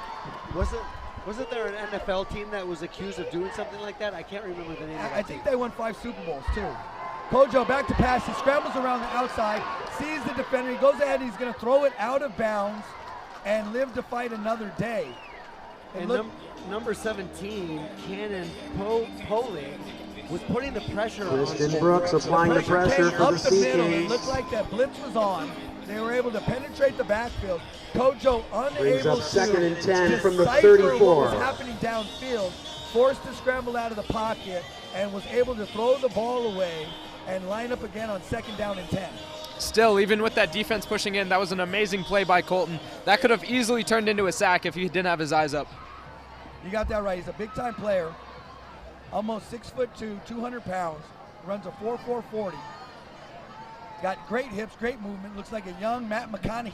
Wasn't there an NFL team that was accused of doing something like that? I can't remember the name of that I think they won 5 Super Bowls too. Kojo back to pass. He scrambles around the outside, sees the defender. He goes ahead and he's going to throw it out of bounds and live to fight another day. And number 17, Cannon Poley, was putting the pressure on. Kristen Brooks applying the pressure for the Sea It Kings. looked like that blitz was on. They were able to penetrate the backfield. Kojo Brings unable up second and 10 to from the decipher 34. what was happening downfield, forced to scramble out of the pocket, and was able to throw the ball away and line up again on 2nd down and 10. Still, even with that defense pushing in, that was an amazing play by Colton. That could have easily turned into a sack if he didn't have his eyes up. You got that right. He's a big-time player. Almost 6'2", 200 pounds. Runs a 4.4 40. Got great hips, great movement. Looks like a young Matt McConaughey.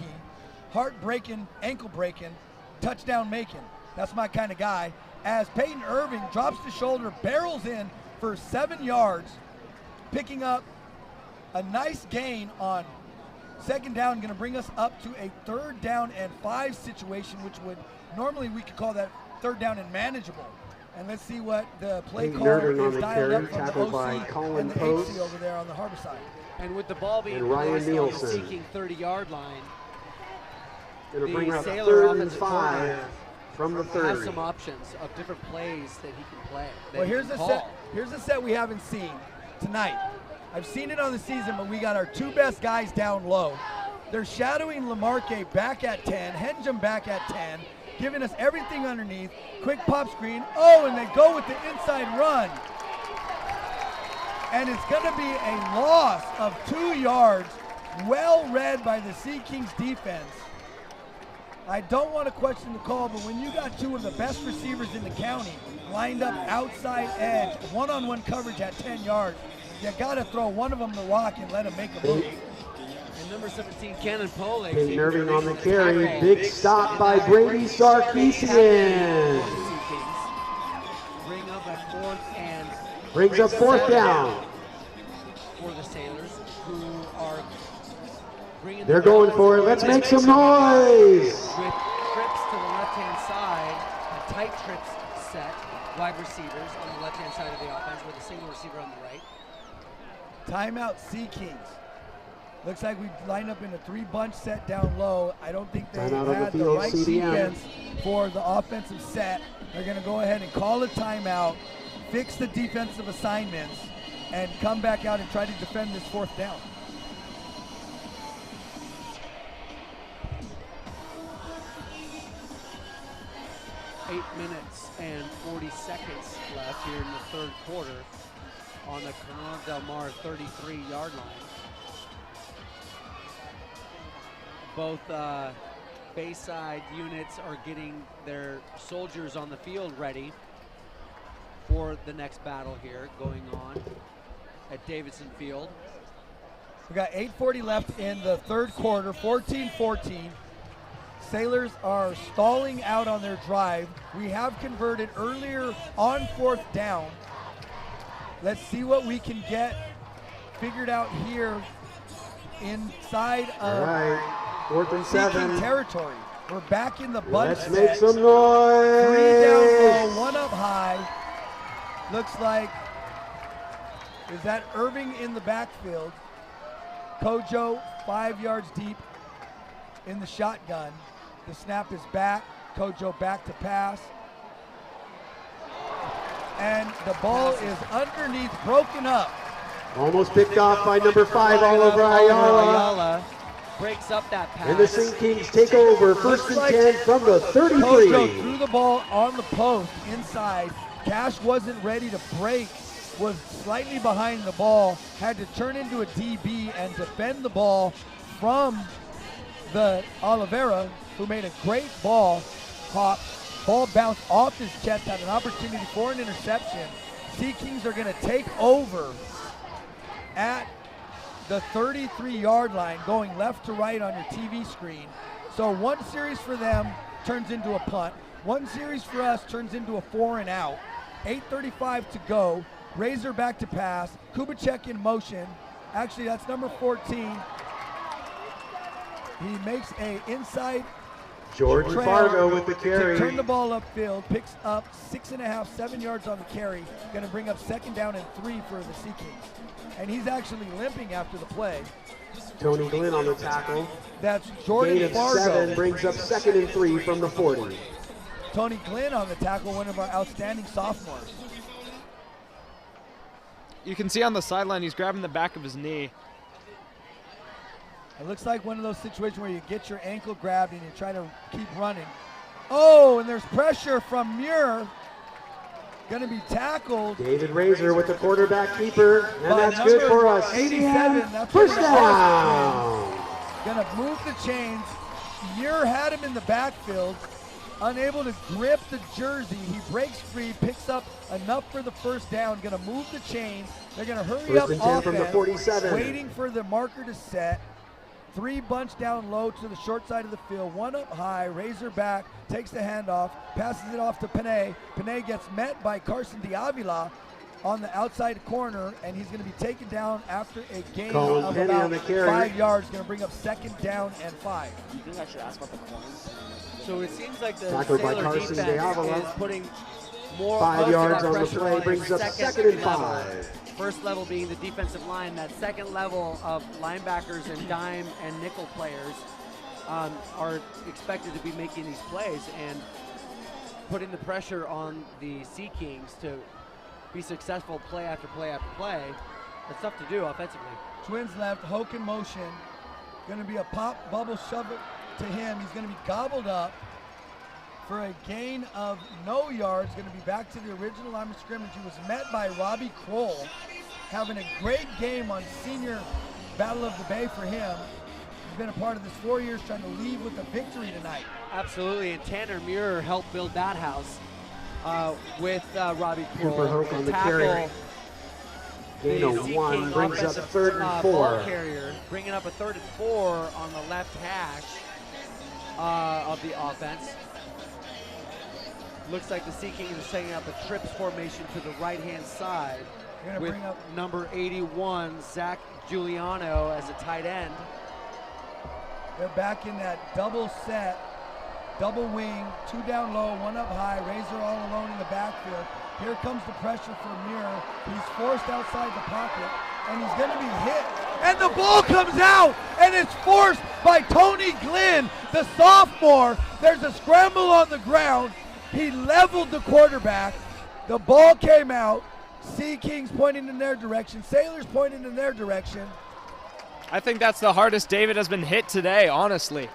Heart-breaking, ankle-breaking, touchdown-making. That's my kind of guy. As Peyton Irving drops the shoulder, barrels in for 7 yards, picking up a nice gain on 2nd down, going to bring us up to a 3rd down and 5 situation, which would normally we could call that 3rd down and manageable. And let's see what the play caller is dialed up from the OC and the HC over there on the harbor side. And with the ball being Ryan placed on the Nielsen. seeking 30-yard line, Going to bring the up Sailor 3rd and offensive 5 coordinator from the has 30. some options of different plays that he can play. Well, here's a set we haven't seen tonight. I've seen it on the season, but we got our two best guys down low. They're shadowing Lamarque back at 10, Henjum back at 10, giving us everything underneath. Quick pop screen. Oh, and they go with the inside run. And it's going to be a loss of 2 yards, well read by the Sea Kings defense. I don't want to question the call, but when you got two of the best receivers in the county lined up outside edge, one-on-one coverage at 10 yards, you got to throw one of them the rock and let him make a move. And number 17, Cannon Pole. Peyton Irving on the carry. Big stop by Brady Sarkeesian. Bring up a fourth and Brings up fourth down. for the Sailors, who are bringing. They're going for it. Let's make some noise. With trips to the left-hand side, a tight trips set, wide receivers on the left-hand side of the offense with a single receiver on the right. Timeout Sea Kings. Looks like we lined up in a 3-bunch set down low. I don't think they Timeout had on the the field, right CDM. defense for the offensive set. They're going to go ahead and call a timeout, fix the defensive assignments, and come back out and try to defend this fourth down. Eight minutes and 40 seconds left here in the third quarter on the Corona Del Mar 33-yard line. Both Bayside units are getting their soldiers on the field ready for the next battle here going on at Davidson Field. We got 8:40 left in the third quarter, 14-14. Sailors are stalling out on their drive. We have converted earlier on fourth down. Let's see what we can get figured out here inside All of right. 4th and Sea King 7. territory. We're back in the bunch Let's set. make some 3 down low, noise. 1 up high. Looks like, is that Irving in the backfield? Kojo 5 yards deep in the shotgun. The snap is back. Kojo back to pass. And the ball is underneath, broken up. Almost picked off by number 5, Oliver Ayala. Breaks up that pass. And the Sea Kings take over. 1st and 10 from the Kojo 33. threw the ball on the post inside. Cash wasn't ready to break, was slightly behind the ball, had to turn into a DB and defend the ball from the Oliveira, who made a great ball hop. Ball bounced off his chest, had an opportunity for an interception. Sea Kings are going to take over at the 33-yard line, going left to right on your TV screen. So one series for them turns into a punt. One series for us turns into a 4 and out. 8:35 to go. Razor back to pass. Kubicek in motion. Actually, that's number 14. He makes a inside Jordan trail Fargo with the to carry. turn the ball upfield, picks up 6.5, 7 yards on the carry. Going to bring up 2nd down and 3 for the Sea Kings. And he's actually limping after the play. Tony Glenn on the tackle. That's Jordan Gain of Fargo. 7 brings up 2nd and 3 from the 40. Tony Glenn on the tackle, one of our outstanding sophomores. You can see on the sideline he's grabbing the back of his knee. It looks like one of those situations where you get your ankle grabbed and you try to keep running. Oh, and there's pressure from Muir. Going to be tackled. David Razor with the quarterback keeper, and By that's good number for us. 87, that's First where the down. Going to move the chains. Muir had him in the backfield, unable to grip the jersey. He breaks free, picks up enough for the first down. Going to move the chains. They're going to hurry First up and 10 from the offense, 47. waiting for the marker to set. 3 bunch down low to the short side of the field. 1 up high. Razor back, takes the handoff, passes it off to Panay. Panay gets met by Carson Diavila on the outside corner, and he's going to be taken down after a gain Colin of Penny about on the carry. 5 yards. Going to bring up 2nd down and 5. You think I should ask about the corners? So it seems like the Tackled by Sailor Carson defense Diavila. is putting more 5 most of yards that on the pressure play on brings a up 2nd and level. 5. First level being the defensive line. That second level of linebackers and dime and nickel players are expected to be making these plays and putting the pressure on the Sea Kings to be successful play after play after play. That's tough to do offensively. Twins left, Hoke in motion. Going to be a pop bubble shove it to him. He's going to be gobbled up for a gain of no yards. Going to be back to the original line of scrimmage. He was met by Robbie Kroll, having a great game on senior Battle of the Bay for him. He's been a part of this 4 years, trying to leave with a victory tonight. Absolutely, and Tanner Muir helped build that house with Robbie Kroll. Cooper Hoke on the carry. Gain of 1 brings up 3rd and 4. Ball carrier, bringing up a 3rd and 4 on the left hash of the offense. Looks like the Sea Kings are setting up a trips formation to the right-hand side with bring up number 81, Zach Giuliano, as a tight end. They're back in that double set, double wing, 2 down low, 1 up high, Razor all alone in the backfield. Here comes the pressure from Muir. He's forced outside the pocket, and he's going to be hit. And the ball comes out, and it's forced by Tony Glenn, the sophomore. There's a scramble on the ground. He leveled the quarterback. The ball came out. Sea Kings pointing in their direction. Sailors pointing in their direction. I think that's the hardest David has been hit today, honestly.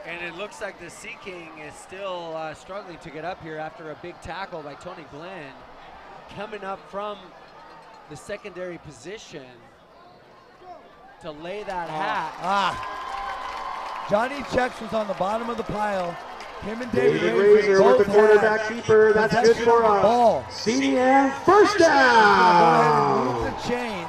And it looks like the Sea King is still struggling to get up here after a big tackle by Tony Glenn. Coming up from the secondary position to lay that hat. Johnny Checks was on the bottom of the pile. Him and David David Razor with both the quarterback keeper. That's good possession for of the ball. a CDM first Go ahead and down. move the chains.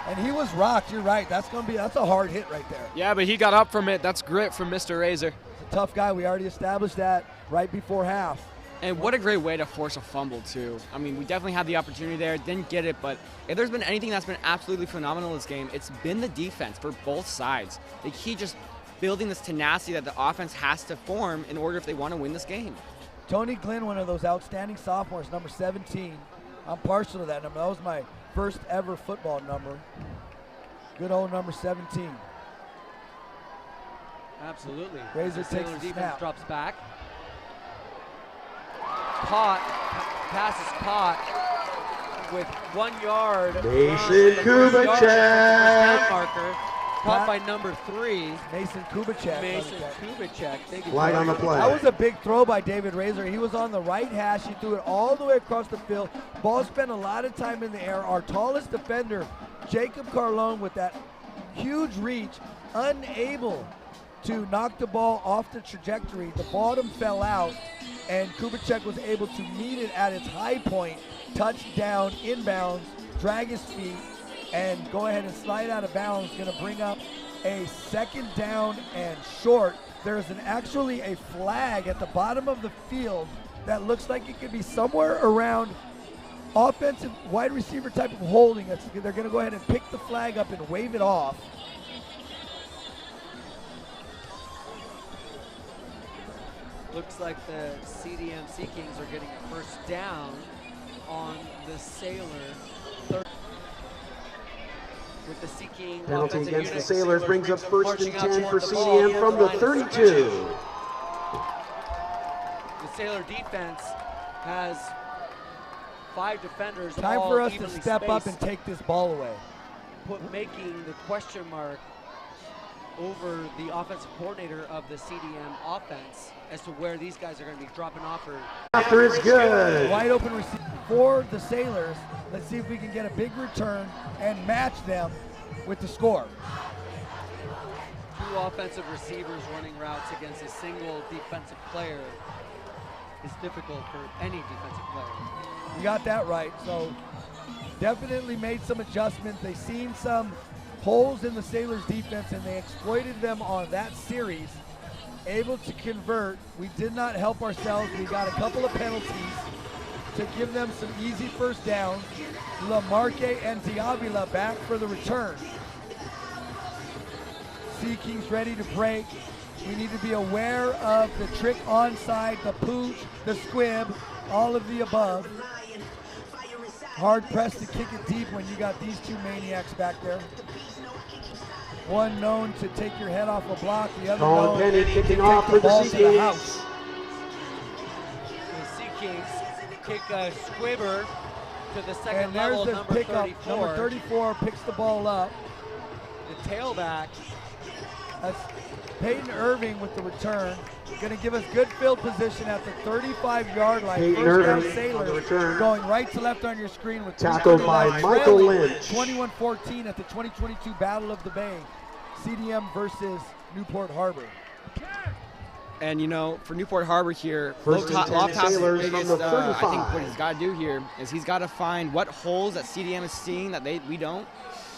And he was rocked. You're right. That's a hard hit right there. Yeah, but he got up from it. That's grit from Mr. Razor. He's a tough guy. We already established that right before half. And what a great way to force a fumble, too. I mean, we definitely had the opportunity there, didn't get it, but if there's been anything that's been absolutely phenomenal in this game, it's been the defense for both sides. The key just building this tenacity that the offense has to form in order if they want to win this game. Tony Glenn, one of those outstanding sophomores, number 17. I'm partial to that number. That was my first ever football number. Good old number 17. Absolutely. Razor The takes Sailor the defense snap. drops back. Caught. Pass is caught with 1 yard. Mason Kubicek. Marker. Caught by number 3. Mason Kubicek. Mason Kubicek. Thank you. Flag on the play. That was a big throw by David Razor. He was on the right hash. He threw it all the way across the field. Ball spent a lot of time in the air. Our tallest defender, Jacob Carlone, with that huge reach, unable to knock the ball off the trajectory. The bottom fell out, and Kubicek was able to meet it at its high point, touchdown, inbounds, drag his feet, and go ahead and slide out of bounds. Going to bring up a 2nd down and short. There's actually a flag at the bottom of the field that looks like it could be somewhere around offensive wide receiver type of holding. They're going to go ahead and pick the flag up and wave it off. Looks like the CDM Sea Kings are getting a first down on the Sailor. With the Sea King Penalty offensive against unit, the Sailors brings up 1st marching and out 10 for toward the ball CDM near from the the line of 32. scrimmage. The Sailor defense has 5 defenders. Time all for us to evenly step up and spaced, take this ball away. making the question mark over the offensive coordinator of the CDM offense as to where these guys are going to be dropping off. After is good. Wide open receiver for the Sailors. Let's see if we can get a big return and match them with the score. 2 offensive receivers running routes against a single defensive player is difficult for any defensive player. You got that right. So definitely made some adjustments. They seen some holes in the Sailors defense and they exploited them on that series. Able to convert. We did not help ourselves. We got a couple of penalties to give them some easy first downs. Lamarque and Diavila back for the return. Sea Kings ready to break. We need to be aware of the trick onside, the pooch, the squib, all of the above. Hard pressed to kick it deep when you got these 2 maniacs back there. One known to take your head off a block, the other known Penny to kicking take off the for the ball Sea to the Kings. house. The Sea Kings kick a squibber to the second And there's level, the number pickup. 34. Number 34 picks the ball up. The tailback. That's Peyton Irving with the return. Going to give us good field position at the 35-yard line. Peyton First down Irving on the Sailors return. going right to left on your screen with Tackled by Michael Lynch. 21-14 at the 2022 Battle of the Bay. CDM versus Newport Harbor. And you know, for Newport Harbor here, First and 10 Loftus' Sailors from biggest, the I 35. think what he's got to do here is he's got to find what holes that CDM is seeing that we don't,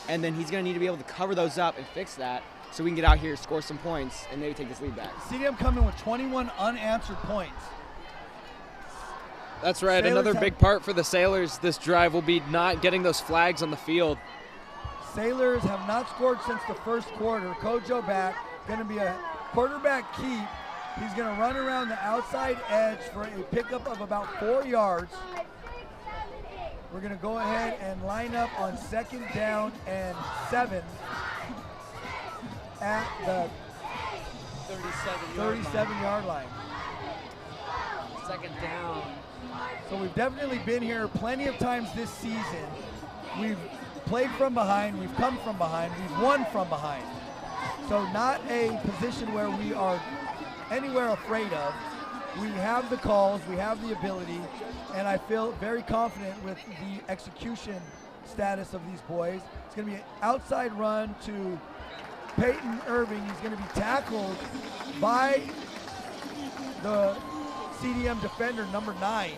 and then he's going to need to be able to cover those up and fix that so we can get out here, score some points, and maybe take this lead back. CDM coming with 21 unanswered points. That's right. Sailors Another have- big part for the Sailors this drive will be not getting those flags on the field. Sailors have not scored since the first quarter. Kojo back, going to be a quarterback keep. He's going to run around the outside edge for a pickup of about 4 yards. We're going to go ahead and line up on 2nd down and 7 at the 37-yard line. Second down. So we've definitely been here plenty of times this season. We've played from behind, we've come from behind, we've won from behind. So not a position where we are anywhere afraid of. We have the calls, we have the ability, and I feel very confident with the execution status of these boys. It's going to be an outside run to Peyton Irving. He's going to be tackled by the CDM defender, number 9.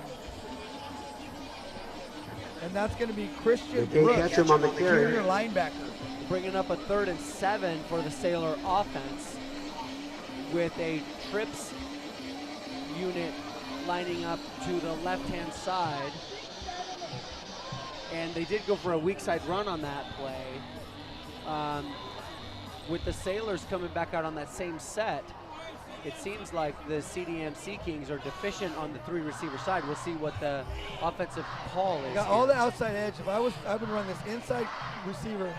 And that's going to be Christian They can't Brooks, catch him on the carry. junior linebacker. Bringing up a 3rd and 7 for the Sailor offense with a trips unit lining up to the left-hand side. And they did go for a weak side run on that play. With the Sailors coming back out on that same set, it seems like the CDM Sea Kings are deficient on the 3 receiver side. We'll see what the offensive call is. Got here. all the outside edge. If I would run this inside receiver.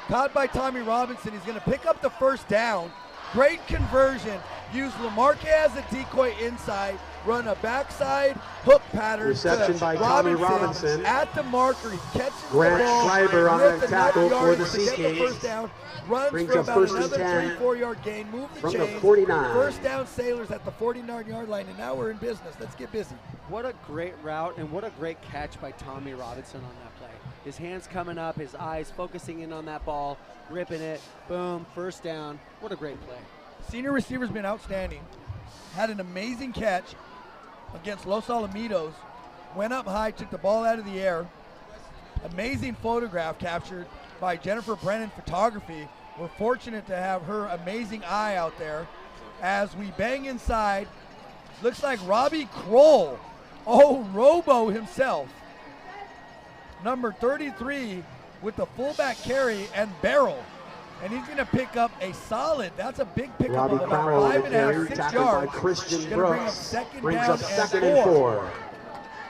Caught by Tommy Robinson. He's going to pick up the first down. Great conversion. Use LaMarque as a decoy inside. Run a backside hook pattern. Reception to by Tommy Robinson. At the marker. He catches Grant the ball. Schreiber on with the enough tackle for yards the to Sea get the Kings. first down. Runs Brings for up about 1st and another 10 3-4 yard gain. Move the from the chains. 49. First down Sailors at the 49-yard line, and now we're in business. Let's get busy. What a great route and what a great catch by Tommy Robinson on that play. His hands coming up, his eyes focusing in on that ball, ripping it, boom, first down. What a great play. Senior receiver's been outstanding. Had an amazing catch against Los Alamitos. Went up high, took the ball out of the air. Amazing photograph captured by Jennifer Brennan Photography. We're fortunate to have her amazing eye out there. As we bang inside, looks like Robbie Kroll. Oh, Robo himself. Number 33 with the fullback carry and barrel. And he's going to pick up a solid, that's a big pickup Robbie of about Crowell 5.5, carry, 6 tackled by yards. Christian Gonna bring up Brooks. 2nd Brings down up 2nd and 4.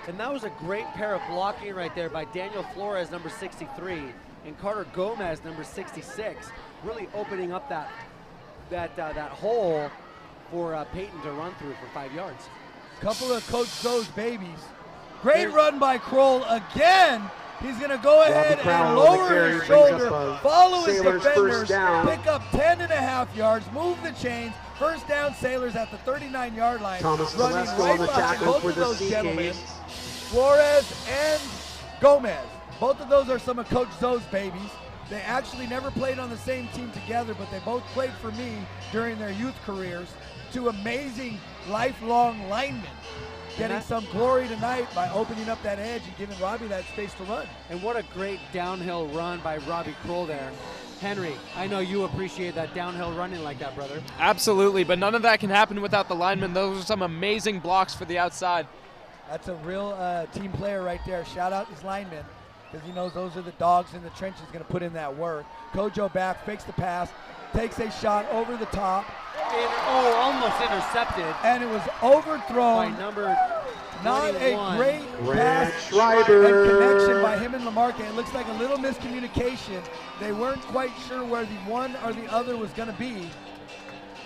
And that was a great pair of blocking right there by Daniel Flores, number 63, and Carter Gomez, number 66, really opening up that hole for Peyton to run through for 5 yards. Couple of Coach Zoe's babies. Great run by Kroll again. He's going to go ahead and lower his shoulder, follow his defenders, pick up 10.5 yards, move the chains. First down Sailors at the 39-yard line. Thomas running Telesco right on the behind tackle both for of the those Sea gentlemen, Kings. Flores and Gomez. Both of those are some of Coach Zoe's babies. They actually never played on the same team together, but they both played for me during their youth careers. Two amazing lifelong linemen. Getting some glory tonight by opening up that edge and giving Robbie that space to run. And what a great downhill run by Robbie Kroll there. Henry, I know you appreciate that downhill running like that, brother. Absolutely, but none of that can happen without the linemen. Those are some amazing blocks for the outside. That's a real team player right there. Shout out his linemen, because he knows those are the dogs in the trenches going to put in that work. Kojo back, fakes the pass, takes a shot over the top. Almost intercepted. And it was overthrown. By number 21. Not a great Grant pass Schreiber. and connection by him and LaMarque. It looks like a little miscommunication. They weren't quite sure where the one or the other was going to be.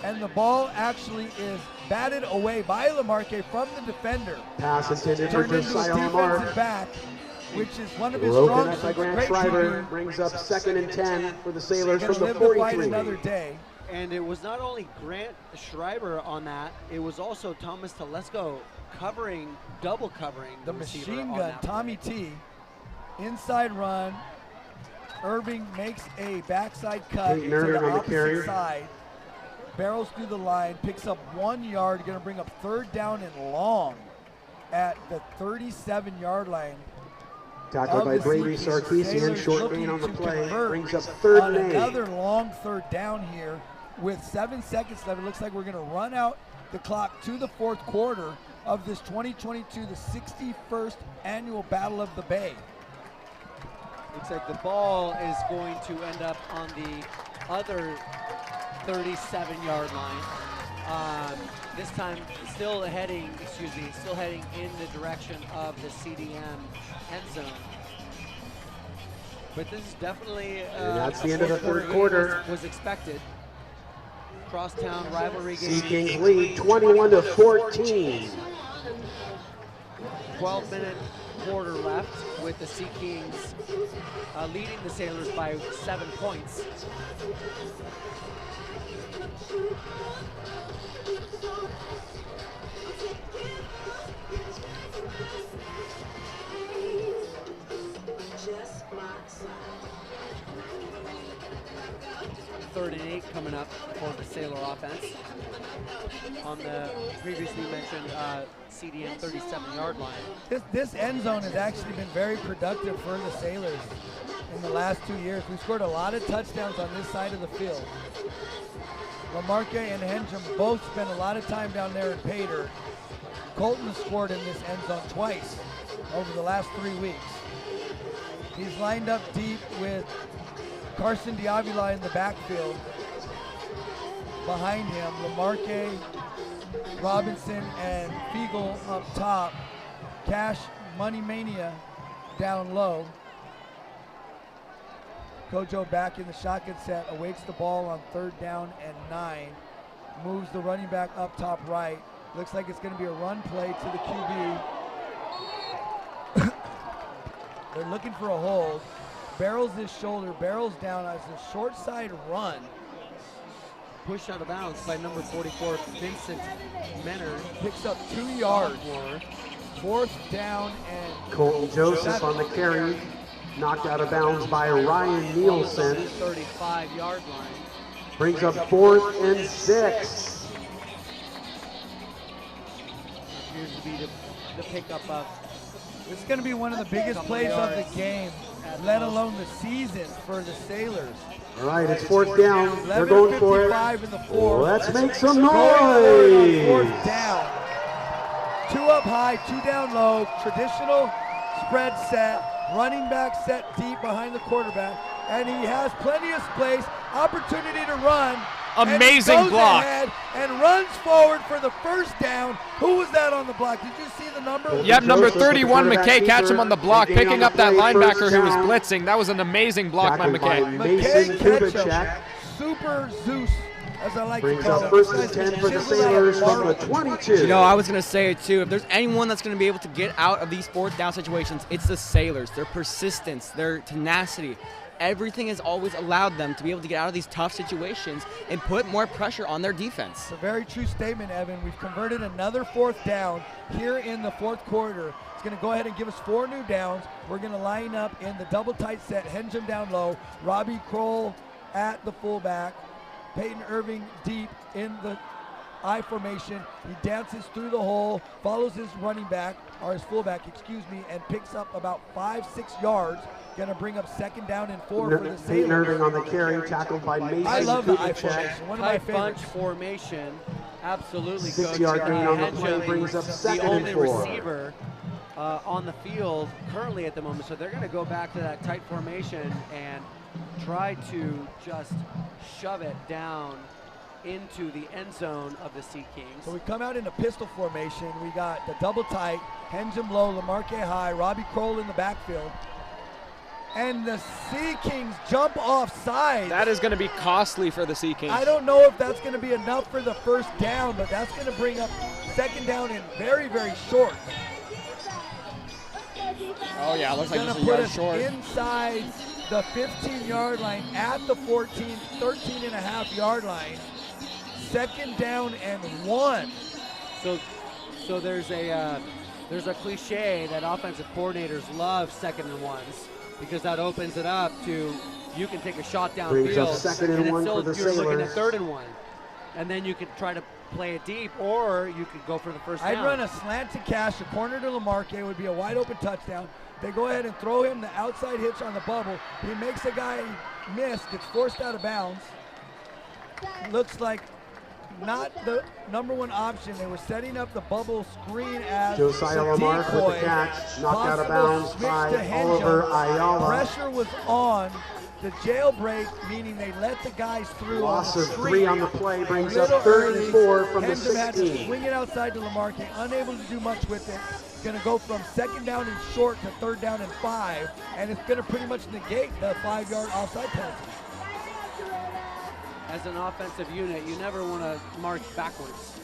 and the ball actually is batted away by Lamarque from the defender. Pass intended for Turned into a Josiah Lamar. defensive back, which is one of his Broken strong up by suits. Grant Great Schreiber. DB. Brings up 2nd and 10 for the Sailors Gonna from the live to fight 43. another day. And it was not only Grant Schreiber on that, it was also Thomas Telesco covering, double covering The receiver machine on gun, that Tommy T. Inside run. Irving makes a backside cut to Peyton the Irving on the opposite carry. side. Barrels through the line, picks up 1 yard, going to bring up 3rd down and long at the 37-yard line. Tackled by of the Brady Sea Kings. Sarkeesian. Sailors Short looking gain on the to play. convert Brings up 3rd on and 8. another long 3rd down here with 7 seconds left. It looks like we're going to run out the clock to the 4th quarter of this 2022, the 61st annual Battle of the Bay. Looks like the ball is going to end up on the other 37-yard line. This time still heading in the direction of the CDM end zone. But this is definitely And that's the end of the 3rd quarter. Was expected. Crosstown rivalry game. Sea Kings lead 21-14. 12-minute quarter left with the Sea Kings leading the Sailors by 7 points. Third and 8 coming up for the Sailor offense on the previously mentioned CDM 37-yard line. This end zone has actually been very productive for the Sailors in the last 2 years. We've scored a lot of touchdowns on this side of the field. Lamarque and Henjum both spent a lot of time down there in Pater. Colton has scored in this end zone twice over the last 3 weeks. He's lined up deep with Carson Diavila in the backfield. Behind him, Lamarque, Robinson, and Fiegel up top. Cash Money Mania down low. Kojo back in the shotgun set, awaits the ball on 3rd down and 9. Moves the running back up top right. Looks like it's going to be a run play to the QB. They're looking for a hold. Barrels his shoulder, barrels down as a short side run. Push out of bounds by number 44, Vincent Menard. Picks up 2 yards. 4th down and Colton Joseph on the carry. Knocked out of bounds by Ryan Nielsen. 35-yard line. Brings up 4th and 6. Appears to be the pickup of. This is going to be one of the biggest plays of the game, let alone the season for the Sailors. All right, it's 4th down. They're going for it. 11:55 in the 4th. Let's make some Going for it on 4th noise. down. 2 up high, 2 down low. Traditional spread set. Running back set deep behind the quarterback. And he has plenty of space, opportunity to run. Amazing and goes block. ahead and runs forward for the 1st down. Who was that on the block? Did you see the number? Yep, number Joseph, 31, the McKay, quarterback catch him on the block, keeper, picking up that gain on the play, linebacker who was first down. blitzing. That was an amazing block by Tackled by McKay. Mason McKay Kubicek. Ketchum, Super Zeus, as I like Brings to call up him. 1st and 10 for the Chiseled out Sailors of from the marble. 22. You know, I was going to say it too. If there's anyone that's going to be able to get out of these 4th down situations, it's the Sailors. Their persistence, their tenacity. Everything has always allowed them to be able to get out of these tough situations and put more pressure on their defense. It's a very true statement, Evan. We've converted another 4th down here in the 4th quarter. It's going to go ahead and give us 4 new downs. We're going to line up in the double tight set. Henjum down low. Robbie Kroll at the fullback. Peyton Irving deep in the I formation. He dances through the hole, follows his running back, or his fullback, and picks up about 5-6 yards. Going to bring up 2nd down and 4 for the Peyton Sailors. Irving on the carry, tackled by Mason I love the I Kubicek. formation. One of my Tight bunch favorites. formation. Absolutely. 6-yard Coach. gain on the Henjum, play brings up the 2nd only and 4. receiver on the field currently at the moment. So they're going to go back to that tight formation and try to just shove it down into the end zone of the Sea Kings. So we come out in a pistol formation. We got the double tight, Henjum low, Lamarque high, Robbie Kroll in the backfield. and the Sea Kings jump offside. That is going to be costly for the Sea Kings. I don't know if that's going to be enough for the first down, but that's going to bring up second down in very, very short. Oh yeah, looks like Going just to a put yard us short. inside the 15-yard line at the 13.5-yard line. Second down and 1. So there's a cliche that offensive coordinators love second and ones because that opens it up to you can take a shot Brings downfield up second and it's one still, for the you're looking at Sailors. third and 1, and then you can try to play it deep, or you could go for the first down. I'd run a slant to Cash, a corner to Lamarque, would be a wide open touchdown. They go ahead and throw him the outside hitch on the bubble. He makes a guy miss, gets forced out of bounds. Looks like not the number one option. They were setting up the bubble screen as Josiah the Lamarque decoy. with the catch, knocked out of Possible bounds switch by to Henjo. Oliver Ayala. Pressure was on. The jailbreak, meaning they let the guys through. Loss on the of screen. 3 on the play brings Little up third and early. 4 from the Hendon had to 16. swing it outside to Lamarque, unable to do much with it. Going to go from second down and short to third down and 5, and it's going to pretty much negate the 5-yard offside penalty. As an offensive unit, you never want to march backwards.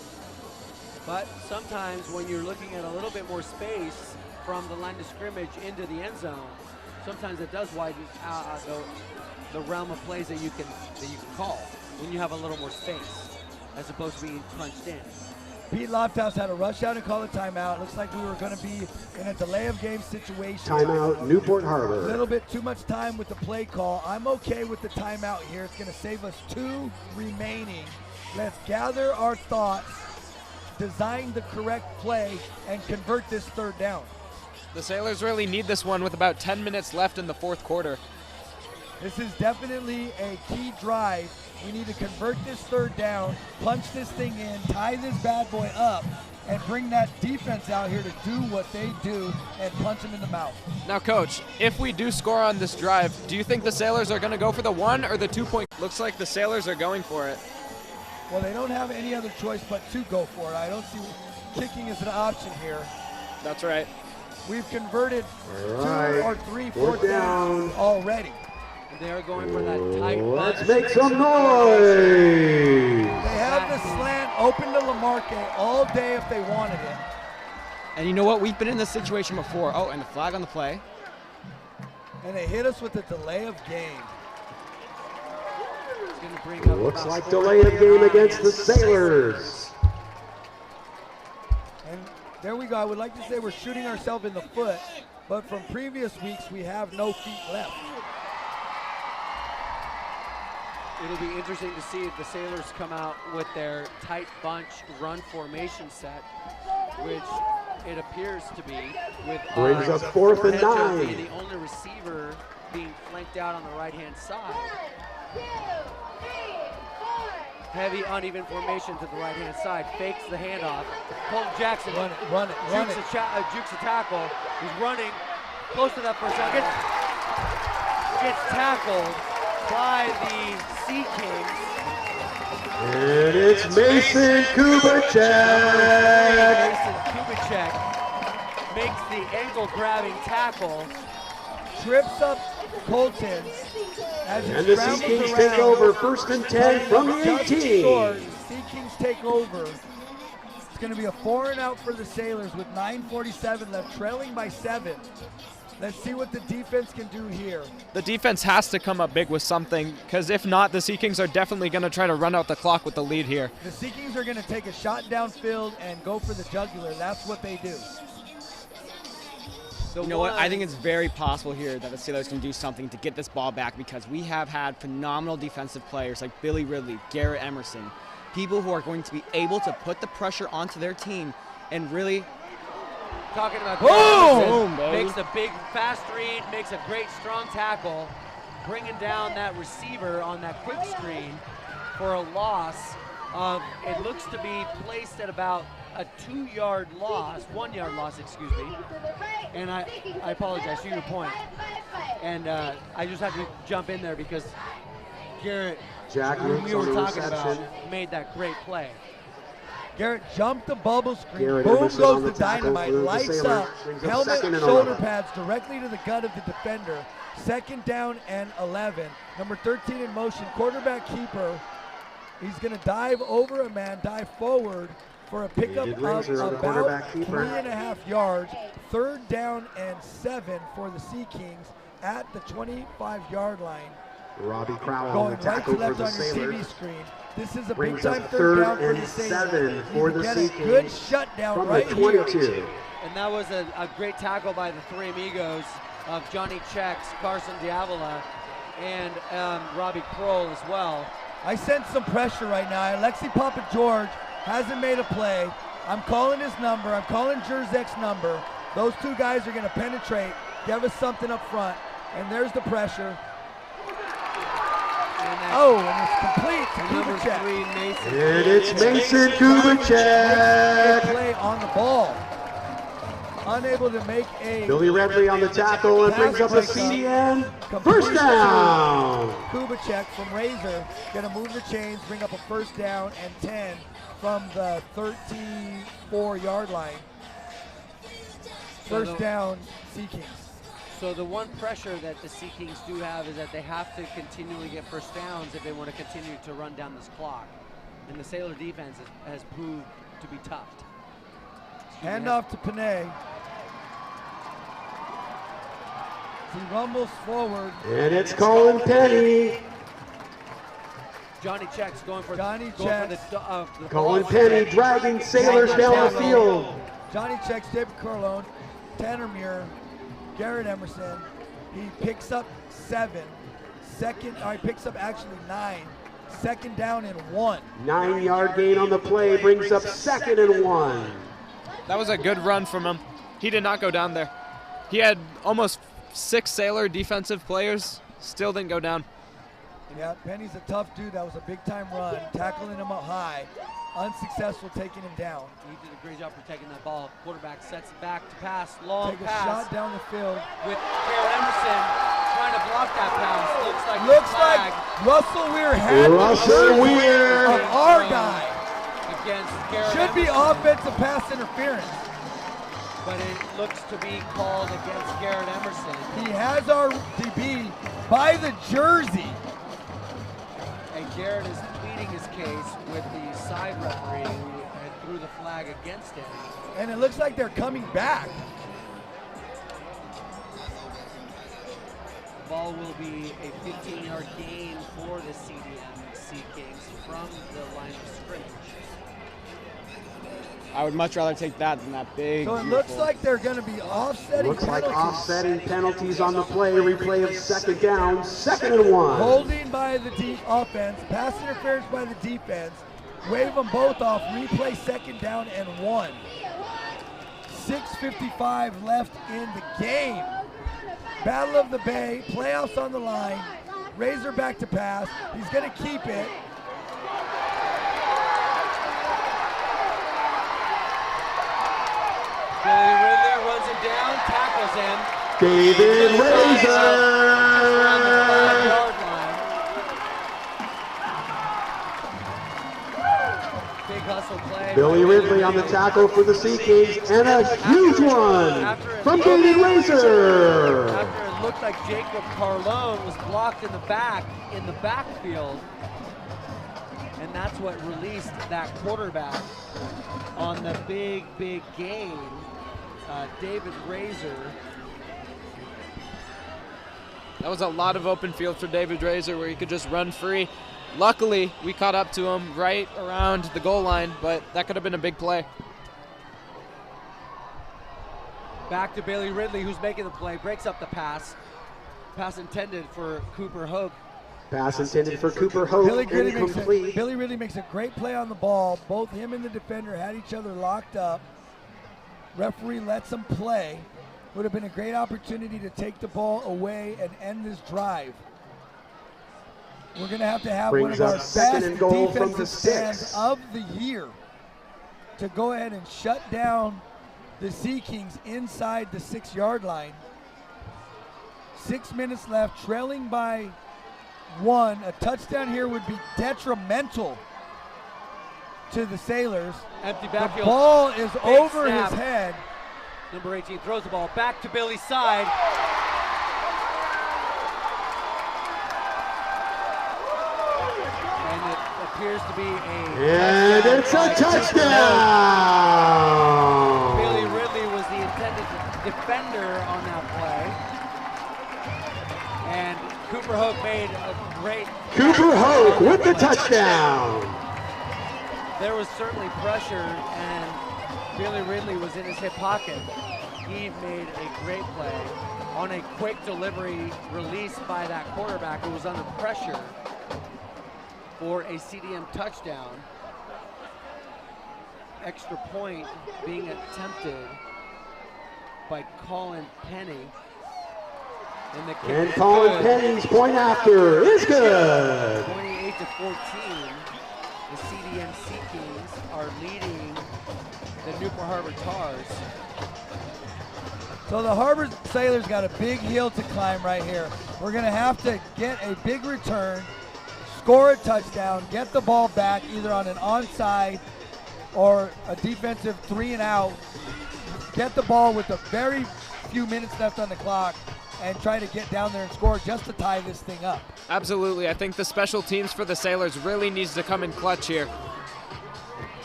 But sometimes when you're looking at a little bit more space from the line of scrimmage into the end zone, sometimes it does widen out the realm of plays that you can call when you have a little more space, as opposed to being punched in. Pete Lofthouse had to rush out and call a timeout. Looks like we were going to be in a delay of game situation. Timeout, Newport A Harbor. little bit too much time with the play call. I'm okay with the timeout here. It's going to save us 2 remaining. Let's gather our thoughts, design the correct play, and convert this third down. The Sailors really need this one with about 10 minutes left in the fourth quarter. This is definitely a key drive. We need to convert this third down, punch this thing in, tie this bad boy up, and bring that defense out here to do what they do and punch them in the mouth. Now, Coach, if we do score on this drive, do you think the Sailors are going to go for the 1 or the 2-point? Looks like the Sailors are going for it. Well, they don't have any other choice but to go for it. I don't see kicking as an option here. That's right. We've converted All right. 2 or 3 Fourth fourth downs down. already. They are going for that tight Let's bunch. make some noise. They have the slant open to Lamarque all day if they wanted it. And you know what? We've been in this situation before. Oh, and the flag on the play. And they hit us with a delay of game. It's going to bring up Looks about like 4th delay of and game 9. against the Sailors. And there we go. I would like to say we're shooting ourselves in the foot, but from previous weeks, we have no feet left. It'll be interesting to see if the Sailors come out with their tight bunch run formation set, which it appears to be, with Brings up 4th and Henjo 9. being the only receiver being flanked out on the right-hand side. Heavy uneven formation to the right-hand side, fakes the handoff. Colton Jackson Run it. jukes a tackle. He's running close to that first down. Gets tackled by the Sea Kings. And it's Mason Kubicek. Mason Kubicek makes the ankle-grabbing tackle. Trips up Colton as he And the Sea scrambles Kings around. take over 1st and 10 from the Just 18. short. Sea Kings take over. It's going to be a 4 and out for the Sailors with 9:47 left, trailing by 7. Let's see what the defense can do here. The defense has to come up big with something, because if not, the Sea Kings are definitely going to try to run out the clock with the lead here. The Sea Kings are going to take a shot downfield and go for the jugular. That's what they do. You know what? I think it's very possible here that the Sailors can do something to get this ball back, because we have had phenomenal defensive players like Billy Ridley, Garrett Emerson, people who are going to be able to put the pressure onto their team and really Talking about Boom, makes a big fast read, makes a great strong tackle, bringing down that receiver on that quick screen for a loss of, it looks to be placed at about a 2-yard loss, 1-yard loss, excuse me. And I apologize, to your point. And I just have to jump in there because Garrett, Jack who we Roots were on the talking reception. about, made that great play. Garrett jumped the bubble screen. Garrett Boom Emerson goes on the the tackle dynamite. for the Lights Sailor. up. Brings up Helmet, second and shoulder 11. pads directly to the gut of the defender. 2nd down and 11. Number 13 in motion. Quarterback keeper. He's going to dive over a man, dive forward for a pickup David of Razor, the about quarterback keeper. 3.5 yards. 3rd down and 7 for the Sea Kings at the 25-yard line. Robbie Crowell on Going the right tackle to for left the on your Sailors. TV screen. This is a Brings big-time up 3rd down 3rd for and the 7 Sailors. for Need to the get Sea a good Kings shutdown from right the here. 22. And that was a great tackle by the three amigos of Johnny Chex, Carson Diavola, and Robbie Kroll as well. I sense some pressure right now. Alexi Papa George hasn't made a play. I'm calling his number. I'm calling Jerzek's number. Those two guys are going to penetrate, give us something up front. And there's the pressure. And it's complete to Number Kubicek. 3, Mason. And it's Mason Kubicek. Play on the ball. Unable to make a Billy Redley on the tackle and brings up a CDN. First down. Kubicek from Razor going to move the chains, bring up a 1st down and 10 from the 34-yard line. 1st down, Sea Kings. So the one pressure that the Sea Kings do have is that they have to continually get 1st downs if they want to continue to run down this clock. And the Sailor defense has proved to be tough. Hand off to Panay. He rumbles forward. And it's Colin Penny. Johnny Chex going for Johnny the Colin Penny dragging Sailors down the field. Johnny Chex, David Carlone, Tanner Muir, Garrett Emerson. He picks up 7. He picks up actually 9. 2nd down and 1. 9-yard gain on the play brings up 2nd and 1. That was a good run from him. He did not go down there. He had almost 6 Sailor defensive players, still didn't go down. Yeah, Penny's a tough dude. That was a big-time run, tackling him up high. Unsuccessful taking him down. He did a great job protecting that ball. Quarterback sets it back to pass, long Take a pass. shot down the field. With Garrett Emerson trying to block that pass. Looks like Russell Weir had Russell Weir of our guy. Against Garrett Should be Emerson. offensive pass interference. But it looks to be called against Garrett Emerson. He has our DB by the jersey. And Garrett is pleading his case with the side referee who threw the flag against him. And it looks like they're coming back. The ball will be a 15-yard gain for the CDM Sea Kings from the line of scrimmage. I would much rather take that than that big. So it looks like they're going to be offsetting Looks like penalties. offsetting penalties on the play. Replay of 2nd down, 2nd and 1. Holding by the deep offense, pass interference by the defense. Wave them both off. Replay 2nd down and 1. 6:55 left in the game. Battle of the Bay, playoffs on the line. Razorback to pass. He's going to keep it. Billy Ridley runs him down, tackles him. David Razor. Around the 5-yard line. Big hustle play. Billy Ridley on the tackle for the Sea Kings, and a huge one from David Razor. After it looked like Jacob Carlone was blocked in the backfield, and that's what released that quarterback on the big gain. David Razor. That was a lot of open field for David Razor where he could just run free. Luckily, we caught up to him right around the goal line, but that could have been a big play. Back to Billy Ridley, who's making the play, breaks up the pass. Pass intended for Cooper Hogue. Pass intended for Cooper Hogue, incomplete. Billy Ridley makes a great play on the ball. Both him and the defender had each other locked up. Referee lets him play. Would have been a great opportunity to take the ball away and end this drive. We're going to have one of our best defensive stands of the year to go ahead and shut down the Sea Kings inside the 6-yard line. 6 minutes left, trailing by 1. A touchdown here would be detrimental to the Sailors. Empty The backfield. ball is Big over snap. his head. Number 18 throws the ball back to Billy's side. And it appears to be And it's a touchdown! Billy Ridley was the intended defender on that play. And Cooper Hoke made a great... Cooper Hoke with the touchdown! There was certainly pressure, and Billy Ridley was in his hip pocket. He made a great play on a quick delivery release by that quarterback who was under pressure for a CDM touchdown. Extra point being attempted by Colin Penny. And the kick is Colin good. Penny's point after is good. 28-14. The CDM Sea Kings are leading the Newport Harbor Tars. So the Harbor Sailors got a big hill to climb right here. We're going to have to get a big return, score a touchdown, get the ball back either on an onside or a defensive 3 and out, get the ball with a very few minutes left on the clock, and try to get down there and score just to tie this thing up. Absolutely. I think the special teams for the Sailors really needs to come in clutch here.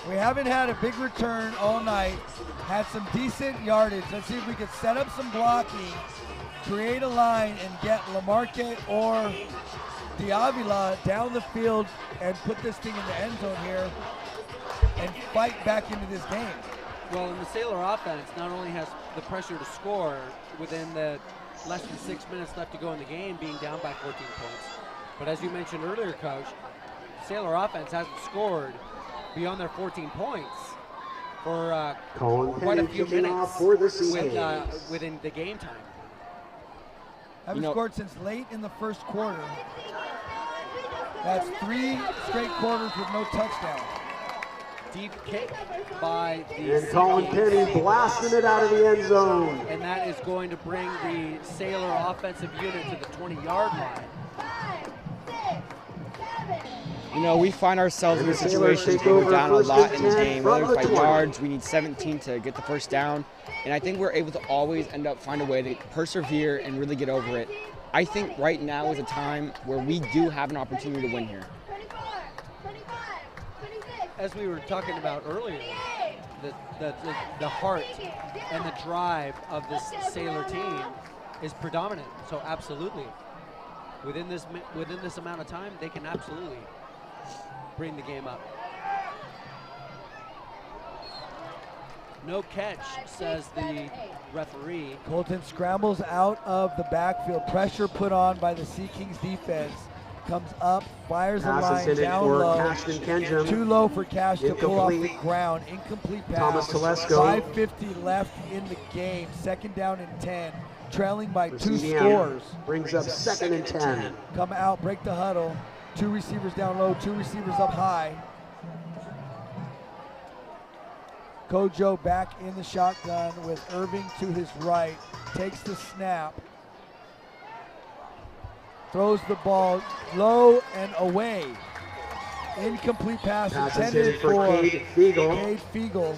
We haven't had a big return all night, had some decent yardage. Let's see if we can set up some blocking, create a line, and get Lamarque or Diavila down the field and put this thing in the end zone here and fight back into this game. Well, in the Sailor offense, not only has the pressure to score within the less than 6 minutes left to go in the game, being down by 14 points, but as you mentioned earlier, Coach, Sailor offense hasn't scored beyond their 14 points for quite a few minutes within the game time. Haven't scored since late in the first quarter. That's 3 straight quarters with no touchdown. Deep kick by the And Colin Penny blasting it out of the end zone. And that is going to bring the Sailor offensive unit to the 20-yard line. You know, we find ourselves in a situation where we're down a lot in the game. Whether it's by yards, we need 17 to get the first down. And I think we're able to always end up find a way to persevere and really get over it. I think right now is a time where we do have an opportunity to win here. As we were talking about earlier, the heart and the drive of this Sailor team is predominant. So absolutely, within this amount of time, they can absolutely bring the game up. No catch, says the referee. Colton scrambles out of the backfield. Pressure put on by the Sea Kings defense. Comes up, fires a line down low. Too low for Cash to pull off the ground. Incomplete pass. Thomas Telesco. 5:50 left in the game. 2nd down and 10. Trailing by 2 CDM scores. brings up 2nd and 10. Come out, break the huddle. 2 receivers down low, 2 receivers up high. Kojo back in the shotgun with Irving to his right. Takes the snap. Throws the ball low and away. Incomplete pass intended for Cade Fiegel.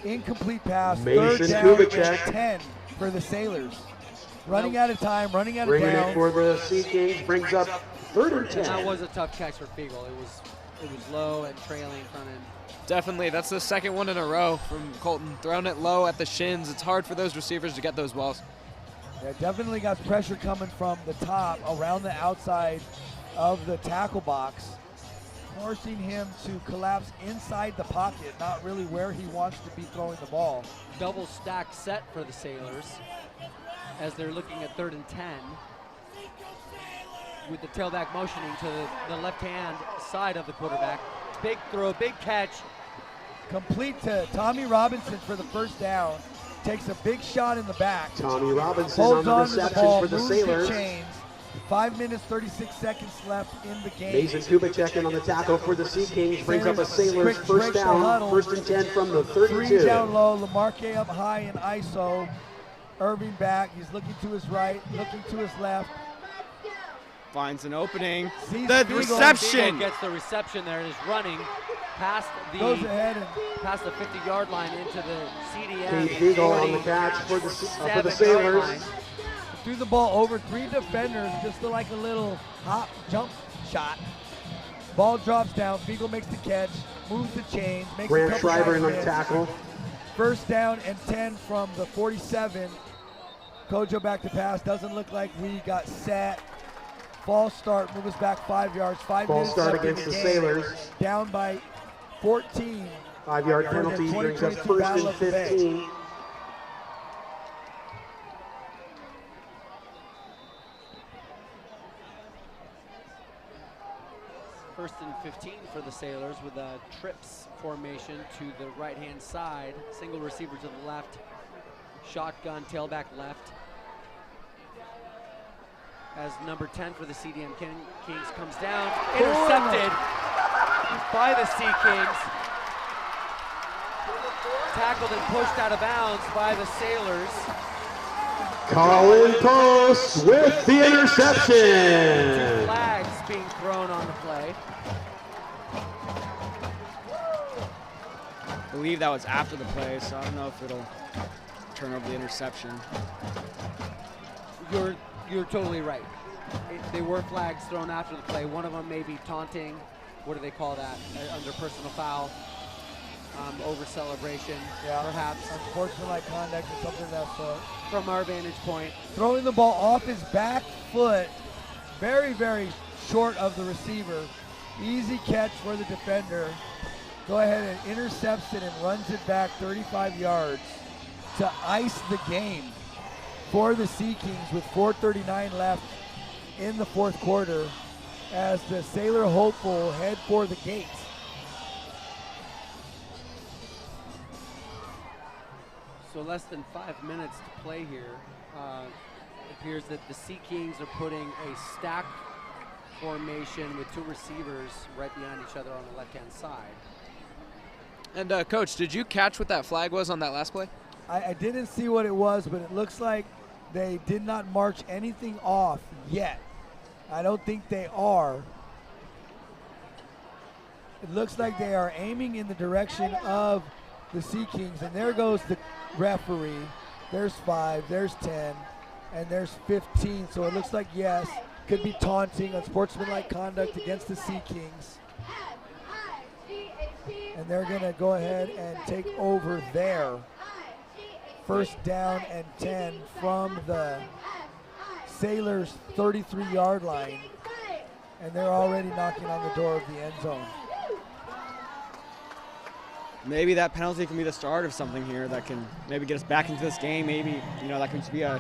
Incomplete pass. Mason 3rd down Kubicek. and 10 for the Sailors. Running out of time, running out of Bringing downs. it for the Sea Kings brings up 3rd and 10. That was a tough catch for Fiegel. It was low and trailing front end. Definitely. That's the second one in a row from Colton. Throwing it low at the shins. It's hard for those receivers to get those balls. Yeah, definitely got pressure coming from the top around the outside of the tackle box, forcing him to collapse inside the pocket, not really where he wants to be throwing the ball. Double stack set for the Sailors as they're looking at 3rd and 10 with the tailback motioning to the left-hand side of the quarterback. Big throw, big catch. Complete to Tommy Robinson for the 1st down. Takes a big shot in the back. Tommy Robinson holds on the on to the reception ball, for the moves Sailors. the chains. 5 minutes, 36 seconds left in the game. Mason Kubicek in on the tackle for the Sea Kings brings up a Sailors Quick 1st breaks the down, huddle. 1st and 10 from the 32. 3 down low, Lamarque up high in ISO. Irving back, he's looking to his right, looking to his left. Finds an opening. Sees The Fiegel. reception. Fiegel gets the reception there and is running. past Goes ahead and the 50-yard line into the CDM. Cade Beagle on the catch for the Sailors. Line. threw the ball over 3 defenders, just like a little hop jump shot. Ball drops down, Beagle makes the catch, moves the chains, makes a Grant couple Schreiber in guys the miss. tackle. First down and 10 from the 47. Kojo back to pass, doesn't look like we got set. False start, move us back 5 yards, 5 False minutes start left in against the game. Sailors. Down by 14. 5-yard For the penalty brings us 2022 first Battle and of the Bay. 15. First and 15 for the Sailors with a trips formation to the right-hand side. Single receiver to the left. Shotgun, tailback left. As number 10 for the CDM Kings comes down. Intercepted by the Sea Kings. Tackled and pushed out of bounds by the Sailors. Colin Post with the 2 interception. flags being thrown on the play. I believe that was after the play, so I don't know if it'll turn over the interception. You're totally right. They were flags thrown after the play. One of them may be taunting. What do they call that? Under personal foul. Over celebration, perhaps. Unsportsmanlike conduct or something of that sort. From our vantage point. Throwing the ball off his back foot, very, very short of the receiver. Easy catch for the defender. Go ahead and intercepts it and runs it back 35 yards to ice the game for the Sea Kings with 4:39 left in the fourth quarter as the Sailor hopeful head for the gates. So less than 5 minutes to play here. It appears that the Sea Kings are putting a stack formation with 2 receivers right behind each other on the left-hand side. And Coach, did you catch what that flag was on that last play? I didn't see what it was, but it looks like they did not march anything off yet. I don't think they are. It looks like they are aiming in the direction of the Sea Kings, and there goes the referee. There's 5, there's 10, and there's 15. So it looks like, yes, could be taunting, unsportsmanlike conduct against the Sea Kings. And they're going to go ahead and take over there. First down and 10 from the Sailors' 33-yard line. And they're already knocking on the door of the end zone. Maybe that penalty can be the start of something here that can maybe get us back into this game. Maybe, that could be a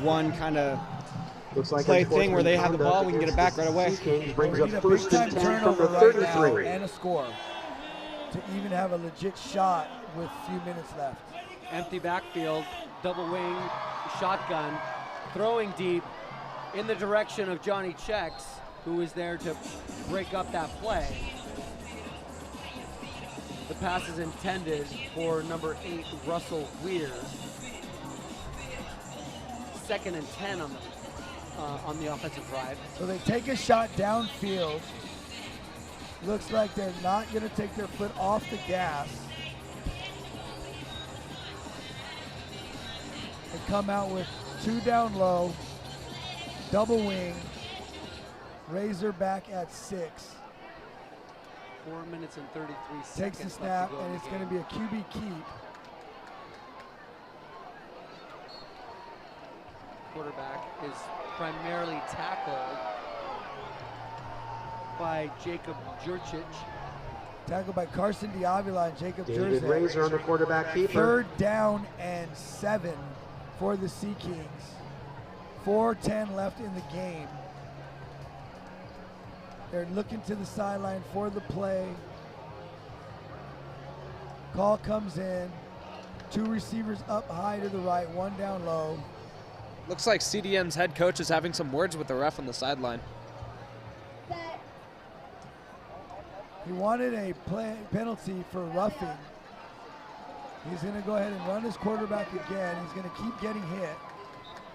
one kind of play thing where they have the ball, we can get it back right away. Kings brings We up need a first and big-time 10 from turnover the right now 33. and a score to even have a legit shot with few minutes left. Empty backfield, double wing, shotgun, throwing deep in the direction of Johnny Checks, who is there to break up that play. The pass is intended for number 8, Russell Weir. 2nd and 10 on the offensive drive. So they take a shot downfield. Looks like they're not going to take their foot off the gas. They come out with 2 down low, double wing, Razorback at 6. 4 minutes and 33 seconds. Takes the snap, and it's going to be a QB keep. Quarterback is primarily tackled by Jacob Jurcic. Tackled by Carson Diavila and Jacob David Jersey. Razor on the quarterback keeper. 3rd down and 7 for the Sea Kings. 4:10 left in the game. They're looking to the sideline for the play. Call comes in. 2 receivers up high to the right, 1 down low. Looks like CDM's head coach is having some words with the ref on the sideline. He wanted a penalty for roughing. He's going to go ahead and run his quarterback again. He's going to keep getting hit.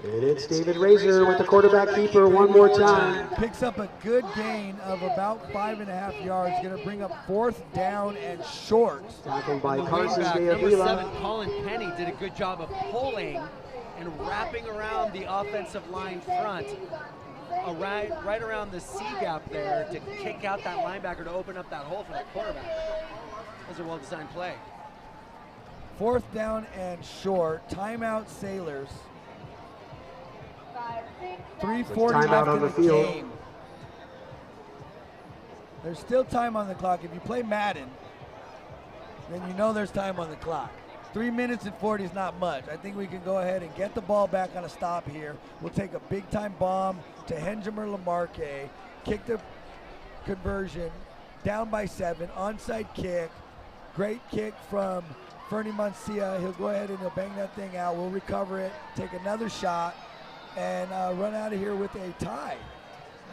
And it's David Razor with the quarterback keeper one more time. Picks up a good gain of about 5.5 yards. Going to bring up 4th down and short. Tackled by And the Carson wingback, number 7, Deavila. Colin Penny, did a good job of pulling and wrapping around the offensive line front, right around the C gap there to kick out that linebacker to open up that hole for the quarterback. That was a well-designed play. 4th down and short. Timeout Sailors. 3:40 Timeout left on in the the field. game. There's still time on the clock. If you play Madden, then you know there's time on the clock. 3 minutes and 40 is not much. I think we can go ahead and get the ball back on a stop here. We'll take a big-time bomb to Henjum or Lamarque, kick the conversion, down by 7, onside kick. Great kick from Fernie Mancia. He'll go ahead and he'll bang that thing out. We'll recover it, take another shot, and run out of here with a tie.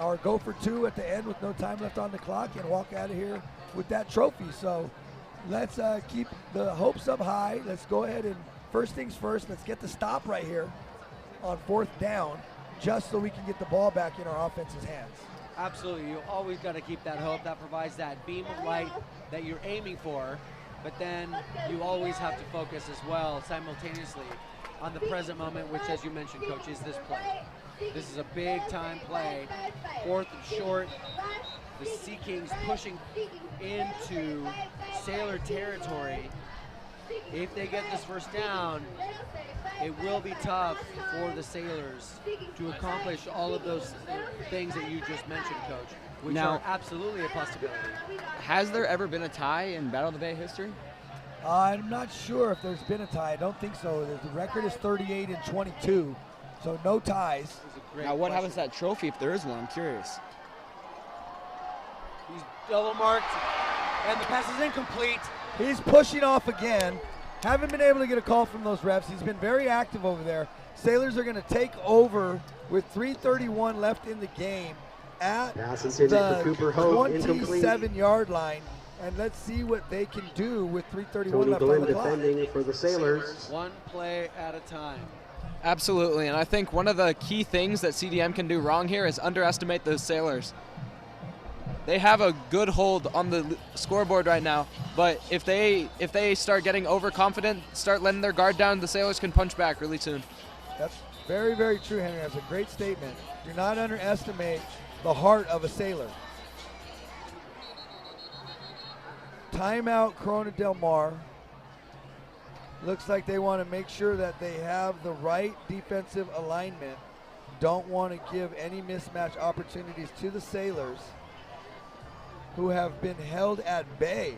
Or go for 2 at the end with no time left on the clock and walk out of here with that trophy. So let's keep the hopes up high. Let's go ahead and first things first, let's get the stop right here on 4th down just so we can get the ball back in our offense's hands. Absolutely, you always got to keep that hope. That provides that beam of light that you're aiming for, but then you always have to focus as well simultaneously on the present moment, which, as you mentioned, Coach, is this play. This is a big-time play, 4th and short. The Sea Kings pushing into Sailor territory. If they get this first down, it will be tough for the Sailors to accomplish all of those things that you just mentioned, Coach, which Now, are absolutely a possibility. Has there ever been a tie in Battle of the Bay history? I'm not sure if there's been a tie. I don't think so. The record is 38 and 22, so no ties. Now, what happens to that trophy if there is one? I'm curious. He's double marked, and the pass is incomplete. He's pushing off again. Haven't been able to get a call from those refs. He's been very active over there. Sailors are going to take over with 3:31 left in the game at Pass intended for Cooper Hogue, incomplete. 27-yard line. And let's see what they can do with 3:31 Tony left on Glenn the clock. defending for the Sailors. One play at a time. Absolutely, and I think one of the key things that CDM can do wrong here is underestimate those Sailors. They have a good hold on the scoreboard right now, but if they start getting overconfident, start letting their guard down, the Sailors can punch back really soon. That's very, very true, Henry. That's a great statement. Do not underestimate the heart of a Sailor. Timeout, Corona Del Mar. Looks like they want to make sure that they have the right defensive alignment. Don't want to give any mismatch opportunities to the Sailors, who have been held at bay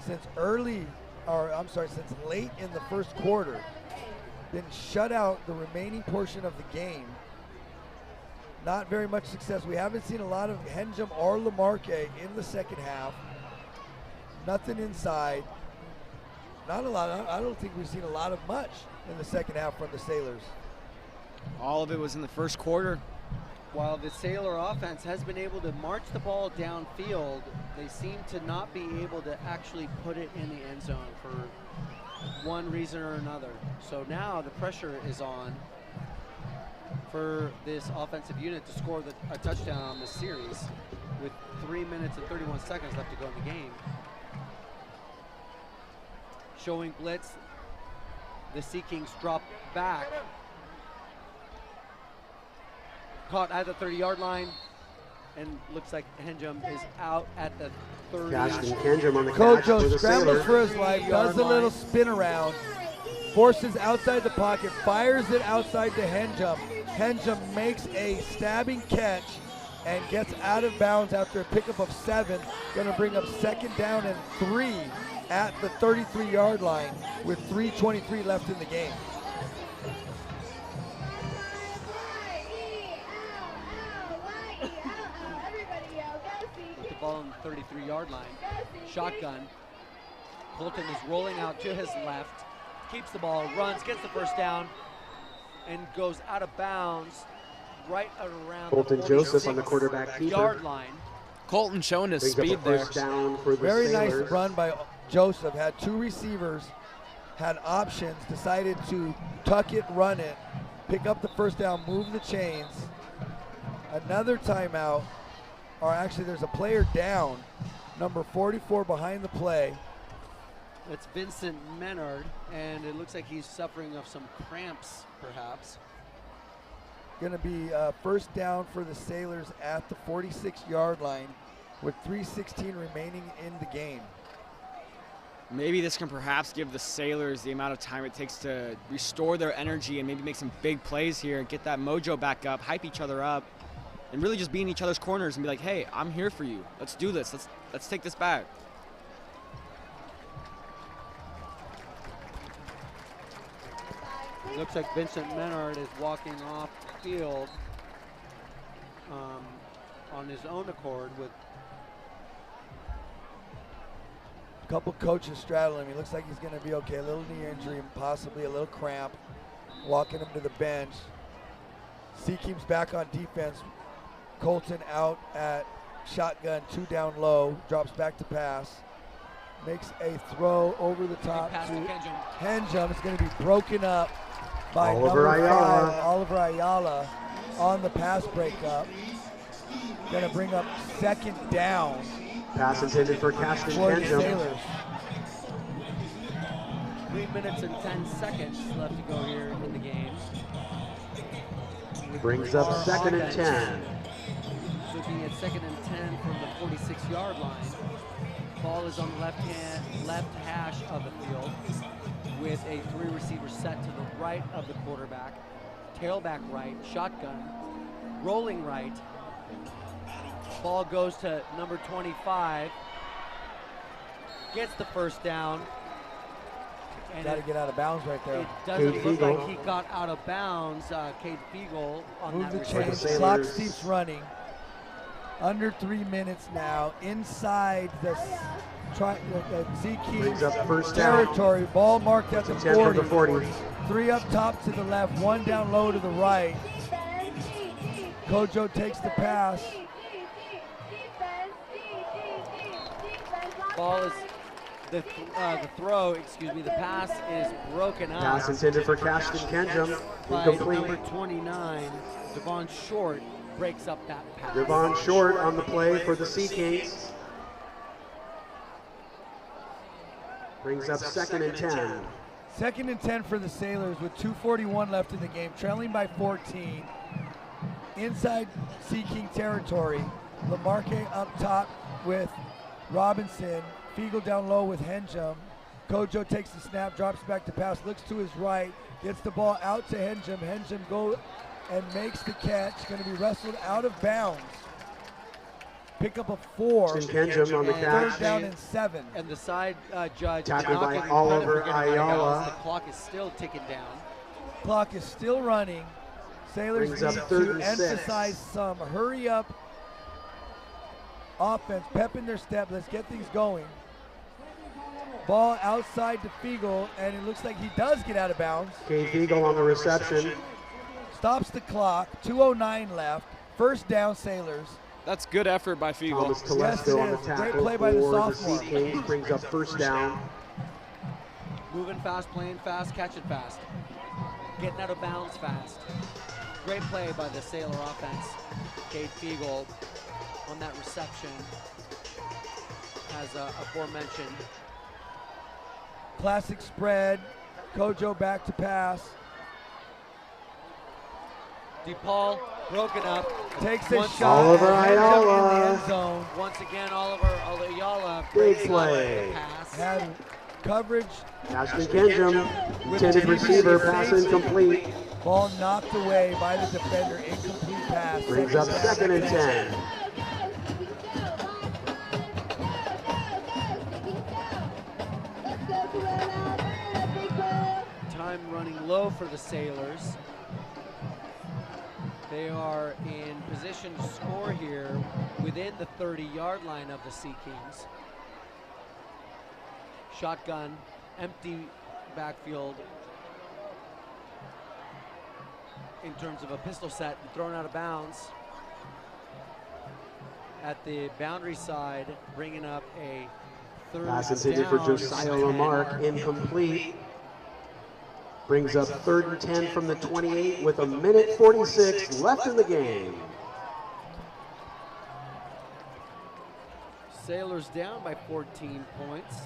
since since late in the first quarter. Been shut out the remaining portion of the game. Not very much success. We haven't seen a lot of Henjum or Lamarque in the second half. Nothing inside. Not a lot. I don't think we've seen a lot of much in the second half from the Sailors. All of it was in the first quarter. While the Sailor offense has been able to march the ball downfield, they seem to not be able to actually put it in the end zone for one reason or another. So now the pressure is on for this offensive unit to score a touchdown on this series with 3 minutes and 31 seconds left to go in the game. Showing blitz, the Sea Kings drop back. Caught at the 30-yard line, and looks like Henjum is out at the 30. Ashton Henjum on the catch for Kojo the scrambles Sailors. for his life, does a little spin around, forces outside the pocket, fires it outside to Henjum. Henjum makes a stabbing catch and gets out of bounds after a pickup of 7. Going to bring up 2nd down and 3 at the 33-yard line with 3:23 left in the game. With the ball on the 33-yard line. Shotgun. Colton is rolling out to his left. Keeps the ball, runs, gets the first down, and goes out of bounds right around Colton the Joseph on the quarterback keeper. yard line. Colton showing his Brings up speed a there. first down for the Very Sailors. nice run by Joseph. Had 2 receivers, had options, decided to tuck it, run it, pick up the first down, move the chains. Another timeout, or actually there's a player down, number 44 behind the play. It's Vincent Menard, and it looks like he's suffering of some cramps, perhaps. Going to be first down for the Sailors at the 46-yard line with 3:16 remaining in the game. Maybe this can perhaps give the Sailors the amount of time it takes to restore their energy and maybe make some big plays here, get that mojo back up, hype each other up, and really just be in each other's corners and be like, hey, I'm here for you. Let's do this. Let's take this back. Looks like Vincent Menard is walking off the field on his own accord with A couple coaches straddling him. He looks like he's going to be okay. A little knee injury and possibly a little cramp. Walking him to the bench. Seakeem's back on defense. Colton out at shotgun, 2 down low. Drops back to pass. Makes a throw over the top to Henjum. It's going to be broken up by Oliver number 5, Ayala. Oliver Ayala, on the pass breakup. Going to bring up second down Pass intended for Caston for the Kenjum. Sailors. 3 minutes and 10 seconds left to go here in the game. Brings up Our 2nd and offense 10. Looking at 2nd and 10 from the 46-yard line. Ball is on the left hash of the field with a 3-receiver set to the right of the quarterback. Tailback right, shotgun, rolling right. Ball goes to number 25. Gets the first down. And Got to get out of bounds right there. it doesn't Cade look Fiegel. like he got out of bounds. Cade Fiegel on Move that the return. chains. Sailors. Clock keeps running. Under 3 minutes now. Inside the Brings Seakeem's up first down. territory. Ball marked at the 10 from the 40. 40. 3 up top to the left. 1 down low to the right. Kojo takes the pass. Ball is the pass is broken up Pass intended for Caston Kenjum. by number Incomplete. 29. Devon Short breaks up that pass. Devon Short on the play for the Sea Kings. Brings up 2nd and 10. 2nd and 10 for the Sailors with 2:41 left in the game, trailing by 14. Inside Sea King territory. Lamarque up top with Robinson. Fiegel down low with Henjum. Kojo takes the snap, drops back to pass, looks to his right, gets the ball out to Henjum. Henjum go and makes the catch. Going to be wrestled out of bounds. Pick up a 4. Kenjum on the And catch. 3rd down and 7. And the side judge Tackled not by giving Oliver credit for getting out of Ayala. bounds. The clock is still ticking down. Clock is still running. Sailors Brings up need 3rd to and 6. emphasize some hurry up offense, pep in their step. Let's get things going. Ball outside to Fiegel, and it looks like he does get out of bounds. Cade Fiegel on the reception. Stops the clock. 2:09 left. First down, Sailors. That's good effort by Fiegel. Thomas Yes, Telesco it on the is. Great tackle play by the for the sophomore. Sea Kings. Brings up first down. Moving fast, playing fast, catching fast. Getting out of bounds fast. Great play by the Sailor offense. Cade Fiegel on that reception, as aforementioned. Classic spread. Kojo back to pass. DePaul broken up. Takes a Once- shot. Oliver and ends up in Ayala. the end zone. Once again, Oliver Ayala Big breaking up play. the pass. Had coverage. Caston Kenjum. Intended receiver. Pass incomplete. Ball knocked away by the defender. Incomplete pass. Brings up 2nd and 10. Time running low for the Sailors. They are in position to score here within the 30-yard line of the Sea Kings. Shotgun, empty backfield in terms of a pistol set and thrown out of bounds. At the boundary side, bringing up a 3rd Pass intended for down Josiah and 10. Lamarck. Incomplete. Brings up 3rd and 10 from the 28 with 1:46 left in the game. Sailors down by 14 points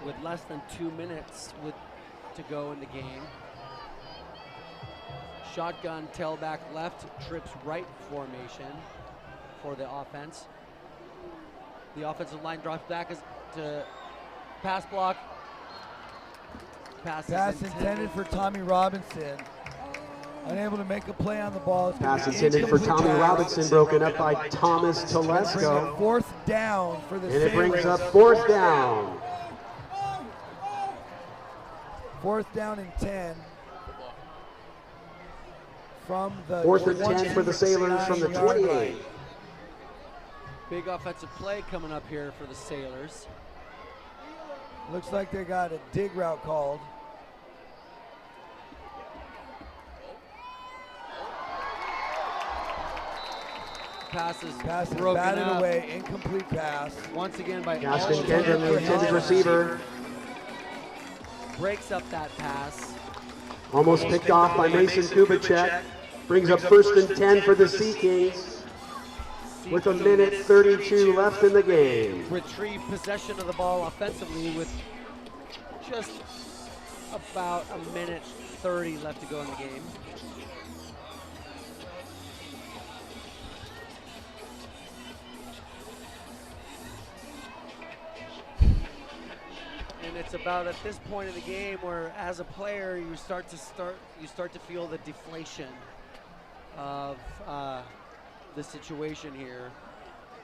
with less than 2 minutes to go in the game. Shotgun tailback left, trips right formation for the offense. The offensive line drops back to pass block. Pass intended for Tommy Robinson. Unable to make a play on the ball. Pass intended for Tommy Robinson, broken up by Thomas Telesco. 4th down for the Sailors. And it brings up 4th down. 4th down and 10. From the 4th and 10 for the Sailors from the 28. Big offensive play coming up here for the Sailors. Looks like they got a dig route called. Pass is broken batted up. Away, incomplete pass. Once again by Gaston Kendrick, the intended receiver. Breaks up that pass. Almost picked off by Mason Kubicek. Brings up 1st and 10 for the Sea Kings with 1:32 left in the game. Retrieve possession of the ball offensively with just about 1:30 left to go in the game. And it's about at this point in the game where, as a player, you start to feel the deflation of the situation here.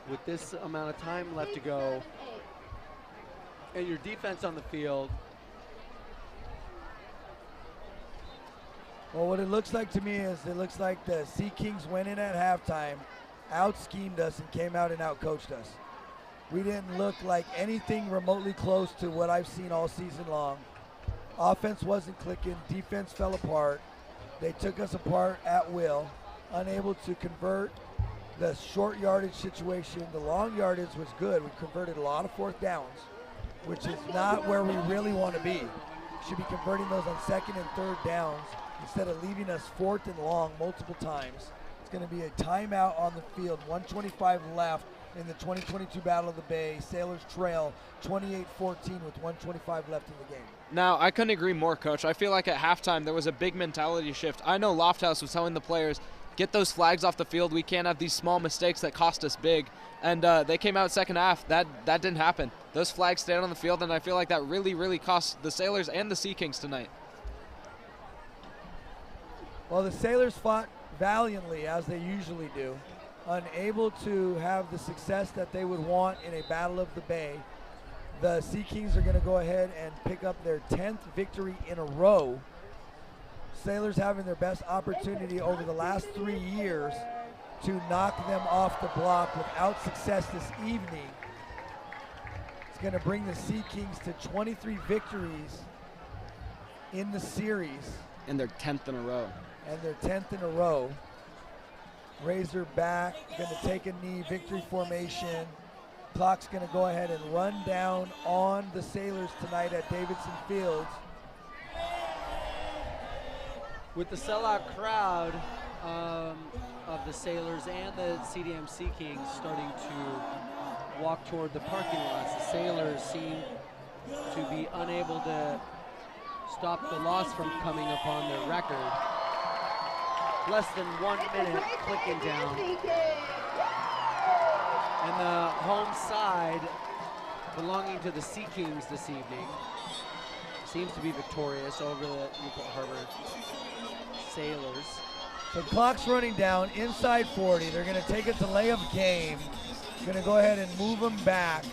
With this amount of time left to go, and your defense on the field. Well, what it looks like to me is it looks like the Sea Kings went in at halftime, out-schemed us, and came out and out-coached us. We didn't look like anything remotely close to what I've seen all season long. Offense wasn't clicking, defense fell apart. They took us apart at will, unable to convert the short yardage situation. The long yardage was good. We converted a lot of 4th downs, which is not where we really want to be. We should be converting those on 2nd and 3rd downs instead of leaving us 4th and long multiple times. It's going to be a timeout on the field. 1:25 left in the 2022 Battle of the Bay. Sailors trail 28-14 with 1:25 left in the game. Now, I couldn't agree more, Coach. I feel like at halftime there was a big mentality shift. I know Lofthouse was telling the players, get those flags off the field. We can't have these small mistakes that cost us big. And they came out 2nd half. That didn't happen. Those flags stayed on the field, and I feel like that really cost the Sailors and the Sea Kings tonight. Well, the Sailors fought valiantly, as they usually do, unable to have the success that they would want in a Battle of the Bay. The Sea Kings are going to go ahead and pick up their 10th victory in a row. Sailors having their best opportunity over the last 3 years to knock them off the block without success this evening. It's going to bring the Sea Kings to 23 victories in the series. And their 10th in a row. And their 10th in a row. Razorback going to take a knee, victory formation. Clock's going to go ahead and run down on the Sailors tonight at Davidson Fields. With the sellout crowd of the Sailors and the CDM Sea Kings starting to walk toward the parking lots, the Sailors seem to be unable to stop the loss from coming upon their record. Less than 1 minute clicking down. And the home side belonging to the Sea Kings this evening seems to be victorious over the Newport Harbor Sailors. The clock's running down inside 40. They're going to take a delay of game. Going to go ahead and move them back.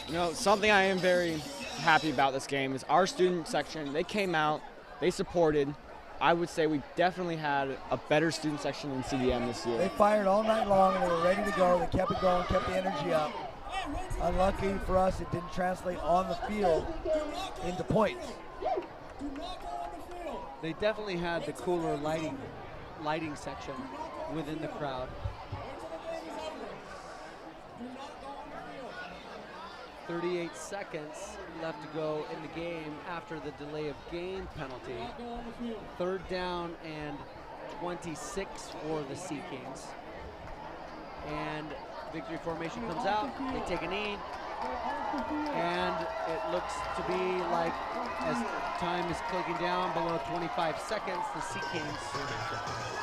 You know, something I am very happy about this game is our student section. They came out, they supported. I would say we definitely had a better student section than CDM this year. They fired all night long and they were ready to go. They kept it going, kept the energy up. Unlucky for us, it didn't translate on the field into points. They definitely had the cooler lighting section within the crowd. 38 seconds left to go in the game after the delay of game penalty. 3rd down and 26 for the Sea Kings. And victory formation comes out. They take a knee. And it looks to be like, as time is clicking down below 25 seconds, the Sea Kings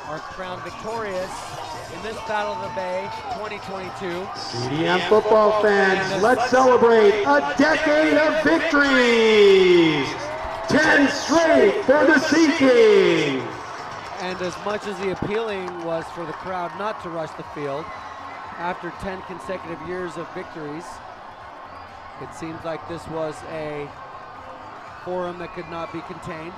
are crowned victorious in this Battle of the Bay 2022. CDM football fans, let's celebrate a decade of victories! 10 straight for the Sea Kings! And as much as the appealing was for the crowd not to rush the field, after 10 consecutive years of victories, it seems like this was a forum that could not be contained.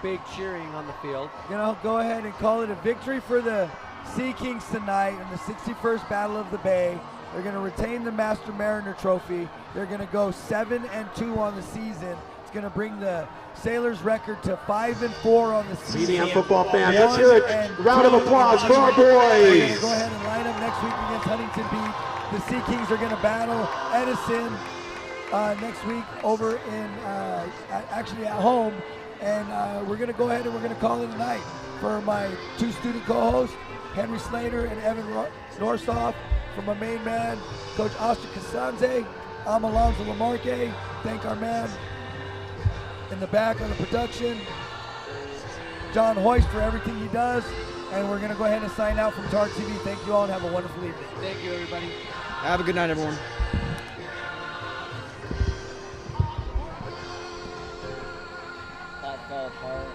Big cheering on the field. You know, go ahead and call it a victory for the Sea Kings tonight in the 61st Battle of the Bay. They're going to retain the Master Mariner Trophy. They're going to go 7-2 on the season. It's going to bring the Sailors' record to 5-4 on the season. CDM football fans, let's hear it. Round of applause for our boys. Go ahead and line up next week against Huntington Beach. The Sea Kings are going to battle Edison next week over in, actually at home. And we're going to go ahead and we're going to call it a night. For my 2 student co-hosts, Henry Slater and Evan Norsoff. For my main man, Coach Oscar Casanze, I'm Alonzo Lamarque. Thank our man in the back on the production, John Hoist, for everything he does. And we're going to go ahead and sign out from TarTV. Thank you all and have a wonderful evening. Thank you, everybody. Have a good night, everyone. That fell apart.